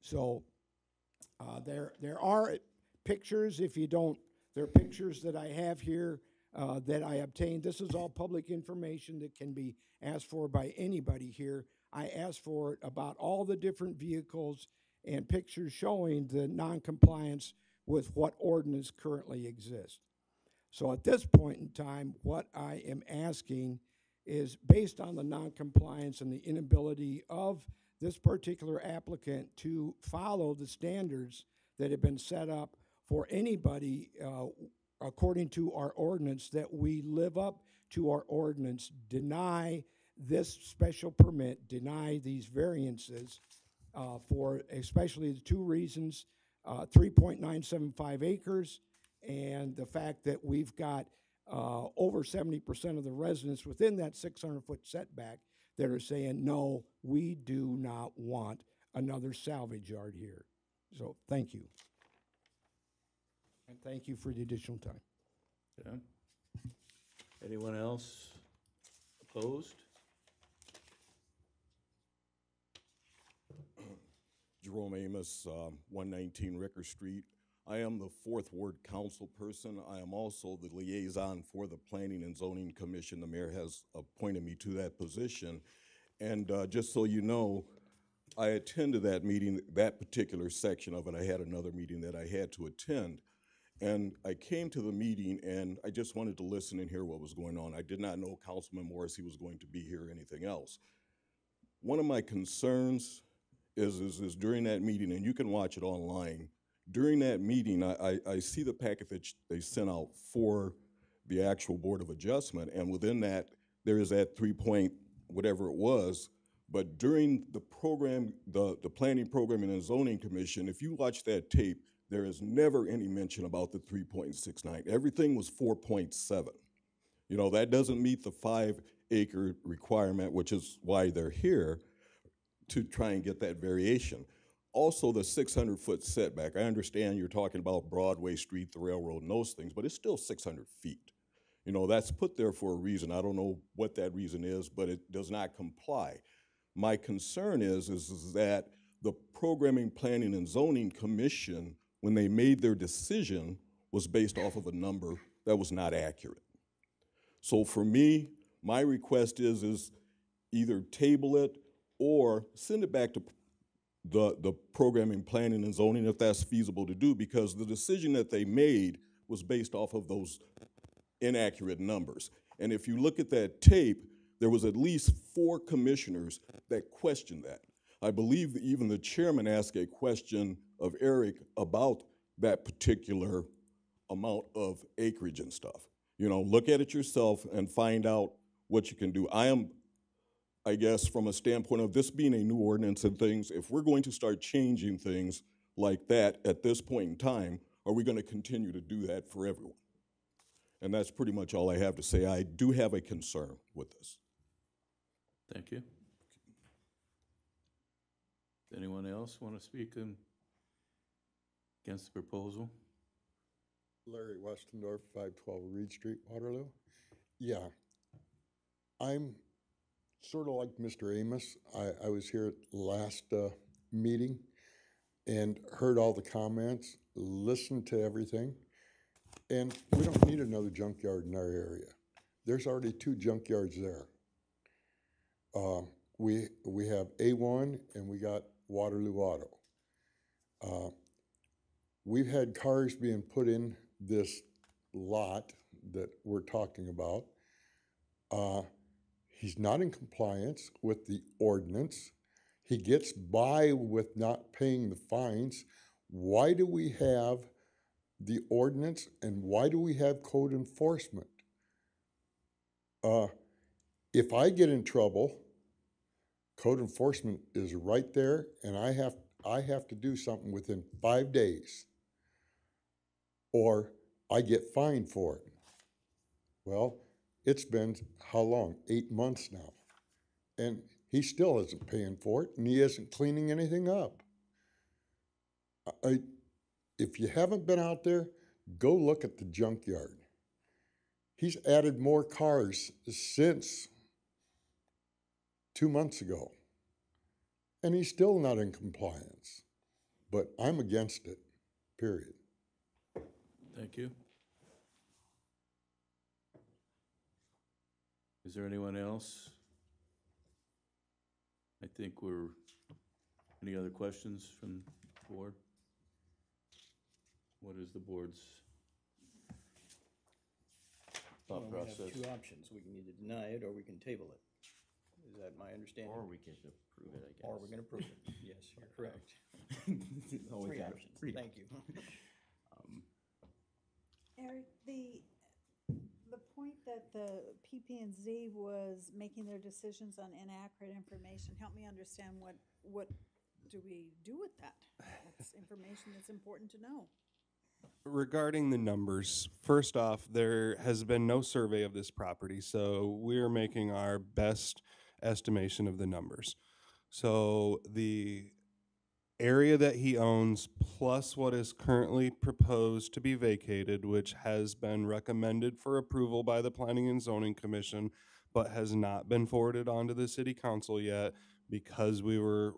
So there are pictures, if you don't, there are pictures that I have here that I obtained. This is all public information that can be asked for by anybody here. I asked for it about all the different vehicles and pictures showing the non-compliance with what ordinance currently exists. So at this point in time, what I am asking is, based on the non-compliance and the inability of this particular applicant to follow the standards that have been set up for anybody according to our ordinance, that we live up to our ordinance, deny this special permit, deny these variances for especially the two reasons, 3.975 acres and the fact that we've got over 70% of the residents within that 600-foot setback that are saying, no, we do not want another salvage yard here. So thank you. And thank you for the additional time. Okay. Anyone else opposed? Jerome Amos, 119 Ricker Street. I am the 4th Ward Council person. I am also the liaison for the Planning and Zoning Commission. The mayor has appointed me to that position. And just so you know, I attended that meeting, that particular section of it. I had another meeting that I had to attend. And I came to the meeting and I just wanted to listen and hear what was going on. I did not know Councilman Morrissey was going to be here or anything else. One of my concerns is during that meeting, and you can watch it online, during that meeting, I see the packet that they sent out for the actual Board of Adjustment, and within that, there is that 3 whatever it was, but during the program, the Planning, Programming, and Zoning Commission, if you watch that tape, there is never any mention about the 3.69. Everything was 4.7. You know, that doesn't meet the 5-acre requirement, which is why they're here, to try and get that variation. Also, the 600-foot setback. I understand you're talking about Broadway Street, the railroad, and those things, but it's still 600 feet. You know, that's put there for a reason. I don't know what that reason is, but it does not comply. My concern is that the Programming, Planning, and Zoning Commission, when they made their decision, was based off of a number that was not accurate. So for me, my request is either table it or send it back to the Programming, Planning, and Zoning if that's feasible to do, because the decision that they made was based off of those inaccurate numbers. And if you look at that tape, there was at least 4 commissioners that questioned that. I believe that even the chairman asked a question of Eric about that particular amount of acreage and stuff. You know, look at it yourself and find out what you can do. I guess from a standpoint of this being a new ordinance and things, if we're going to start changing things like that at this point in time, are we going to continue to do that for everyone? And that's pretty much all I have to say. I do have a concern with this. Thank you. anyone else want to speak against the proposal? Larry Westendorf, 512 Reed Street, Waterloo. Yeah, I'm sort of like Mr. Amos. I was here at the last meeting and heard all the comments, listened to everything, and we don't need another junkyard in our area. There's already 2 junkyards there. We have A1 and we got Waterloo Auto. We've had cars being put in this lot that we're talking about. He's not in compliance with the ordinance. He gets by with not paying the fines. Why do we have the ordinance and why do we have code enforcement? If I get in trouble, code enforcement is right there and I have to do something within 5 days or I get fined for it. Well, it's been how long? 8 months now. And he still isn't paying for it and he isn't cleaning anything up. If you haven't been out there, go look at the junkyard. He's added more cars since 2 months ago. And he's still not in compliance. But I'm against it, period. Thank you. Is there anyone else? I think any other questions from the board? What is the board's thought Well, process? we have 2 options. We can either deny it or we can table it. Is that my understanding? Or we can approve it, I guess. Or we're gonna approve it. Yes, you're correct. Always 3 have options. 3 Thank you. Eric, the point that the PP&Z was making their decisions on inaccurate information, help me understand what do we do with that? That's information that's important to know. Regarding the numbers, first off, there has been no survey of this property, so we're making our best estimation of the numbers. So the area that he owns plus what is currently proposed to be vacated, which has been recommended for approval by the Planning and Zoning Commission, but has not been forwarded on to the City Council yet because we were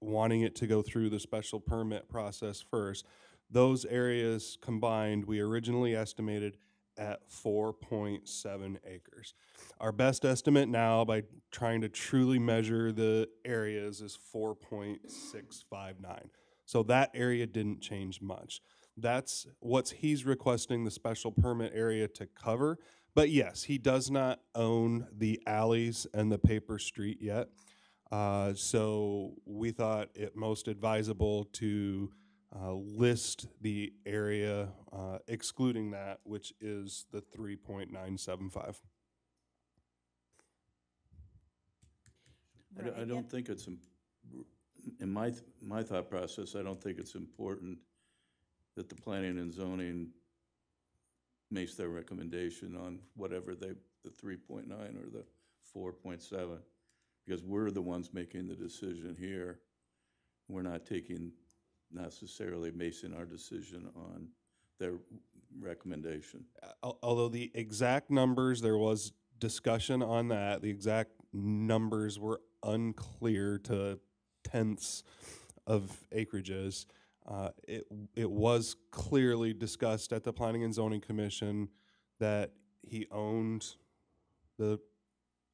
wanting it to go through the special permit process first. Those areas combined, we originally estimated at 4.7 acres. Our best estimate now, by trying to truly measure the areas, is 4.659. So that area didn't change much. That's what he's requesting the special permit area to cover. But yes, he does not own the alleys and the paper street yet. So we thought it most advisable to list the area excluding that, which is the 3.975. I don't think it's, in my thought process, I don't think it's important that the planning and zoning makes their recommendation on whatever the 3.9 or the 4.7, because we're the ones making the decision here. We're not necessarily basing our decision on their recommendation. Although the exact numbers, there was discussion on that, the exact numbers were unclear to tenths of acreages. It was clearly discussed at the Planning and Zoning Commission that he owned the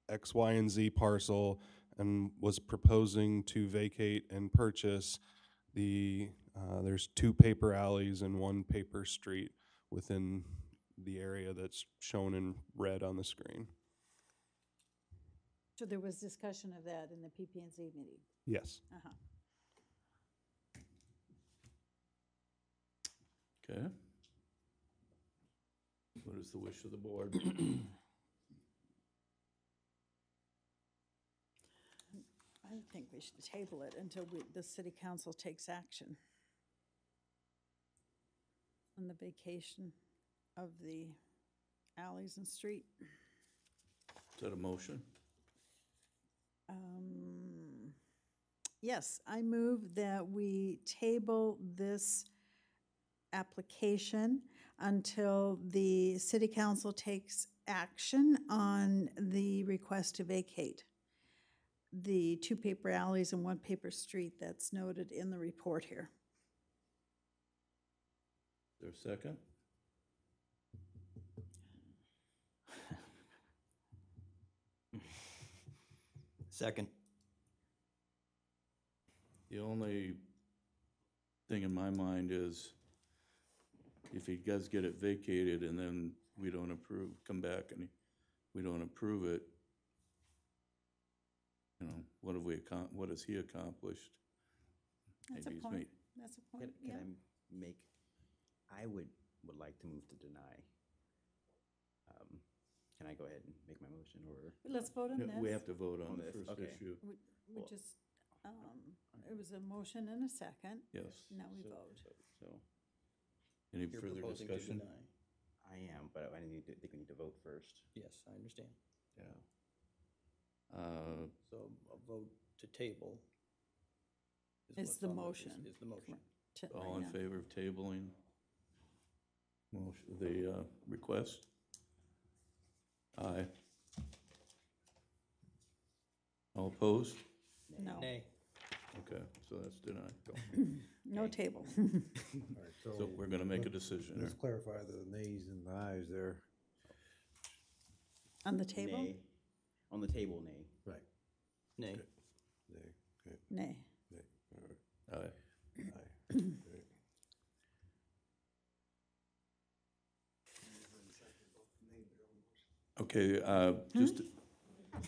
X, Y, and Z parcel and was proposing to vacate and purchase the, there's 2 paper alleys and 1 paper street within the area that's shown in red on the screen. So there was discussion of that in the PP&Z meeting? Yes. Uh-huh. Okay. What is the wish of the board? I think we should table it until the city council takes action on the vacation of the alleys and street. Is that a motion? Yes, I move that we table this application until the city council takes action on the request to vacate the 2 paper alleys and 1 paper street that's noted in the report here. Is there a second? Second. The only thing in my mind is if he does get it vacated and then we don't approve, come back and we don't approve it, you know, what has he accomplished? That's a Maybe he's point. made- That's a point, Can yeah. I make, I would like to move to deny. Can I go ahead and make my motion, or? Let's vote on Yeah, this. we have to vote on On the this, first okay. issue. We Well- just, it was a motion and a second. Yes. Now we vote. So, Any You're further proposing to discussion? deny. I am, but I think we need to vote first. Yes, I understand. Yeah. So a vote to table. is It's what's the on motion. Is the motion. All in favor of tabling motion, the request? Aye. All opposed? No, Nay. Okay, so that's denied. no table. All right, So we're gonna make a decision Let's here. clarify the nays and the ayes there. On the table? Nay. On the table, nay. Right. Nay. Nay, okay, Nay. nay, all right. Aye. Aye. Okay. Okay, just,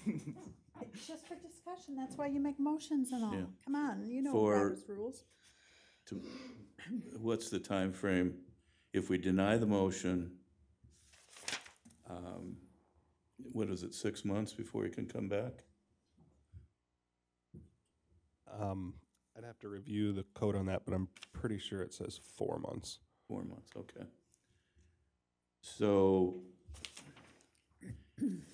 It's just for discussion, that's why you make motions and all. Yeah. Come on, you know For- Robert's rules. to, what's the time frame? If we deny the motion, what is it, 6 months before he can come back? I'd have to review the code on that, but I'm pretty sure it says 4 months. 4 months, okay. So,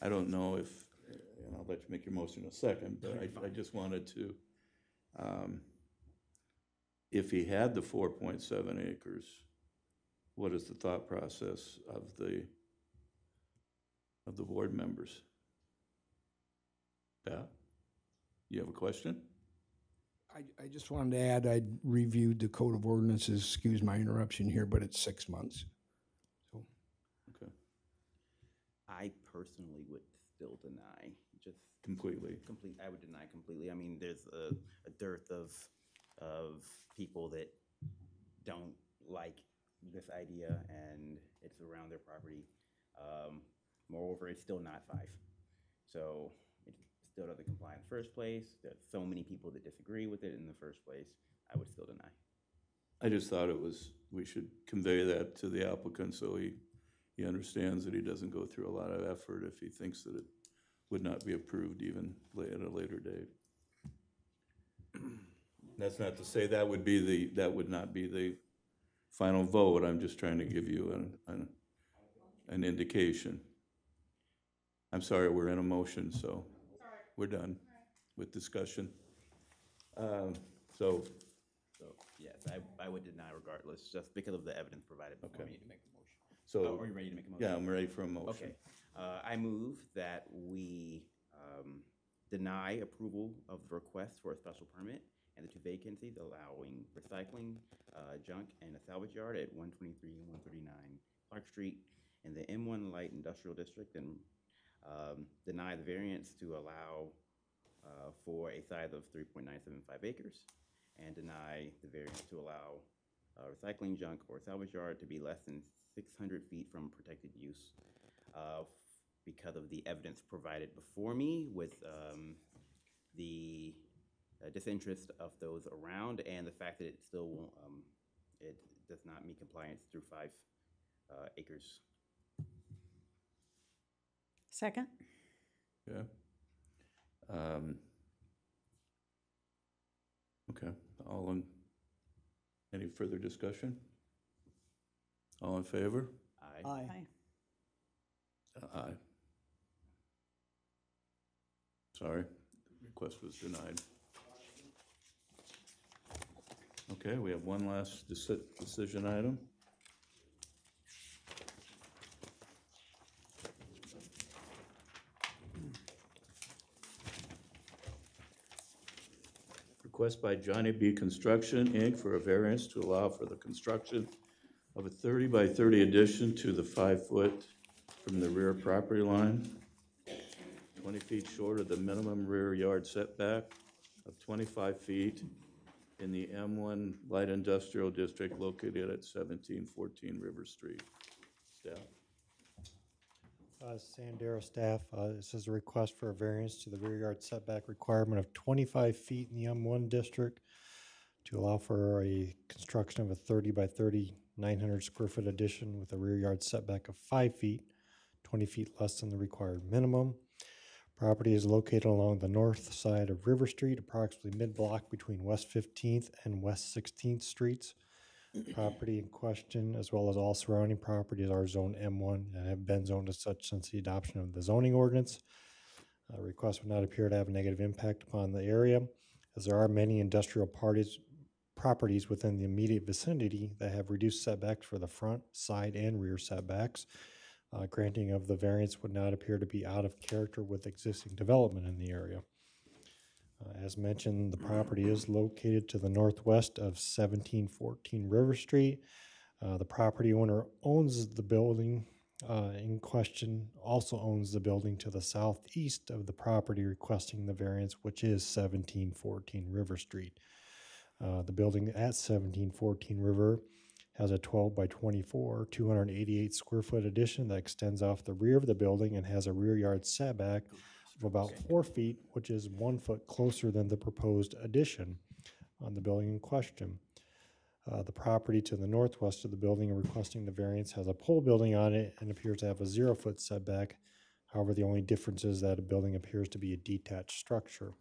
I don't know if, and I'll let you make your motion in a second, but I just wanted to, if he had the 4.7 acres, what is the thought process of the board members? Pat, you have a question? I just wanted to add, I reviewed the code of ordinances, excuse my interruption here, but it's 6 months. So Okay, I personally would still deny, just completely. I would deny completely. I mean, there's a dearth of people that don't like this idea, and it's around their property. Moreover, it's still not 5. So it still doesn't comply in the first place. There's so many people that disagree with it in the first place. I would still deny. I just thought we should convey that to the applicant so he understands that he doesn't go through a lot of effort if he thinks that it would not be approved even at a later date. That's not to say that would not be the final vote. I'm just trying to give you an indication. I'm sorry, we're in a motion, so we're done with discussion. So, Yes, I would deny regardless, just because of the evidence provided before Okay. me. so. Are you ready to make a motion? Yeah, I'm ready for a motion. Okay. I move that we deny approval of the request for a special permit and the 2 vacancies allowing recycling, junk, and a salvage yard at 123 and 139 Clark Street in the M1 Light Industrial District, and deny the variance to allow for a size of 3.975 acres, and deny the variance to allow recycling, junk, or salvage yard to be less than 600 feet from protected use, because of the evidence provided before me with the disinterest of those around, and the fact that it still won't, it does not meet compliance through 5 acres. Second? Yeah. Okay, any further discussion? All in favor? Aye. Aye. Aye. Sorry, the request was denied. Okay, we have one last decision item. Request by Johnny B. Construction, Inc. for a variance to allow for the construction of a 30 by 30 addition to the 5 foot from the rear property line, 20 feet short of the minimum rear yard setback of 25 feet in the M1 Light Industrial District located at 1714 River Street. Staff. Sandera staff, this is a request for a variance to the rear yard setback requirement of 25 feet in the M1 district to allow for a construction of a 30 by 30, 900 square foot addition with a rear yard setback of 5 feet, 20 feet less than the required minimum. Property is located along the north side of River Street, approximately mid-block between West 15th and West 16th Streets. Property in question, as well as all surrounding properties, are zone M1 and have been zoned as such since the adoption of the zoning ordinance. Request would not appear to have a negative impact upon the area, as there are many industrial properties within the immediate vicinity that have reduced setbacks for the front, side, and rear setbacks. Granting of the variance would not appear to be out of character with existing development in the area. As mentioned, the property is located to the northwest of 1714 River Street. The property owner owns the building in question, also owns the building to the southeast of the property requesting the variance, which is 1714 River Street. The building at 1714 River has a 12 by 24, 288 square foot addition that extends off the rear of the building and has a rear yard setback of about 4 feet, which is 1 foot closer than the proposed addition on the building in question. The property to the northwest of the building requesting the variance has a pole building on it and appears to have a 0 foot setback. However, the only difference is that a building appears to be a detached structure.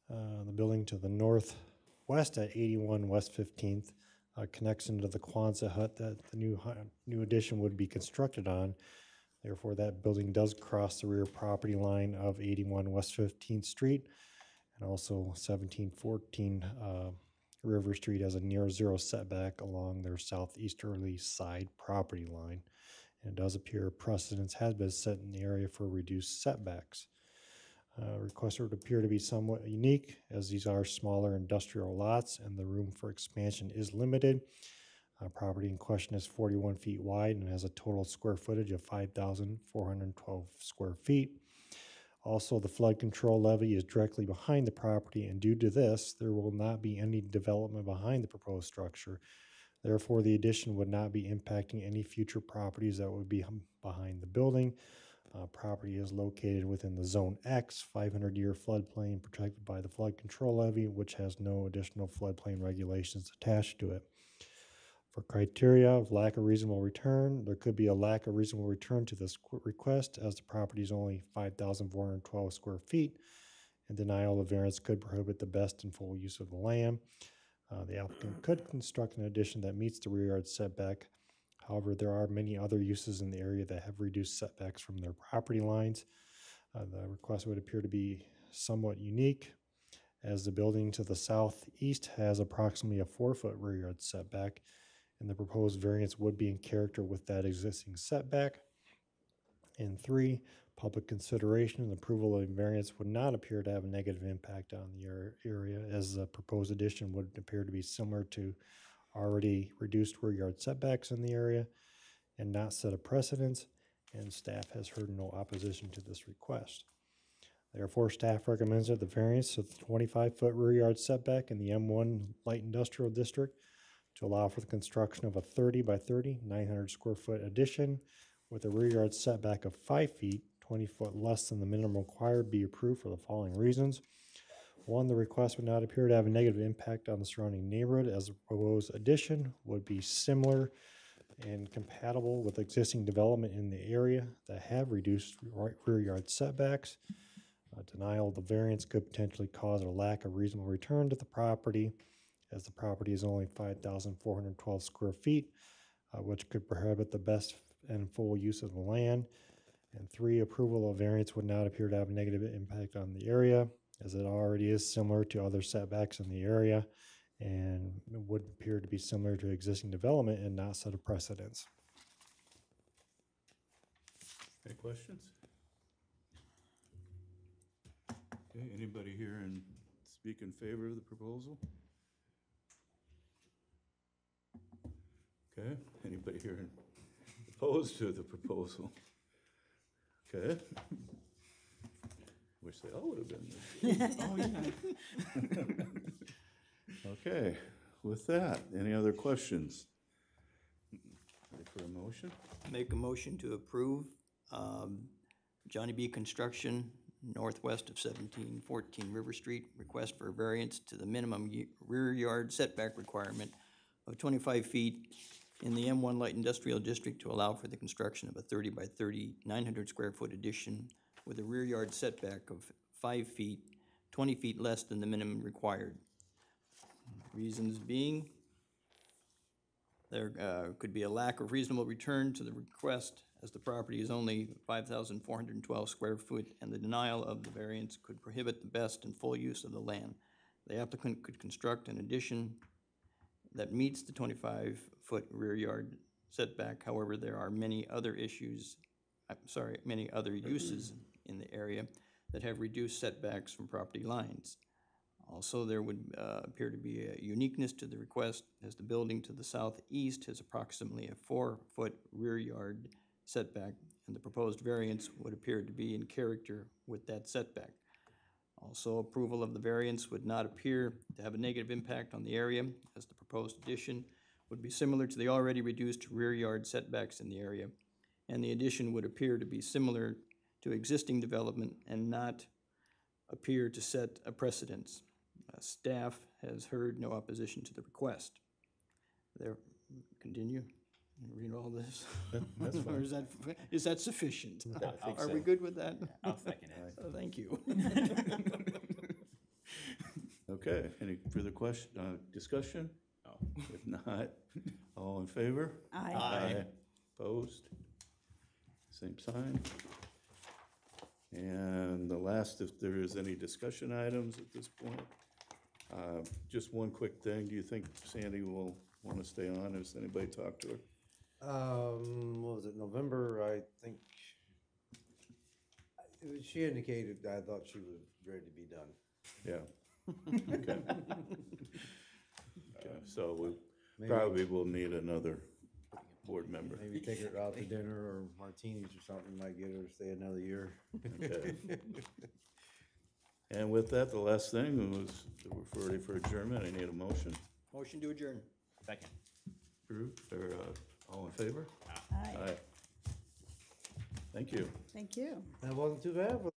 The building to the northwest at 81 West 15th connects into the Quonset hut that the new addition would be constructed on. Therefore, that building does cross the rear property line of 81 West 15th Street, and also 1714 River Street has a near zero setback along their southeasterly side property line. And it does appear precedence has been set in the area for reduced setbacks. Request would appear to be somewhat unique, as these are smaller industrial lots and the room for expansion is limited. Property in question is 41 feet wide and has a total square footage of 5,412 square feet. Also, the flood control levee is directly behind the property, and due to this, there will not be any development behind the proposed structure. Therefore, the addition would not be impacting any future properties that would be behind the building. Property is located within the Zone X 500-year floodplain protected by the flood control levee, which has no additional floodplain regulations attached to it. For criteria of lack of reasonable return, there could be a lack of reasonable return to this request, as the property is only 5,412 square feet, and denial of variance could prohibit the best and full use of the land. The applicant could construct an addition that meets the rear yard setback. However, there are many other uses in the area that have reduced setbacks from their property lines. The request would appear to be somewhat unique, as the building to the southeast has approximately a 4 foot rear yard setback, and the proposed variance would be in character with that existing setback. And 3, public consideration and approval of variance would not appear to have a negative impact on the area, as the proposed addition would appear to be similar to already reduced rear yard setbacks in the area and not set a precedence, and staff has heard no opposition to this request. Therefore, staff recommends that the variance of the 25-foot rear yard setback in the M1 Light Industrial District to allow for the construction of a 30 by 30, 900 square foot addition with a rear yard setback of 5 feet, 20 foot less than the minimum required, be approved for the following reasons. 1, the request would not appear to have a negative impact on the surrounding neighborhood, as the proposed addition would be similar and compatible with existing development in the area that have reduced rear yard setbacks. Denial of the variance could potentially cause a lack of reasonable return to the property, as the property is only 5,412 square feet, which could prohibit the best and full use of the land. And 3, approval of variance would not appear to have a negative impact on the area, as it already is similar to other setbacks in the area and would appear to be similar to existing development and not set a precedence. Any questions? Okay, anybody here and speak in favor of the proposal? Okay, anybody here and opposed to the proposal? Okay. Wish they all would have been there. Oh, yeah. Okay, with that, any other questions? Ready for a motion? Make a motion to approve Johnny B. Construction, northwest of 1714 River Street, request for a variance to the minimum rear yard setback requirement of 25 feet in the M1 Light Industrial District to allow for the construction of a 30 by 30, 900 square foot addition with a rear yard setback of 5 feet, 20 feet less than the minimum required. Reasons being, there could be a lack of reasonable return to the request as the property is only 5,412 square foot and the denial of the variance could prohibit the best and full use of the land. The applicant could construct an addition that meets the 25-foot rear yard setback. However, there are many other uses in the area that have reduced setbacks from property lines. Also, there would appear to be a uniqueness to the request as the building to the southeast has approximately a 4-foot rear yard setback, and the proposed variance would appear to be in character with that setback. Also, approval of the variance would not appear to have a negative impact on the area, as the proposed addition would be similar to the already reduced rear yard setbacks in the area, and the addition would appear to be similar to existing development and not appear to set a precedence. Staff has heard no opposition to the request. There, continue, read all this? That's fine. Or is that sufficient? I think Are so. we good with that? I'll second it. Thank you. Okay, any further discussion? No. If not, all in favor? Aye. Aye. Opposed? Same sign. And the last, if there is any discussion items at this point, just one quick thing. Do you think Sandy will want to stay on? Has anybody talked to her? What was it, November, I think? She indicated, I thought she was ready to be done. Yeah. Okay. Okay, so we Maybe- probably will need another board member. Maybe take her out to dinner or martinis or something, might get her to stay another year. Okay. And with that, the last thing was, that we're ready for adjournment. I need a motion. Motion to adjourn. Second. Approved, or all in favor? Aye. Aye. Thank you. Thank you. That wasn't too bad for